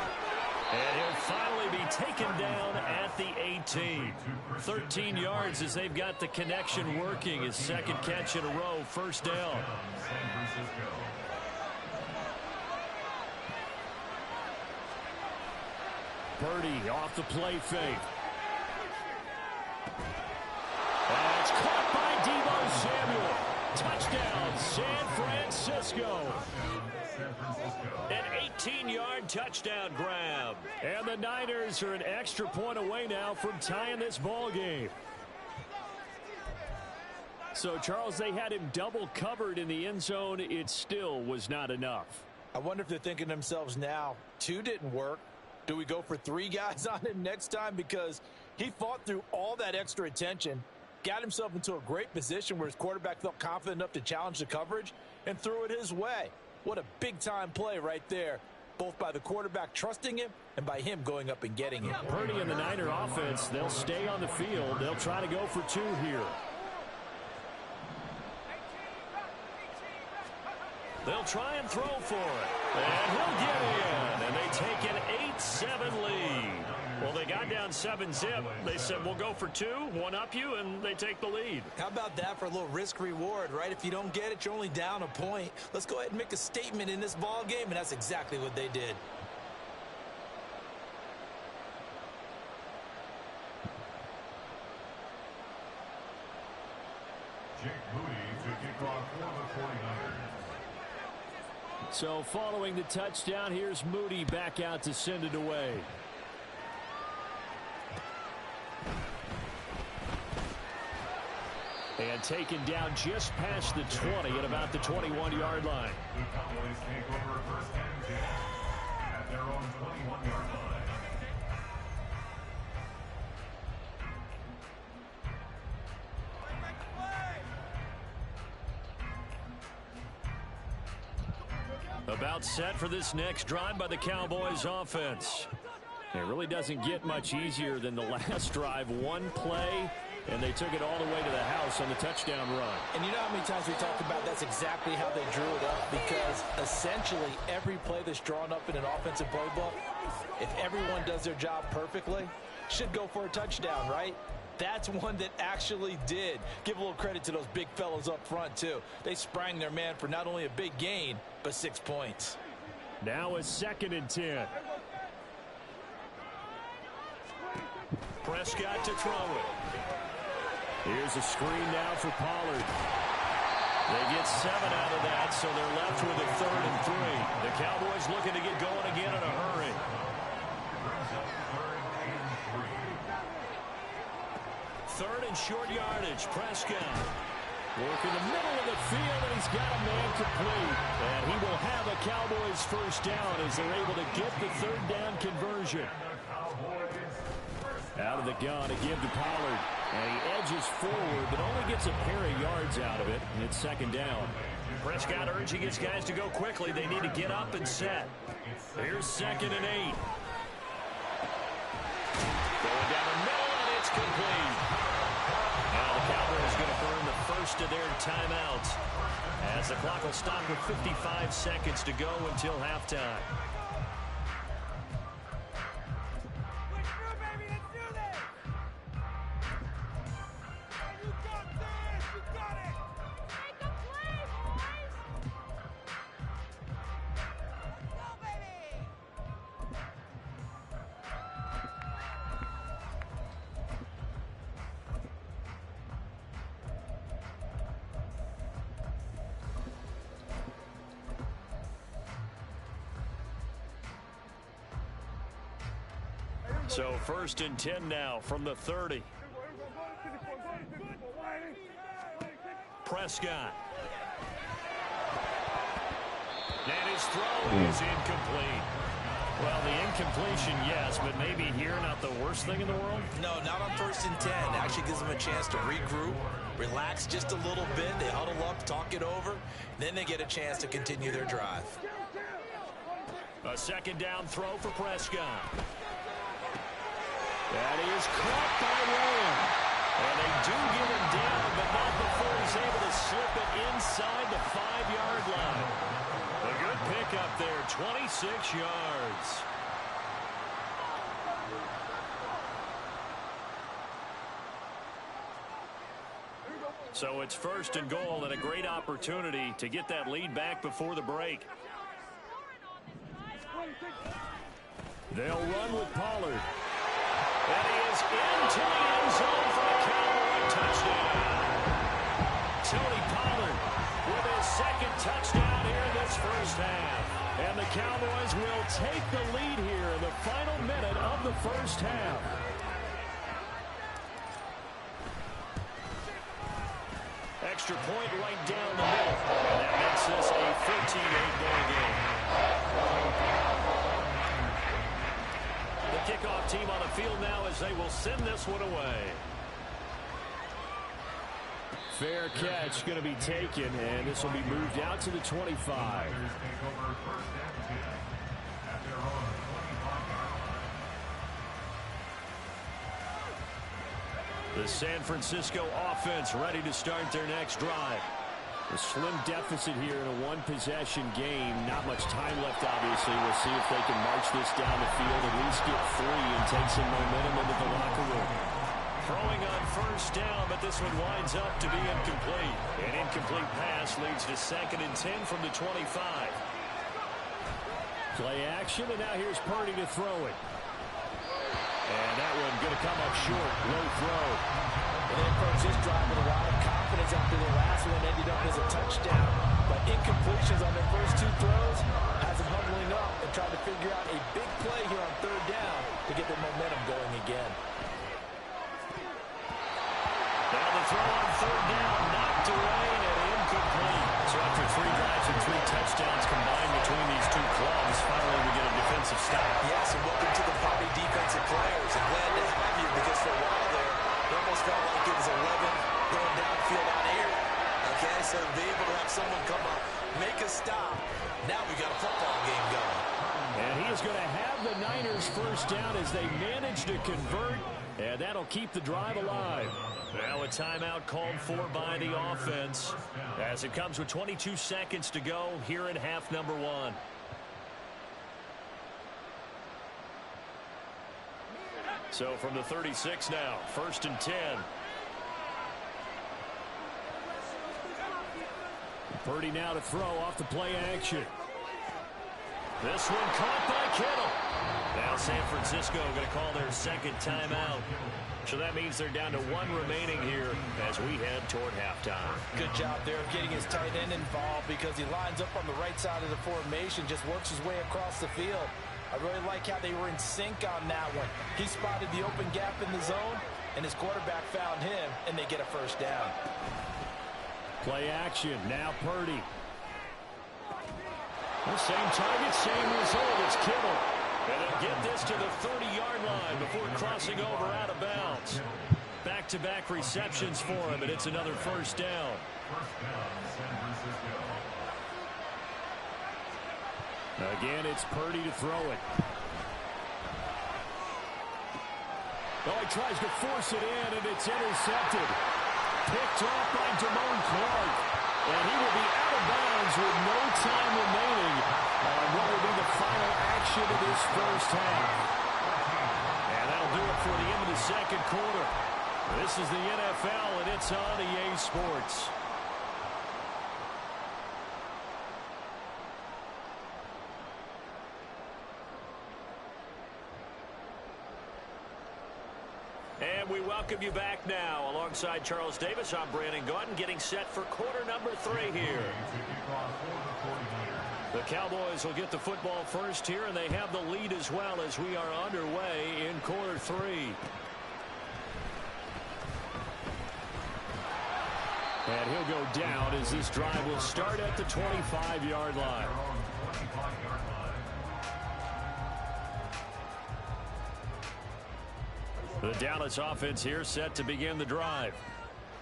D: And he'll finally be taken down at the 18. 13 yards as they've got the connection working. His 2nd catch in a row, first down. Purdy off the play fake. That's caught by Deebo Samuel. Touchdown, San Francisco. An 18-yard touchdown grab. And the Niners are an extra point away now from tying this ball game. So, Charles, they had him double covered in the end zone. It still was not enough.
C: I wonder if they're thinking to themselves now, 2 didn't work. Do we go for 3 guys on him next time? Because he fought through all that extra attention, got himself into a great position where his quarterback felt confident enough to challenge the coverage and threw it his way. What a big-time play right there, both by the quarterback trusting him and by him going up and getting it.
D: Purdy and the Niner offense, they'll stay on the field. They'll try to go for 2 here. They'll try and throw for it. And he'll get in. And they take an 8-7 lead. Well, they got down 7-zip. They said, we'll go for 2, one up you, and they take the lead.
C: How about that for a little risk-reward, right? If you don't get it, you're only down a point. Let's go ahead and make a statement in this ball game, and that's exactly what they did.
B: Jake Moody to kick off for the 49ers.
D: So following the touchdown, here's Moody back out to send it away. And taken down just past the 20 at about the 21-yard line.
B: The Cowboys take over first and 10 at their own 21-yard line.
D: About set for this next drive by the Cowboys offense. It really doesn't get much easier than the last drive. One play, and they took it all the way to the house on the touchdown run.
C: And you know how many times we talked about that's exactly how they drew it up? Because essentially every play that's drawn up in an offensive playbook, if everyone does their job perfectly, should go for a touchdown, right? That's one that actually did. Give a little credit to those big fellas up front, too. They sprang their man for not only a big gain, but 6 points.
D: Now a 2nd and 10. Prescott to throw it. Here's a screen now for Pollard. They get 7 out of that, so they're left with a 3rd and 3. The Cowboys looking to get going again in a hurry. Third and short yardage. Prescott working the middle of the field, and he's got a man complete. And he will have a Cowboys first down as they're able to get the 3rd down conversion. Out of the gun to give to Pollard. And he edges forward, but only gets a pair of yards out of it. And it's 2nd down. Prescott urging his guys to go quickly. They need to get up and set. Here's 2nd and 8. Going down the middle, and it's complete. Now the Cowboys going to burn the first of their timeouts as the clock will stop with 55 seconds to go until halftime. So 1st and 10 now from the 30. Prescott. And his throw is incomplete. Well, the incompletion, yes, but maybe here not the worst thing in the world?
C: No, not on 1st and 10. Actually gives them a chance to regroup, relax just a little bit. They huddle up, talk it over. Then they get a chance to continue their drive.
D: A 2nd down throw for Prescott. That is caught by Williams. And they do get him down, but not before he's able to slip it inside the 5-yard line. A good pickup there, 26 yards. So it's 1st and goal and a great opportunity to get that lead back before the break. They'll run with Pollard. And he is into the end zone for a Cowboy touchdown. Tony Pollard with his 2nd touchdown here in this first half. And the Cowboys will take the lead here in the final minute of the first half. Extra point right down the middle. And that makes this a 14-8 ball game. The kickoff team on the field now as they will send this one away. Fair catch going to be taken, and this will be moved out to the 25. The San Francisco offense ready to start their next drive. A slim deficit here in a one-possession game. Not much time left, obviously. We'll see if they can march this down the field, at least get 3 and take some momentum into the locker room. Throwing on 1st down, but this one winds up to be incomplete. An incomplete pass leads to 2nd and 10 from the 25. Play action, and now here's Purdy to throw it. And that one going to come up short. Low throw.
C: And they approach this drive with a lot of confidence after the last one ended up as a touchdown. But incompletions on their first 2 throws has them huddling up and trying to figure out a big play here on 3rd down to get their momentum going again.
D: Now the throw on 3rd down
C: said, be able to have someone come up, make a stop. Now we got a football game going.
D: And he is going to have the Niners first down as they manage to convert, and that'll keep the drive alive. Now a timeout called for by the offense as it comes with 22 seconds to go here in half number 1. So from the 36 now, 1st and 10. Purdy now to throw off the play action. This one caught by Kittle. Now San Francisco going to call their second timeout. So that means they're down to 1 remaining here as we head toward halftime.
C: Good job there of getting his tight end involved because he lines up on the right side of the formation, just works his way across the field. I really like how they were in sync on that one. He spotted the open gap in the zone, and his quarterback found him, and they get a first down.
D: Play action. Now Purdy. The same target, same result. It's Kittle. And they'll get this to the 30-yard line before crossing over out of bounds. Back-to-back receptions for him, and it's another first down. Again, it's Purdy to throw it. Oh, he tries to force it in, and it's intercepted. Picked off by Damone Clark. And he will be out of bounds with no time remaining on what will be the final action of this first half. And that'll do it for the end of the second quarter. This is the NFL, and it's on EA Sports. And we welcome you back now. Alongside Charles Davis, I'm Brandon Gaudin, getting set for quarter number 3 here. The Cowboys will get the football first here, and they have the lead as well as we are underway in quarter 3. And he'll go down as this drive will start at the 25-yard line. The Dallas offense here set to begin the drive.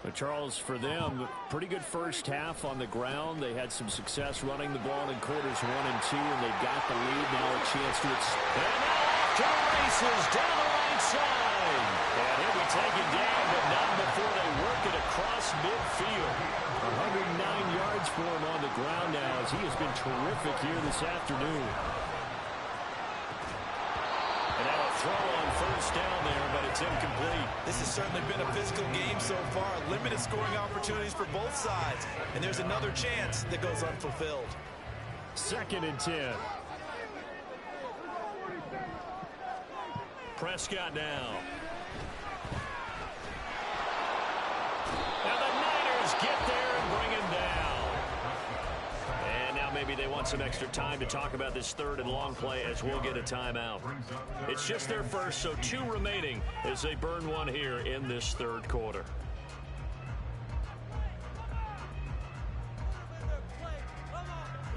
D: But Charles, for them, pretty good first half on the ground. They had some success running the ball in quarters 1 and 2, and they got the lead. Now a chance to expand. And now off to the races down the right side. And he'll be taken down, but not before they work it across midfield. 109 yards for him on the ground now, as he has been terrific here this afternoon. And now a throw on first down there, but it's incomplete.
C: This has certainly been a physical game so far. Limited scoring opportunities for both sides. And there's another chance that goes unfulfilled.
D: 2nd and 10. Prescott now. And the Niners get there and bring him down. And now maybe they want some extra time to talk about this 3rd and long play as we'll get a timeout. It's just their first, so 2 remaining as they burn 1 here in this 3rd quarter.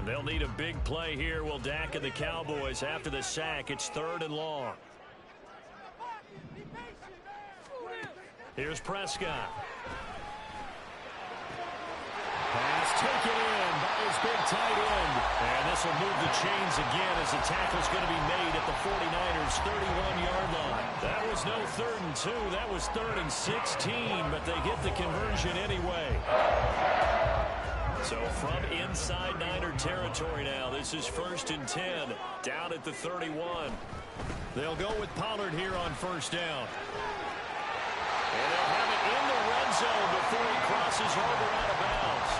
D: They'll need a big play here. Will Dak and the Cowboys after the sack. It's 3rd and long. Here's Prescott. Pass taken in by his big tight end. And this will move the chains again as the tackle's going to be made at the 49ers' 31-yard line. That was no 3rd and 2. That was 3rd and 16, but they get the conversion anyway. So from inside Niner territory now, this is 1st and 10, down at the 31. They'll go with Pollard here on first down. And they'll have it in the red zone before he crosses over out of bounds.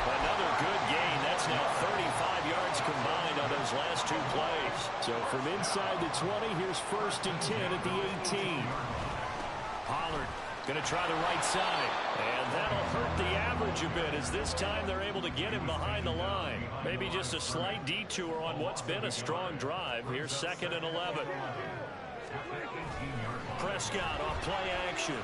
D: Another good gain. That's now 35 yards combined on those last 2 plays. So from inside the 20, here's 1st and 10 at the 18. Pollard going to try the right side. And that'll hurt the average a bit as this time they're able to get him behind the line. Maybe just a slight detour on what's been a strong drive. Here's 2nd and 11. Prescott off play action.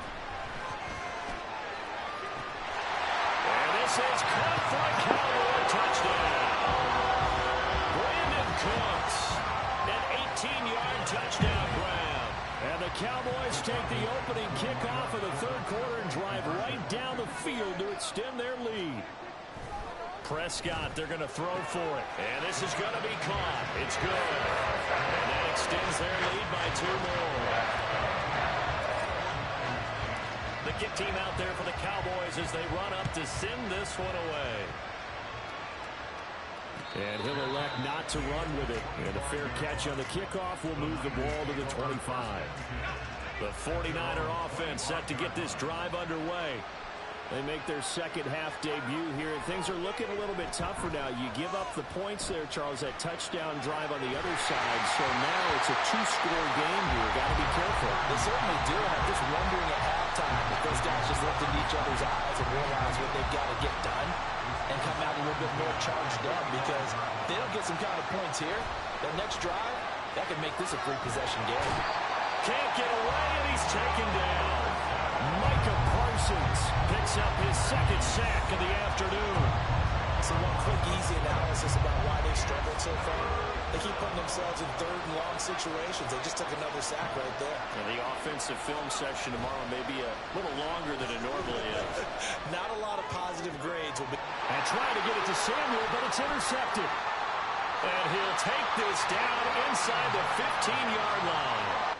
D: And this is caught for a Cowboy touchdown. Brandon Cooks, an 18-yard touchdown grab. And the Cowboys take the opening kickoff of the 3rd quarter and drive right down the field to extend their lead.
F: Prescott, they're going to throw for it. And this is going to be caught. It's good. And that extends their lead by 2 more. The kick team out there for the Cowboys as they run up to send this one away.
D: And he'll elect not to run with it. And a fair catch on the kickoff will move the ball to the 25.
F: The 49er offense set to get this drive underway.
D: They make their second half debut here. Things are looking a little bit tougher now. You give up the points there, Charles, that touchdown drive on the other side. So now it's a 2-score game here. Got to be careful.
C: They certainly do. And I'm just wondering at halftime if those guys just looked in each other's eyes and realize what they've got to get done and come out a little bit more charged up, because if they don't get some kind of points here, their next drive, that could make this a 3-possession game.
F: Can't get away, and he's taken down. Micah Parsons picks up his second sack of the afternoon.
C: So one quick, easy analysis about why they've struggled so far. They keep putting themselves in 3rd and long situations. They just took another sack right there.
F: And the offensive film session tomorrow may be a little longer than it normally is.
C: Not a lot of positive grades will be.
F: And trying to get it to Samuel, but it's intercepted. And he'll take this down inside the 15-yard line.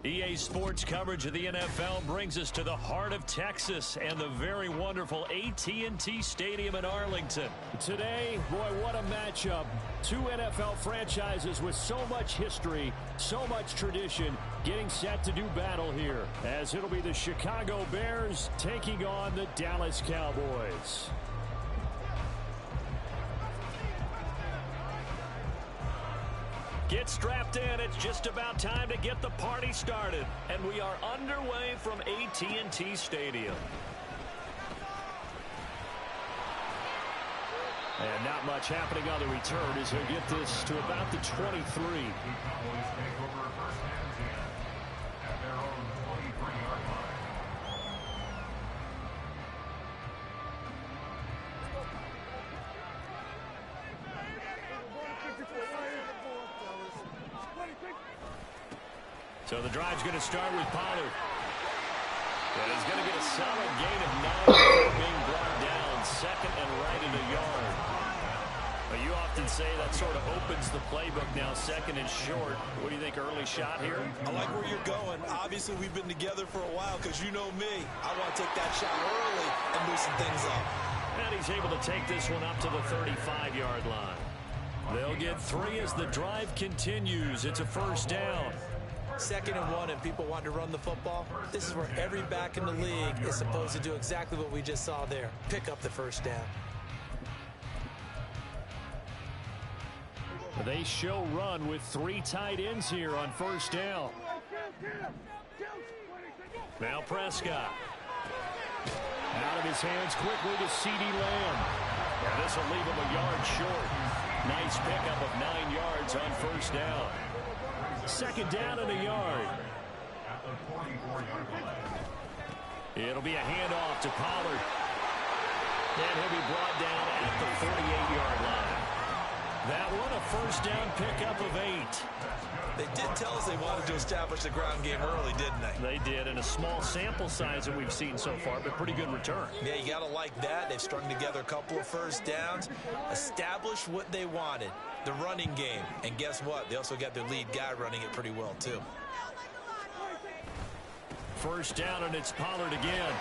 D: EA Sports coverage of the NFL brings us to the heart of Texas and the very wonderful AT&T Stadium in Arlington.
F: Today, boy, what a matchup. Two NFL franchises with so much history, so much tradition, getting set to do battle here, as it'll be the Chicago Bears taking on the Dallas Cowboys.
D: Get strapped in. It's just about time to get the party started. And we are underway from AT&T Stadium.
F: And not much happening on the return as he'll get this to about the 23.
B: The Cowboys take over first and 10 at their own 23-yard line.
D: So the drive's going to start with Pollard. And he's going to get a solid gain of 9 before being brought down. Second and right in the yard. But you often say that sort of opens the playbook now, second and short. What do you think, early shot here?
C: I like where you're going. Obviously, we've been together for a while because you know me. I want to take that shot early and loosen things up.
D: And he's able to take this one up to the 35-yard line. They'll get 3 as the drive continues. It's a first down.
C: 2nd and 1 and people want to run the football. This is where every back in the league is supposed to do exactly what we just saw there. Pick up the first down.
F: They show run with 3 tight ends here on first down.
D: Now Prescott.
F: Out of his hands quickly to CeeDee Lamb.
D: And this will leave him a yard short. Nice pickup of 9 yards on first down.
F: 2nd down and a yard.
B: At the 44-yard line.
D: It'll be a handoff to Pollard. And he'll be brought down at the 48-yard line. That one, a first down pickup of 8.
C: They did tell us they wanted to establish the ground game early, didn't they?
D: They did, in a small sample size that we've seen so far, but pretty good return.
C: Yeah, you got to like that. They've strung together a couple of first downs, established what they wanted, the running game. And guess what? They also got their lead guy running it pretty well, too.
D: First down, and it's Pollard again.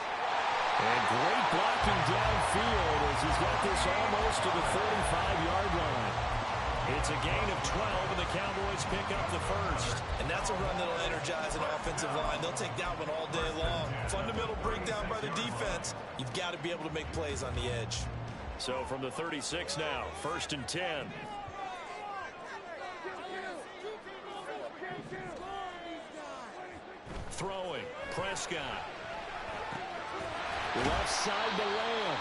D: And great blocking downfield as he's got this almost to the 45-yard line. It's a gain of 12, and the Cowboys pick up the first.
C: And that's a run that'll energize an offensive line. They'll take that one all day long. Fundamental breakdown by the defense. You've got to be able to make plays on the edge.
D: So from the 36 now, 1st and 10. Throwing, Prescott.
F: Left side to Lamb.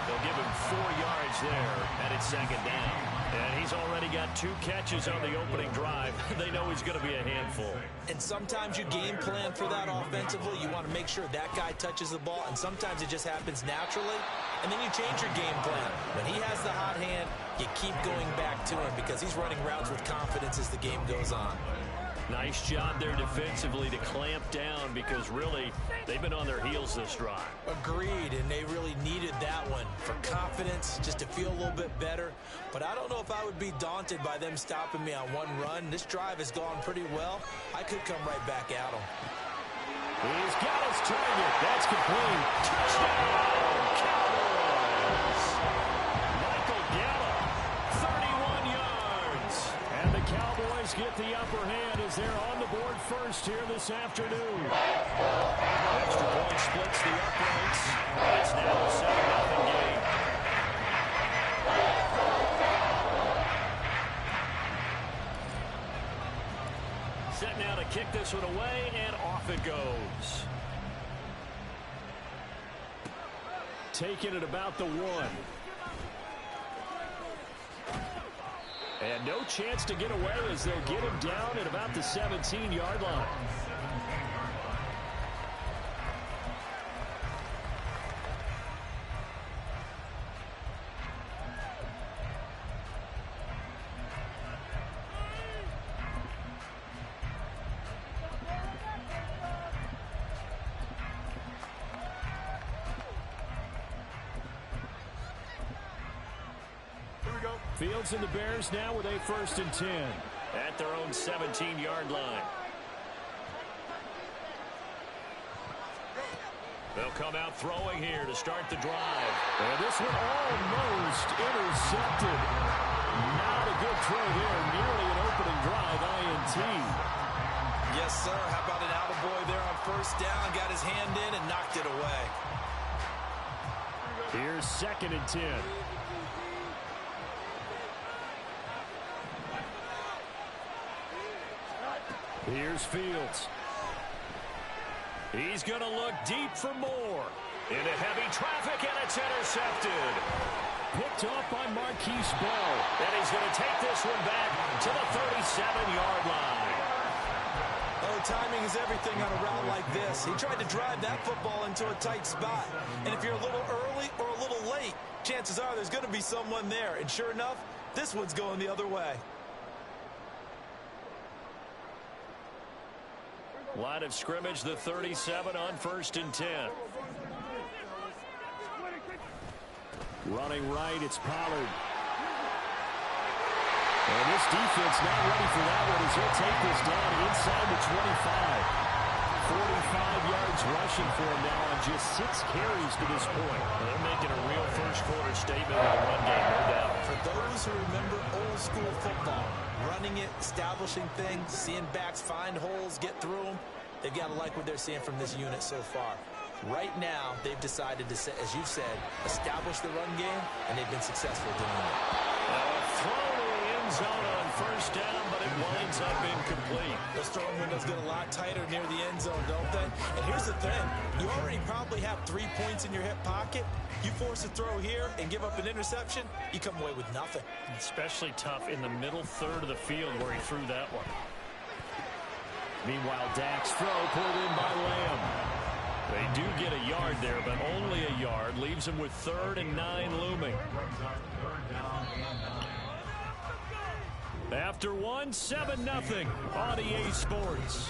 D: They'll give him 4 yards there, and it's 2nd down. And he's already got 2 catches on the opening drive. They know he's going to be a handful.
C: And sometimes you game plan for that offensively. You want to make sure that guy touches the ball, and sometimes it just happens naturally. And then you change your game plan. When he has the hot hand, you keep going back to him because he's running routes with confidence as the game goes on.
D: Nice job there defensively to clamp down because really they've been on their heels this drive.
C: Agreed, and they really needed that one for confidence, just to feel a little bit better. But I don't know if I would be daunted by them stopping me on one run. This drive has gone pretty well. I could come right back at them.
F: He's got his target. That's complete.
D: Touchdown, Cowboys! Michael Gallup, 31 yards.
F: And the Cowboys get the upper hand as they're on the board first here this afternoon.
D: Extra point splits the uprights. It's now a 7-0 game. Set now to kick this one away, and off it goes.
F: Taking it about the 1. And no chance to get away as they'll get him down at about the 17-yard line. Fields and the Bears now with a 1st and 10.
D: At their own 17-yard line.
F: They'll come out throwing here to start the drive.
D: And this one almost intercepted. Not a good throw there. Nearly an opening drive INT.
C: Yes, sir. How about an attaboy there on first down? Got his hand in and knocked it away.
D: Here's 2nd and 10. Here's Fields.
F: He's going to look deep for more. Into heavy traffic, and it's intercepted.
D: Picked off by Marquise Bell.
F: And he's going to take this one back to the 37-yard line.
C: Oh, timing is everything on a route like this. He tried to drive that football into a tight spot. And if you're a little early or a little late, chances are there's going to be someone there. And sure enough, this one's going the other way.
F: Line of scrimmage, the 37 on 1st and 10.
D: Running right, it's Pollard. And this defense not ready for that one as he'll take this down inside the 25. 45 yards rushing for him now on just 6 carries to this point.
F: They're making a real first-quarter statement with the run game, no doubt.
C: For those who remember old-school football, running it, establishing things, seeing backs find holes, get through them, they've got to like what they're seeing from this unit so far. Right now, they've decided to, as you said, establish the run game, and they've been successful doing it.
F: Now a throw to the end zone on first down, but it winds up incomplete.
C: Those throwing windows get a lot tighter near the end zone, don't they? And here's the thing. You already probably have 3 points in your hip pocket. You force a throw here and give up an interception, you come away with nothing.
F: Especially tough in the middle third of the field where he threw that one.
D: Meanwhile, Dak's throw pulled in by Lamb.
F: They do get a yard there, but only a yard. Leaves them with 3rd and 9 looming.
D: After 1, 7-0 on EA Sports.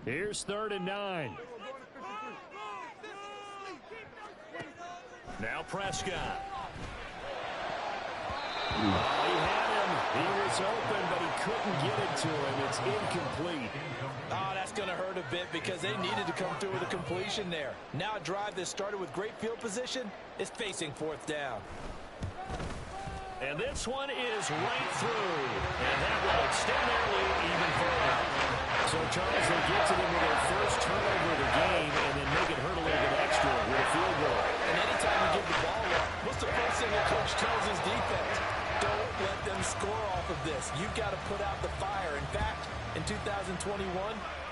D: Here's 3rd and 9.
F: Now Prescott.
D: He had him. He was open, but he couldn't get it to him. It's incomplete.
C: Oh, that's going to hurt a bit because they needed to come through with a completion there. Now a drive that started with great field position is facing 4th down.
F: And this one is right through. And that will extend their lead even further.
D: So, Charles, they get to them with their first turnover of the game and then make it hurt a little bit extra with a field goal.
C: And anytime you give the ball up, what's the first thing the coach tells his defense? Don't let them score off of this. You've got to put out the fire. In fact, in 2021,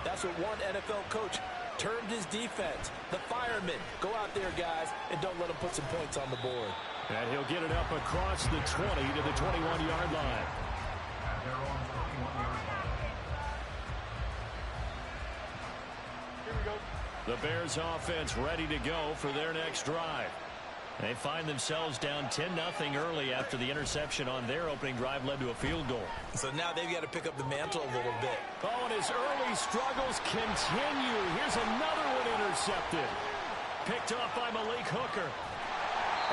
C: that's what one NFL coach termed his defense. The firemen. Go out there, guys, and don't let them put some points on the board.
D: And he'll get it up across the 20 to the 21-yard line.
F: The Bears offense ready to go for their next drive. They find themselves down 10-0 early after the interception on their opening drive led to a field goal.
C: So now they've got to pick up the mantle a little bit.
D: Oh, and his early struggles continue. Here's another one intercepted.
F: Picked off by Malik Hooker.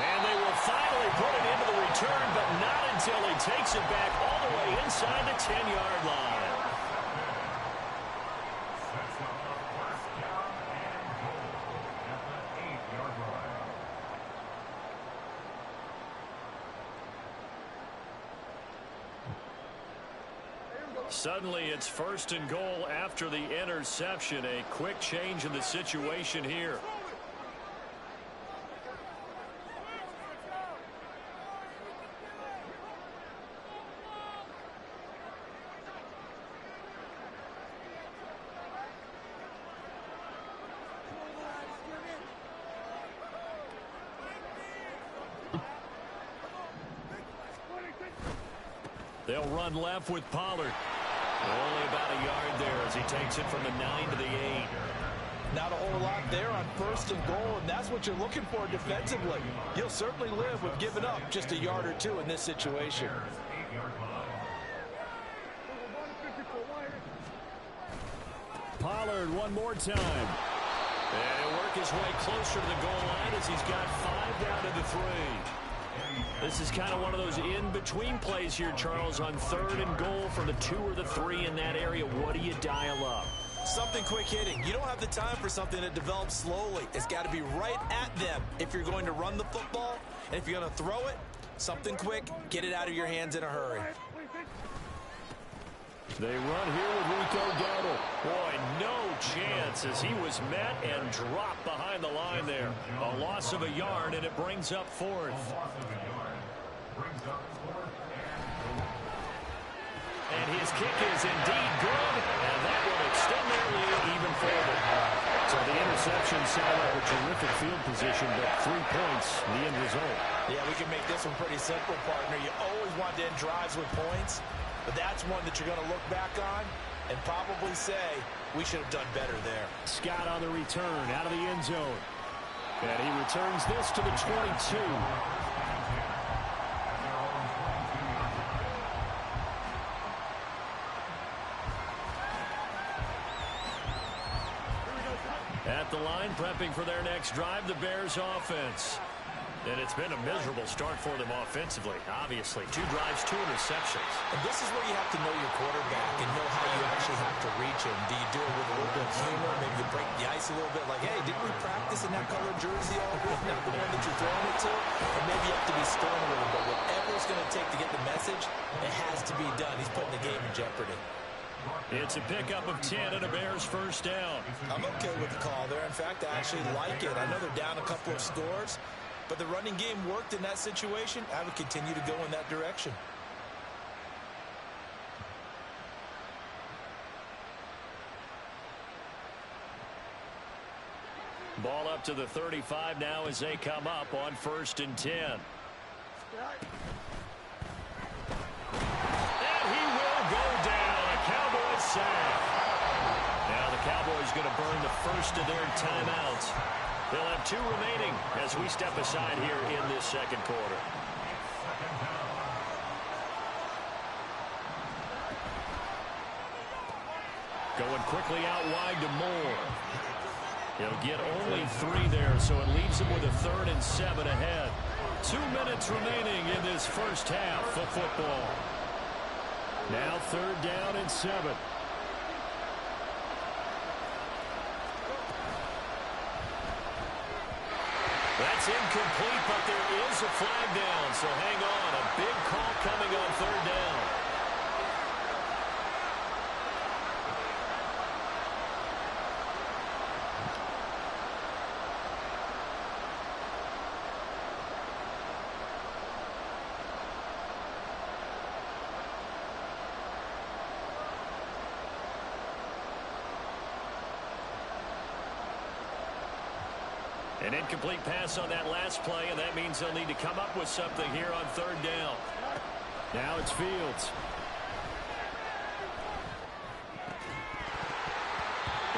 F: And they will finally put it into the return, but not until he takes it back all the way inside the 10-yard line. Suddenly, it's 1st and goal after the interception. A quick change in the situation here. They'll run left with Pollard. Only about a yard there as he takes it from the 9 to the 8.
C: Not a whole lot there on 1st and goal, and that's what you're looking for defensively. You'll certainly live with giving up just a yard or two in this situation.
D: Pollard one more time.
A: And he'll work his way closer to the goal line as he's got 5 down to the 3. This is kind of one of those in-between plays here, Charles, on 3rd and goal for the 2 or the 3 in that area. What do you dial up?
C: Something quick hitting. You don't have the time for something that develops slowly. It's got to be right at them if you're going to run the football. And if you're going to throw it, something quick, get it out of your hands in a hurry.
D: They run here with Rico Dowdle.
A: Boy, no chance as he was met and dropped behind the line there. A loss of a yard, and it brings up 4th. And his kick is indeed good, and that will extend their lead even further.
D: So the interception set up a terrific field position, but 3 points, the end result.
C: Yeah, we can make this one pretty simple, partner. You always want to end drives with points, but that's one that you're going to look back on and probably say, we should have done better there.
D: Scott on the return out of the end zone. And he returns this to the 22.
A: At the line, prepping for their next drive, the Bears offense. And it's been a miserable start for them offensively. Obviously, 2 drives, 2 interceptions.
C: And this is where you have to know your quarterback and know how you actually have to reach him. Do you do it with a little bit of humor? Maybe you break the ice a little bit like, hey, didn't we practice in that color jersey all week? Not the one that you're throwing it to? And maybe you have to be stern a little bit. Whatever it's going to take to get the message, it has to be done. He's putting the game in jeopardy.
A: It's a pickup of 10 and a Bears first down.
C: I'm okay with the call there. In fact, I actually like it. I know they're down a couple of scores, but the running game worked in that situation. I would continue to go in that direction.
A: Ball up to the 35 now as they come up on 1st and 10. And he will go down. A Cowboys sack. Now the Cowboys going to burn the first of their timeouts. They'll have 2 remaining as we step aside here in this second quarter. Going quickly out wide to Moore. He'll get only 3 there, so it leaves him with a 3rd and 7 ahead. 2 minutes remaining in this first half of football. Now 3rd down and 7. That's incomplete, but there is a flag down, so hang on. A big call coming on 3rd down. An incomplete pass on that last play, and that means they'll need to come up with something here on 3rd down.
D: Now it's Fields.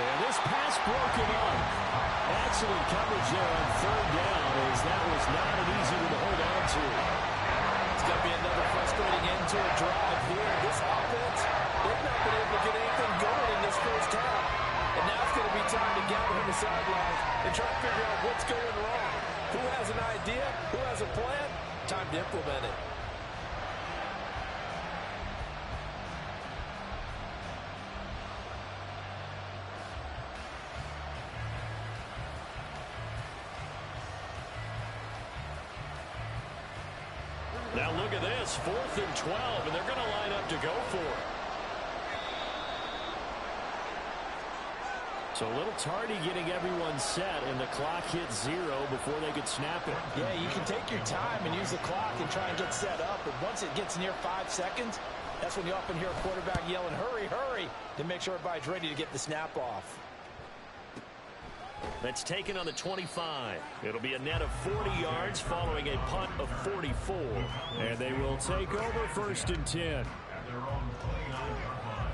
D: And this pass broken up. Excellent coverage there on 3rd down, as that was not an easy one to hold on to.
C: It's going to be another frustrating end to a drive here. This offense, they've not been able to get anything going in this first half. And now it's going to be time to gather on the sidelines and try to figure out what's going wrong. Who has an idea? Who has a plan? Time to implement it.
A: Now look at this, 4th and 12, and they're going to line up to go for it.
D: So a little tardy getting everyone set, and the clock hits 0 before they could snap it.
C: Yeah, you can take your time and use the clock and try and get set up, but once it gets near 5 seconds, that's when you often hear a quarterback yelling, hurry, hurry, to make sure everybody's ready to get the snap off.
A: That's taken on the 25. It'll be a net of 40 yards following a punt of 44.
D: And they will take over 1st and 10.
B: At their own 29-yard line.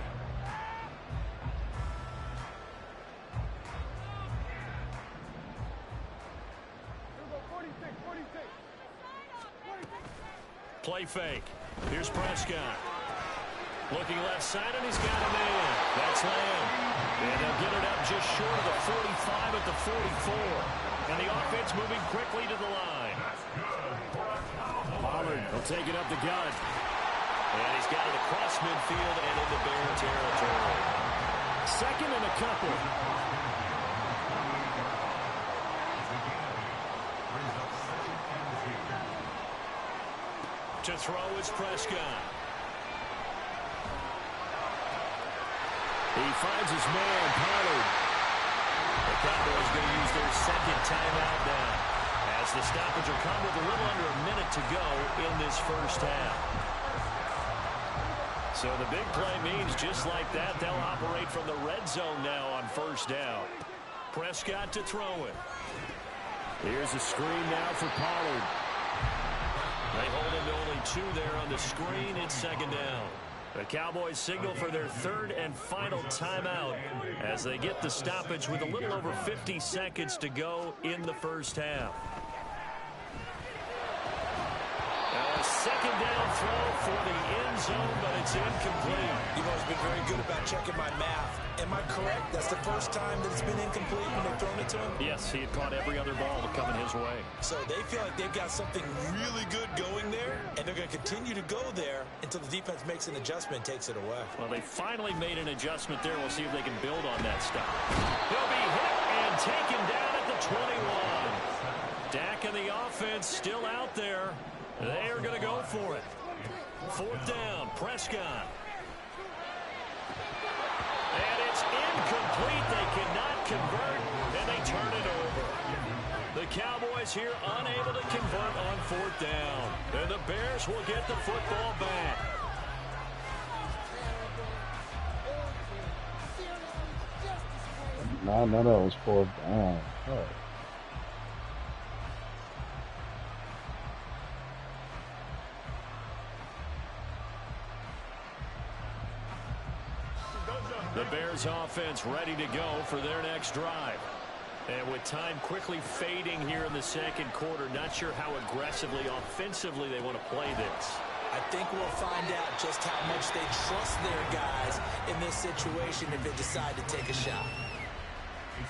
A: Play fake. Here's Prescott.
F: Looking left side, and he's got a man. That's Lamb. And they'll get it up just short of the 45 at the 44. And the offense moving quickly to the line.
D: Pollard will take it up the gut.
F: And he's got it across midfield and into Bear territory.
D: Second and a couple.
F: To throw is Prescott.
D: He finds his man, Pollard.
F: The Cowboys going to use their second timeout now, as the stoppage will come with a little under a minute to go in this first half. So the big play means just like that, they'll operate from the red zone now on first down. Prescott to throw it.
D: Here's a screen now for Pollard.
F: They hold him to only 2 there on the screen. It's second down. The Cowboys signal for their third and final timeout as they get the stoppage with a little over 50 seconds to go in the first half. A second down throw for the end zone, but it's incomplete.
C: You've always been very good about checking my math. Am I correct? That's the first time that it's been incomplete when they've thrown it to him?
F: Yes, he had caught every other ball coming his way.
C: So they feel like they've got something really good going there, and they're going to continue to go there until the defense makes an adjustment and takes it away.
F: Well, they finally made an adjustment there. We'll see if they can build on that stop. He'll be hit and taken down at the 21. Dak and the offense still out there. They are going to go for it. Fourth down, Prescott. And it's incomplete. They cannot convert, and they turn it over. The Cowboys here unable to convert on fourth down. And the Bears will get the football back.
E: No, that was fourth down. Oh.
F: The Bears offense ready to go for their next drive. And with time quickly fading here in the second quarter, not sure how aggressively, offensively they want to play this.
C: I think we'll find out just how much they trust their guys in this situation if they decide to take a shot.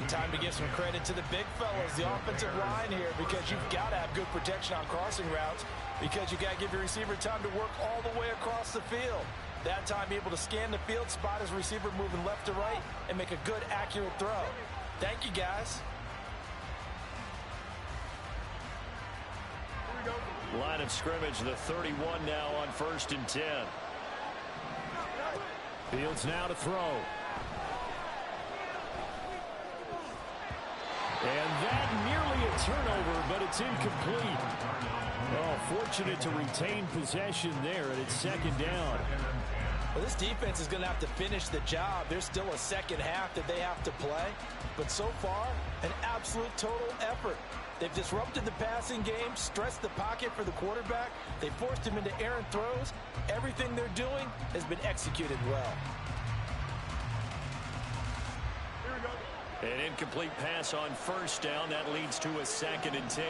C: Time to give some credit to the big fellas, the offensive line here, because you've got to have good protection on crossing routes, because you got to give your receiver time to work all the way across the field. That time, able to scan the field, spot his receiver moving left to right, and make a good, accurate throw. Thank you, guys.
F: Line of scrimmage, the 31 now on 1st and 10.
D: Fields now to throw. And that nearly a turnover, but it's incomplete. Oh, fortunate to retain possession there, and it's second down.
C: Well, this defense is going to have to finish the job. There's still a second half that they have to play. But so far, an absolute total effort. They've disrupted the passing game, stressed the pocket for the quarterback. They forced him into errant throws. Everything they're doing has been executed well.
F: An incomplete pass on first down. That leads to a 2nd and 10.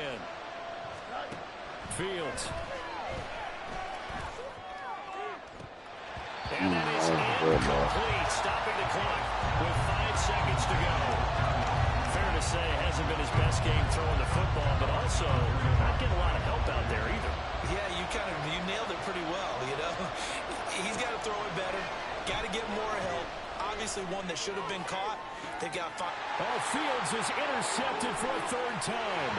D: Fields.
F: And that is incomplete, stopping the clock with 5 seconds to go. Fair to say, hasn't been his best game throwing the football, but also not getting a lot of help out there either.
C: Yeah, you nailed it pretty well, you know. He's got to throw it better, got to get more help. Obviously one that should have been caught. They got 5.
D: Oh, Fields is intercepted for a 3rd time.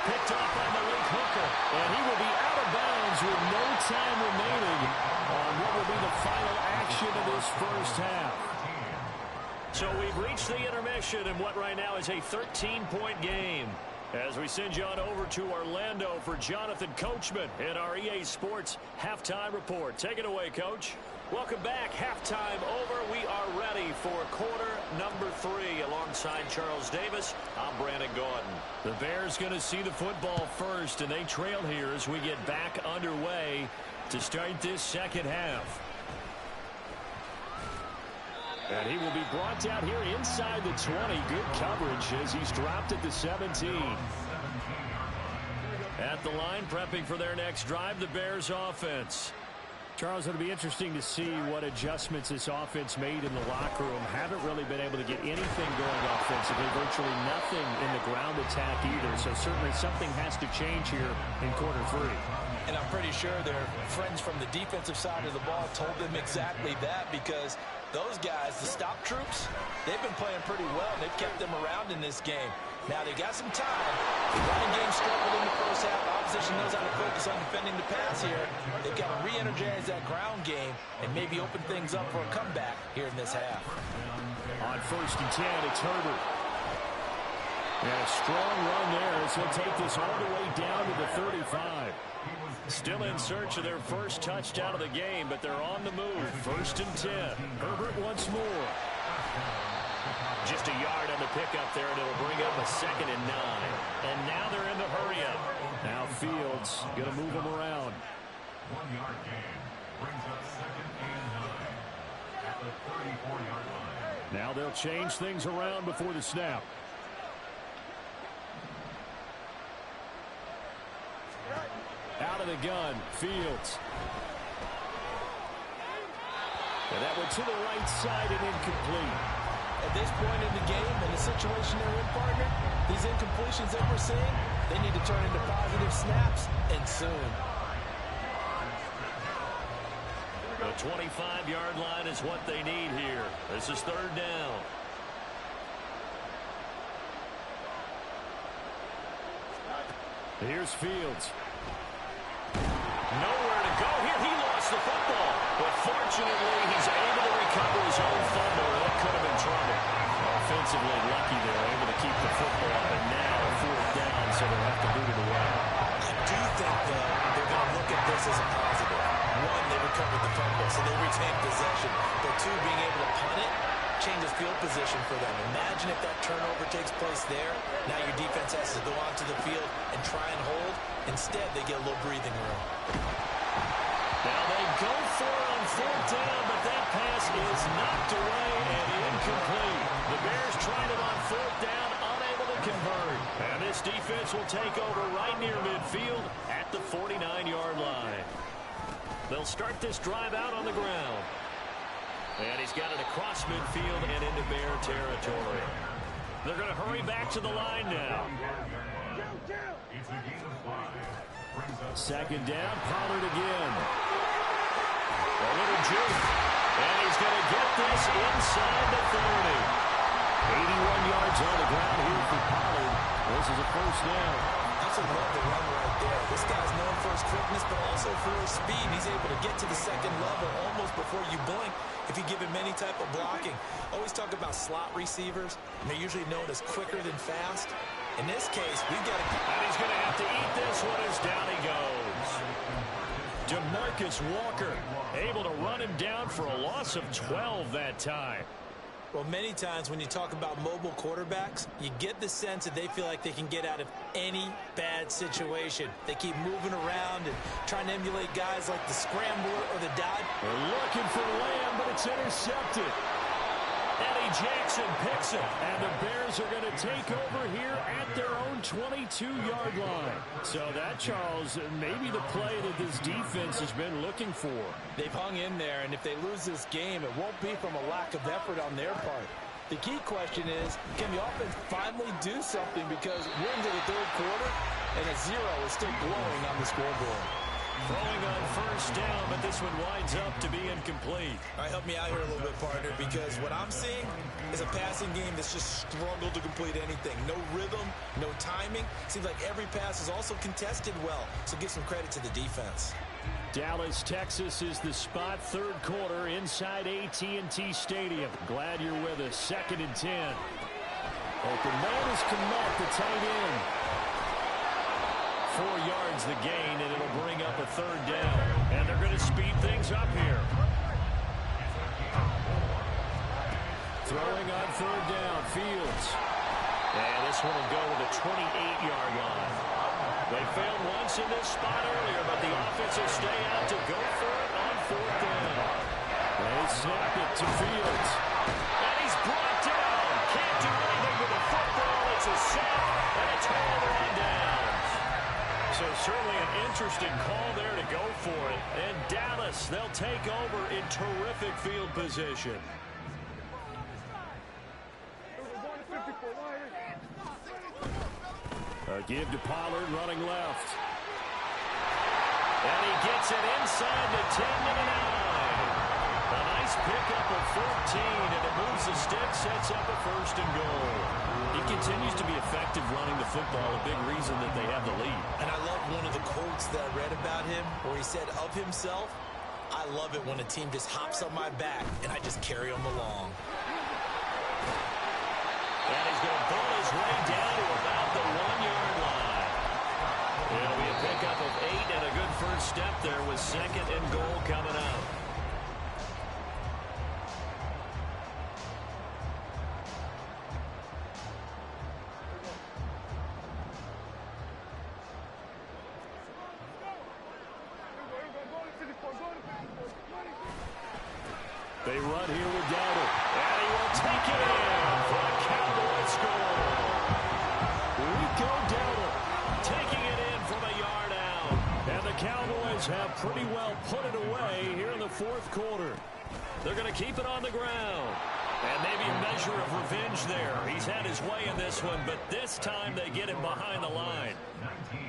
F: Picked off by Malik Hooker,
D: and he will be out of bounds with no time remaining on what will be the final action of this first half.
F: So we've reached the intermission in what right now is a 13-point game. As we send you on over to Orlando for Jonathan Coachman in our EA Sports Halftime Report. Take it away, Coach. Welcome back. Halftime over. We are ready for quarter number 3 alongside Charles Davis. I'm Brandon Gordon.
D: The Bears going to see the football first, and they trail here as we get back underway to start this second half. And he will be brought down here inside the 20. Good coverage as he's dropped at the 17.
F: At the line, prepping for their next drive, the Bears offense.
D: Charles, it'll be interesting to see what adjustments this offense made in the locker room. Haven't really been able to get anything going offensively, virtually nothing in the ground attack either. So certainly something has to change here in quarter 3.
C: And I'm pretty sure their friends from the defensive side of the ball told them exactly that, because those guys, the stop troops, they've been playing pretty well. They've kept them around in this game. Now they got some time. The running game struggled in the first half. Opposition knows how to focus on defending the pass here. They've got to re-energize that ground game and maybe open things up for a comeback here in this half.
D: On 1st and 10, it's Herbert. And a strong run there as he'll take this all the way down to the 35.
F: Still in search of their first touchdown of the game, but they're on the move. 1st and 10.
D: Herbert once more.
F: Just a yard on the pickup there, and it'll bring up a 2nd and 9. And now they're in the hurry-up.
D: Now Fields going to move him around.
B: 1-yard gain brings up 2nd and 9 at the 34-yard line.
D: Now they'll change things around before the snap. Out of the gun, Fields. And that went to the right side and incomplete.
C: At this point in the game, in the situation they're in, partner, these incompletions that we're seeing, they need to turn into positive snaps, and soon.
F: The 25-yard line is what they need here. This is 3rd down.
D: Here's Fields.
F: Nowhere to go here. He lost the football. But fortunately, he's able to recover his own fumble. That could have been trouble. Offensively lucky they're able to keep the football. And now 4th down, so they'll have to boot it away.
C: I do think, though, they're going to look at this as a positive. 1, they recovered the fumble, so they retained possession. But 2, being able to punt it changes field position for them. Imagine if that turnover takes place there. Now your defense has to go onto the field and try and hold. Instead, they get a little breathing room.
F: Now they go for it on 4th down, but that pass is knocked away and incomplete. The Bears tried it on 4th down, unable to convert. And this defense will take over right near midfield at the 49-yard line. They'll start this drive out on the ground. And he's got it across midfield and into Bear territory. They're going to hurry back to the line now.
D: 2nd down, Pollard again.
F: A little juke. And he's going to get this inside the 30.
D: 81 yards on the ground here for Pollard. This is a 1st down.
C: I love the run right there. This guy's known for his quickness, but also for his speed. He's able to get to the 2nd level almost before you blink if you give him any type of blocking. Always talk about slot receivers, and they're usually known as quicker than fast. In this case, we've got to...
F: And he's going to have to eat this one as down he goes.
D: DeMarcus Walker able to run him down for a loss of 12 that time.
C: Well, many times when you talk about mobile quarterbacks, you get the sense that they feel like they can get out of any bad situation. They keep moving around and trying to emulate guys like the scrambler or the dodge.
D: They're looking for Lamb, but it's intercepted. Eddie Jackson picks it, and the Bears are going to take over here at their own 22-yard line. So that, Charles, maybe the play that this defense has been looking for.
C: They've hung in there, and if they lose this game, it won't be from a lack of effort on their part. The key question is, can the offense finally do something, because we're into the 3rd quarter, and a 0 is still glowing on the scoreboard.
F: Throwing on 1st down, but this one winds up to be incomplete.
C: All right, help me out here a little bit, partner, because what I'm seeing is a passing game that's just struggled to complete anything. No rhythm, no timing. Seems like every pass is also contested well, so give some credit to the defense.
D: Dallas, Texas is the spot. 3rd quarter inside AT&T Stadium. Glad you're with us. 2nd and 10. Open man is Kmet, the tight end. 4 yards the gain, and it'll bring up a 3rd down. And they're going to speed things up here. Throwing on 3rd down, Fields.
F: And this one will go to the 28-yard line. They failed once in this spot earlier, but the offense will stay out to go for it on 4th down.
D: They snap it to Fields.
F: And he's brought down. Can't do anything with the football. It's a sack and a turnover on downs. So certainly an interesting call there to go for it. And Dallas, they'll take over in terrific field position.
D: A give to Pollard running left.
F: And he gets it inside the 10 to the 9. A nice pickup of 14, and it moves the stick, sets up a 1st and goal.
D: He continues to be effective running the football, a big reason that they have the lead.
C: And I love one of the quotes that I read about him where he said of himself, "I love it when a team just hops on my back and I just carry them along."
F: And he's going to pull his way down to about the 1-yard line. It'll be a pickup of 8 and a good first step there with 2nd and goal coming up.
D: They run here with Dowdle.
F: And he will take it in for a Cowboy score.
D: Rico Dowdle
F: Taking it in from a yard out.
D: And the Cowboys have pretty well put it away here in the 4th quarter.
F: They're going to keep it on the ground. And maybe a measure of revenge there. He's had his way in this one, but this time they get him behind the line.
B: 19.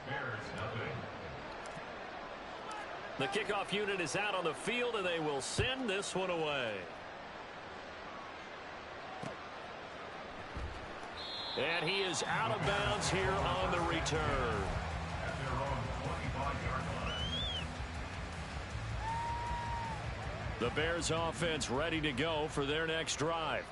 B: Bears nothing.
F: The kickoff unit is out on the field, and they will send this one away. And he is out of bounds here on the return.
B: At their own 25-yard line.
D: The Bears offense ready to go for their next drive.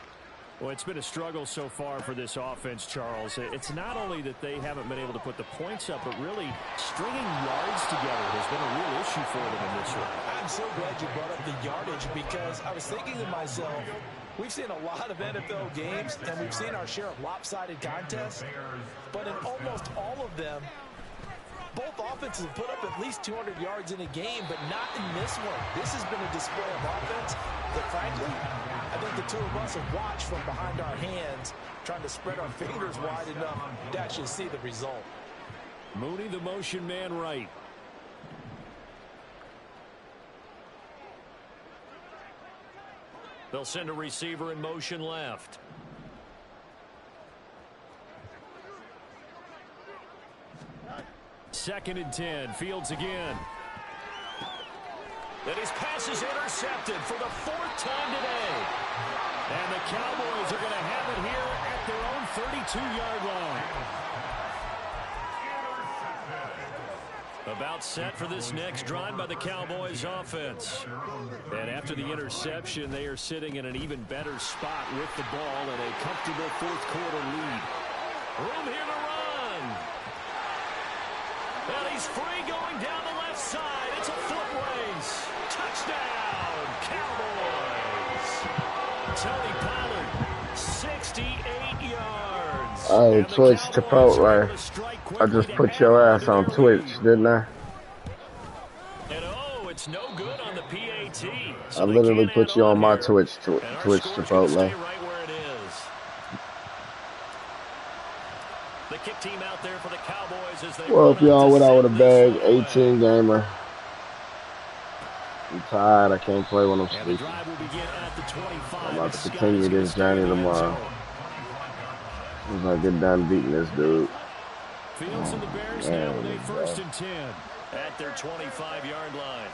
D: Well, it's been a struggle so far for this offense, Charles. It's not only that they haven't been able to put the points up, but really stringing yards together has been a real issue for them in this one.
C: I'm so glad you brought up the yardage because I was thinking to myself, we've seen a lot of NFL games and we've seen our share of lopsided contests, but in almost all of them, both offenses have put up at least 200 yards in a game, but not in this one. This has been a display of offense that, frankly, I think the two of us have watched from behind our hands, trying to spread our fingers wide enough to actually see the result.
D: Mooney, the motion man right.
F: They'll send a receiver in motion left.
D: Second and 10. Fields again.
F: And his pass is intercepted for the 4th time today.
D: And the Cowboys are going to have it here at their own 32-yard line. About set for this next drive by the Cowboys offense. And after the interception, they are sitting in an even better spot with the ball and a comfortable 4th quarter lead.
F: Room here to run. And he's free going down the left side. It's a foot race. Touchdown, Cowboys. Tony Pollard, 68 yards.
E: Hey, Twitch Chipotle. I just put your ass on Twitch, didn't I?
F: And oh, it's no good on the PAT.
E: I literally put you on my Twitch Chipotle.
F: Right where it is. The kick team out there for the Cowboys as they
E: Well, if y'all without with a bag, 18 gamer. I'm tired. I can't play when I'm sleeping. I'm about to continue this journey tomorrow. As I get done beating this dude.
F: Fields and the Bears now with a 1st and 10 at their 25-yard line.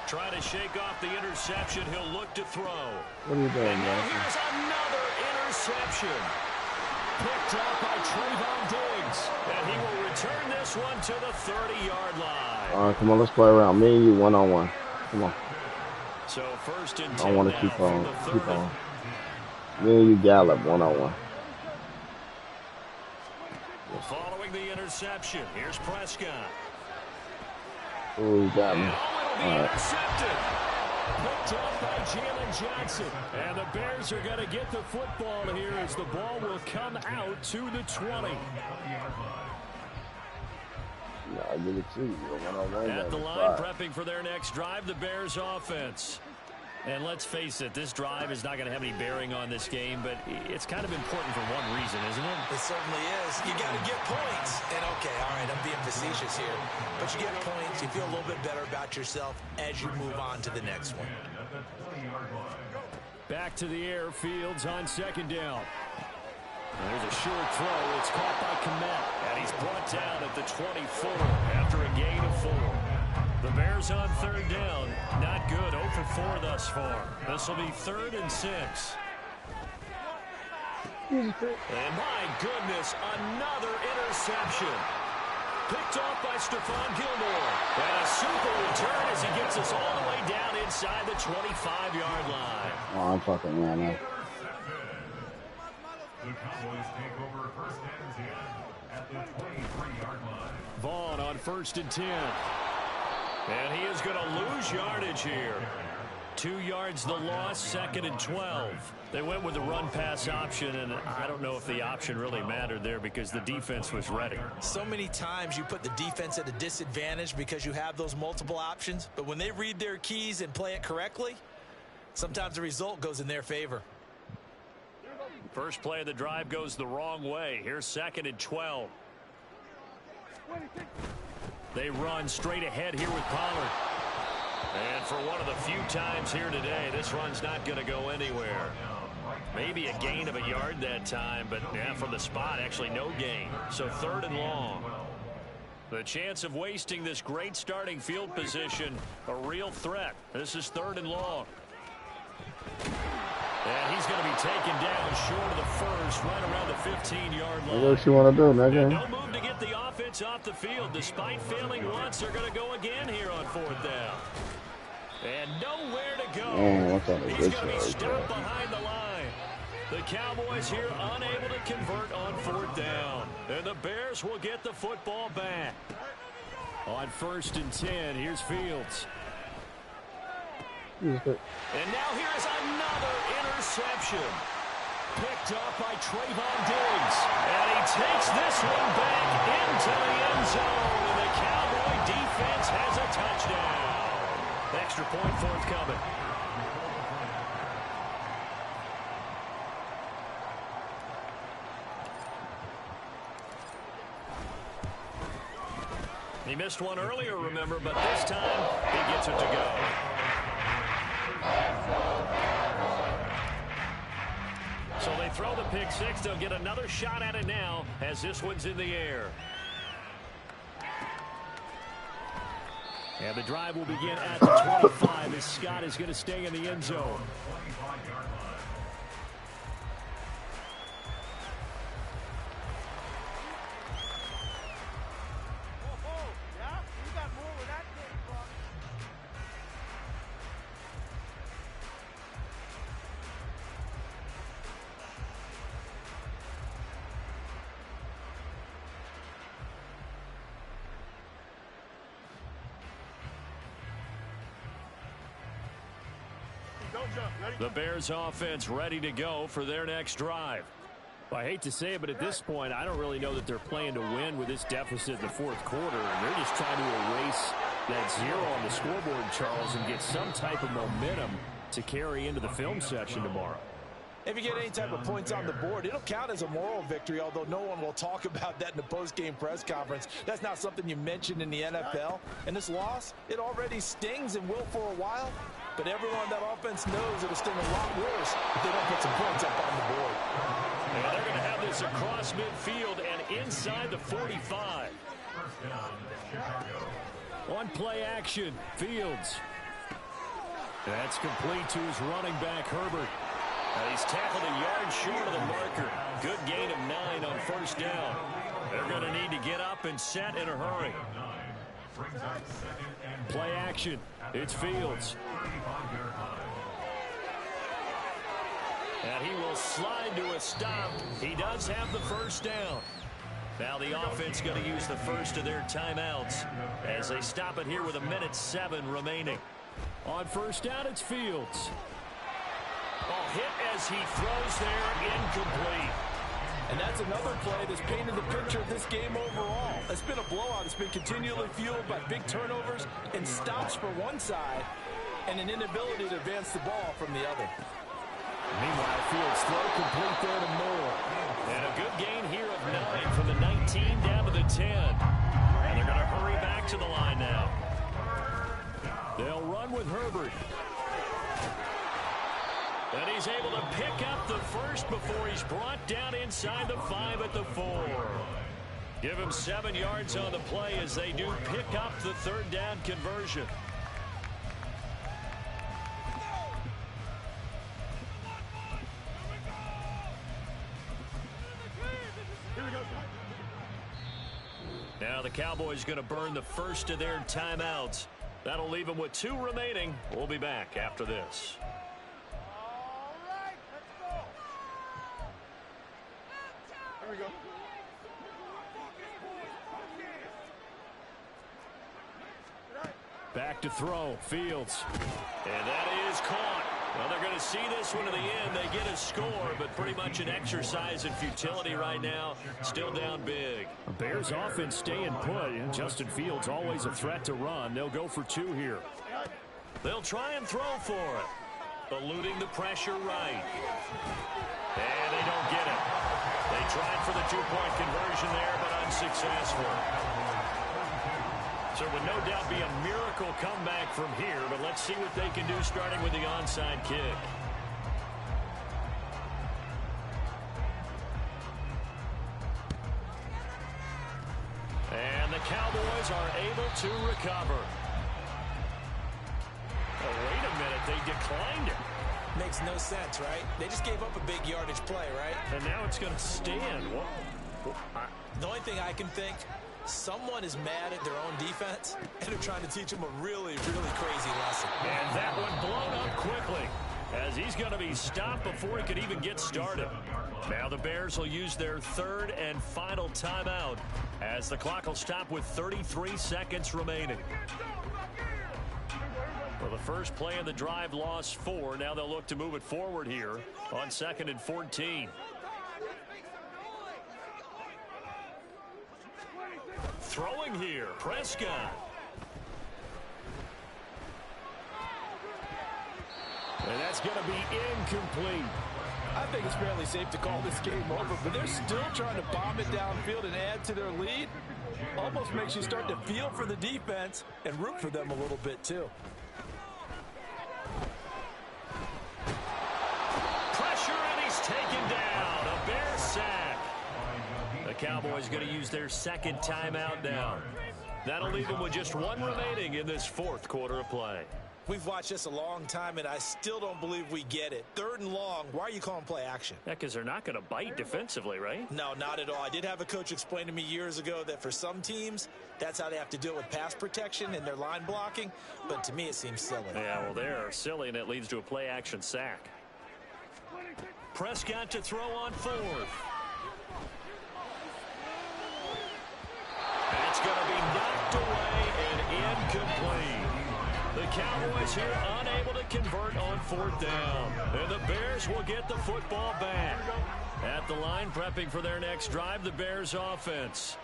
F: Trying to shake off the interception. He'll look to throw.
E: What are you doing, man?
F: Here's another interception. Picked up by Trayvon Diggs. And he will return this one to the 30-yard line.
E: All right, come on, let's play around. Me and you one-on-one. Come on.
F: So 1st and 10.
E: I want to keep on. Keep on. Me and you gallop one-on-one.
F: Following the interception, here's Prescott.
E: Ooh, you got me.
F: All right. Intercepted.
D: Picked up by Jalen Jackson. And the Bears are going to get the football here as the ball will come out to the 20.
E: I give it to you.
F: At the line, prepping for their next drive, the Bears offense.
D: And let's face it, this drive is not going to have any bearing on this game, but it's kind of important for one reason, isn't it?
C: It certainly is. You got to get points. And okay, all right, I'm being facetious here. But you get points, you feel a little bit better about yourself as you move on to the next one.
D: Back to the air, Fields on second down. And there's a short throw. It's caught by Komet.
F: And he's brought down at the 24 after a gain of 4. The Bears on third down. Not good. 0 for 4 thus far. This will be 3rd and 6. And my goodness, another interception. Picked off by Stephon Gilmore. And a super return as he gets us all the way down inside the 25-yard line.
E: Oh, I'm fucking around now.
B: The Cowboys take over 1st and 10 at the 23-yard line.
D: Vaughn on 1st and 10.
F: And he is going to lose yardage here.
D: 2 yards the loss, 2nd and 12.
F: They went with the run-pass option, and I don't know if the option really mattered there because the defense was ready.
C: So many times you put the defense at a disadvantage because you have those multiple options, but when they read their keys and play it correctly, sometimes the result goes in their favor.
F: First play of the drive goes the wrong way. Here's 2nd and 12.
D: They run straight ahead here with Pollard.
F: And for one of the few times here today, this run's not going to go anywhere. Maybe a gain of a yard that time, but yeah, from the spot, actually no gain. So 3rd and long. The chance of wasting this great starting field position, a real threat. This is 3rd and long. And he's going to be taken down short of the first, right around the 15-yard line.
E: What you want to do, nigga?
F: No move to get the offense off the field. Despite failing once, they're going to go again here on 4th down. And nowhere to go. He's going to be stopped behind the line. The Cowboys here unable to convert on 4th down. And the Bears will get the football back.
D: On 1st and 10, here's Fields.
F: And now here is another interception. Picked up by Trayvon Diggs. And he takes this one back into the end zone. And the Cowboy defense has a touchdown. Extra point forthcoming. He missed one earlier, remember, but this time he gets it to go. So they throw the pick six. They'll get another shot at it now as this one's in the air.
D: And the drive will begin at the 25 as Scott is going to stay in the end zone.
F: The Bears offense ready to go for their next drive.
D: Well, I hate to say it, but at this point, I don't really know that they're playing to win with this deficit in the 4th quarter. And they're just trying to erase that 0 on the scoreboard, Charles, and get some type of momentum to carry into the film session tomorrow.
C: If you get any type of points on the board, it'll count as a moral victory, although no one will talk about that in the post-game press conference. That's not something you mentioned in the NFL. And this loss, it already stings and will for a while. But everyone on that offense knows it'll sting a lot worse if they don't put some points up on the board.
F: And they're going to have this across midfield and inside the 45.
D: On play action, Fields. That's complete to his running back, Herbert.
F: He's tackled a yard short of the marker. Good gain of 9 on 1st down. They're going to need to get up and set in a hurry.
D: Play action. It's Fields.
F: And he will slide to a stop. He does have the 1st down. Now the offense going to use the first of their timeouts as they stop it here with 1:07 remaining.
D: On 1st down, it's Fields.
F: Oh, hit as he throws there, incomplete.
C: And that's another play that's painted the picture of this game overall. It's been a blowout. It's been continually fueled by big turnovers and stops for one side and an inability to advance the ball from the other.
D: Meanwhile, Fields throw complete there to Moore.
F: And a good gain here of 9 from the 19 down to the 10. And they're going to hurry back to the line now.
D: They'll run with Herbert.
F: And he's able to pick up the first before he's brought down inside the 5 at the 4. Give him 7 yards on the play as they do pick up the third down conversion. Now the Cowboys going to burn the first of their timeouts. That'll leave them with 2 remaining. We'll be back after this.
G: All right, let's go. Here we go.
D: Back to throw. Fields.
F: And that is caught. Well, they're going to see this one to the end. They get a score, but pretty much an exercise in futility right now. Still down big.
D: Bears offense staying put, and Justin Fields always a threat to run. They'll go for 2 here.
F: They'll try and throw for it. Eluding the pressure right. And they don't get it. They tried for the 2-point conversion there, but unsuccessful. So it would no doubt be a miracle comeback from here, but let's see what they can do starting with the onside kick. And the Cowboys are able to recover. Oh, wait a minute, they declined it.
C: Makes no sense, right? They just gave up a big yardage play, right?
F: And now it's going to stand.
C: The only thing I can think, someone is mad at their own defense, and they're trying to teach them a really, really crazy lesson.
F: And that one blown up quickly, as he's going to be stopped before he could even get started. Now the Bears will use their 3rd and final timeout, as the clock will stop with 33 seconds remaining. Well, the first play of the drive lost 4. Now they'll look to move it forward here on 2nd and 14. Throwing here, Prescott.
D: And that's going to be incomplete.
C: I think it's fairly safe to call this game over, but they're still trying to bomb it downfield and add to their lead. Almost makes you start to feel for the defense and root for them a little bit, too.
F: Pressure, and he's taken down. A Bear sack. The Cowboys going to use their 2nd timeout now. That'll leave them with just 1 remaining in this 4th quarter of play.
C: We've watched this a long time, and I still don't believe we get it. 3rd and long. Why are you calling play action?
F: Yeah, because they're not going to bite defensively, right?
C: No, not at all. I did have a coach explain to me years ago that for some teams, that's how they have to deal with pass protection and their line blocking. But to me, it seems silly.
F: Yeah, well, they're silly, and it leads to a play action sack. Prescott to throw on 4th. That's going to be knocked away and incomplete. The Cowboys here unable to convert on 4th down. And the Bears will get the football back. At the line, prepping for their next drive, the Bears offense.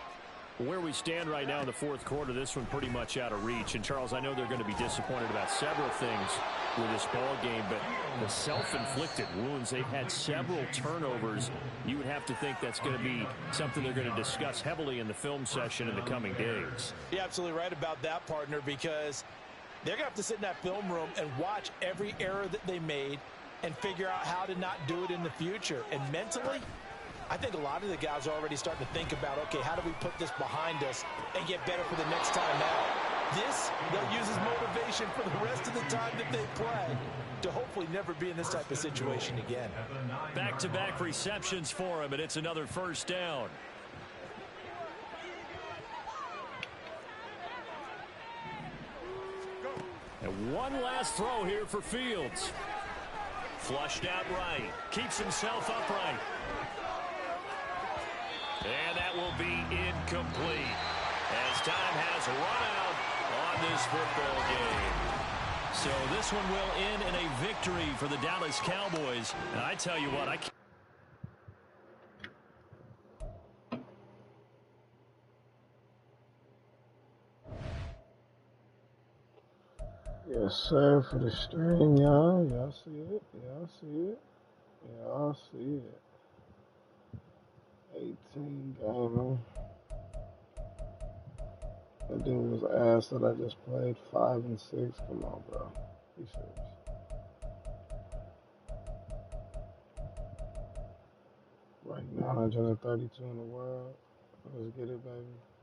D: Where we stand right now in the 4th quarter, this one pretty much out of reach. And, Charles, I know they're going to be disappointed about several things with this ball game, but the self-inflicted wounds, they've had several turnovers. You would have to think that's going to be something they're going to discuss heavily in the film session in the coming days.
C: You're absolutely right about that, partner, because they're going to have to sit in that film room and watch every error that they made and figure out how to not do it in the future. And mentally, I think a lot of the guys are already starting to think about, okay, how do we put this behind us and get better for the next time out? This, they'll use as motivation for the rest of the time that they play to hopefully never be in this type of situation again.
F: Back-to-back receptions for him, and it's another 1st down.
D: And one last throw here for Fields.
F: Flushed out right. Keeps himself upright. And that will be incomplete as time has run out on this football game. So this one will end in a victory for the Dallas Cowboys. And I tell you what, I can't.
E: Yes, sir, for the stream, y'all. Y'all see it. Y'all see it. Y'all see it. 18 gamer. That dude was ass that I just played 5 and 6. Come on, bro. Be serious. Right now, 132 in the world. Let's get it, baby.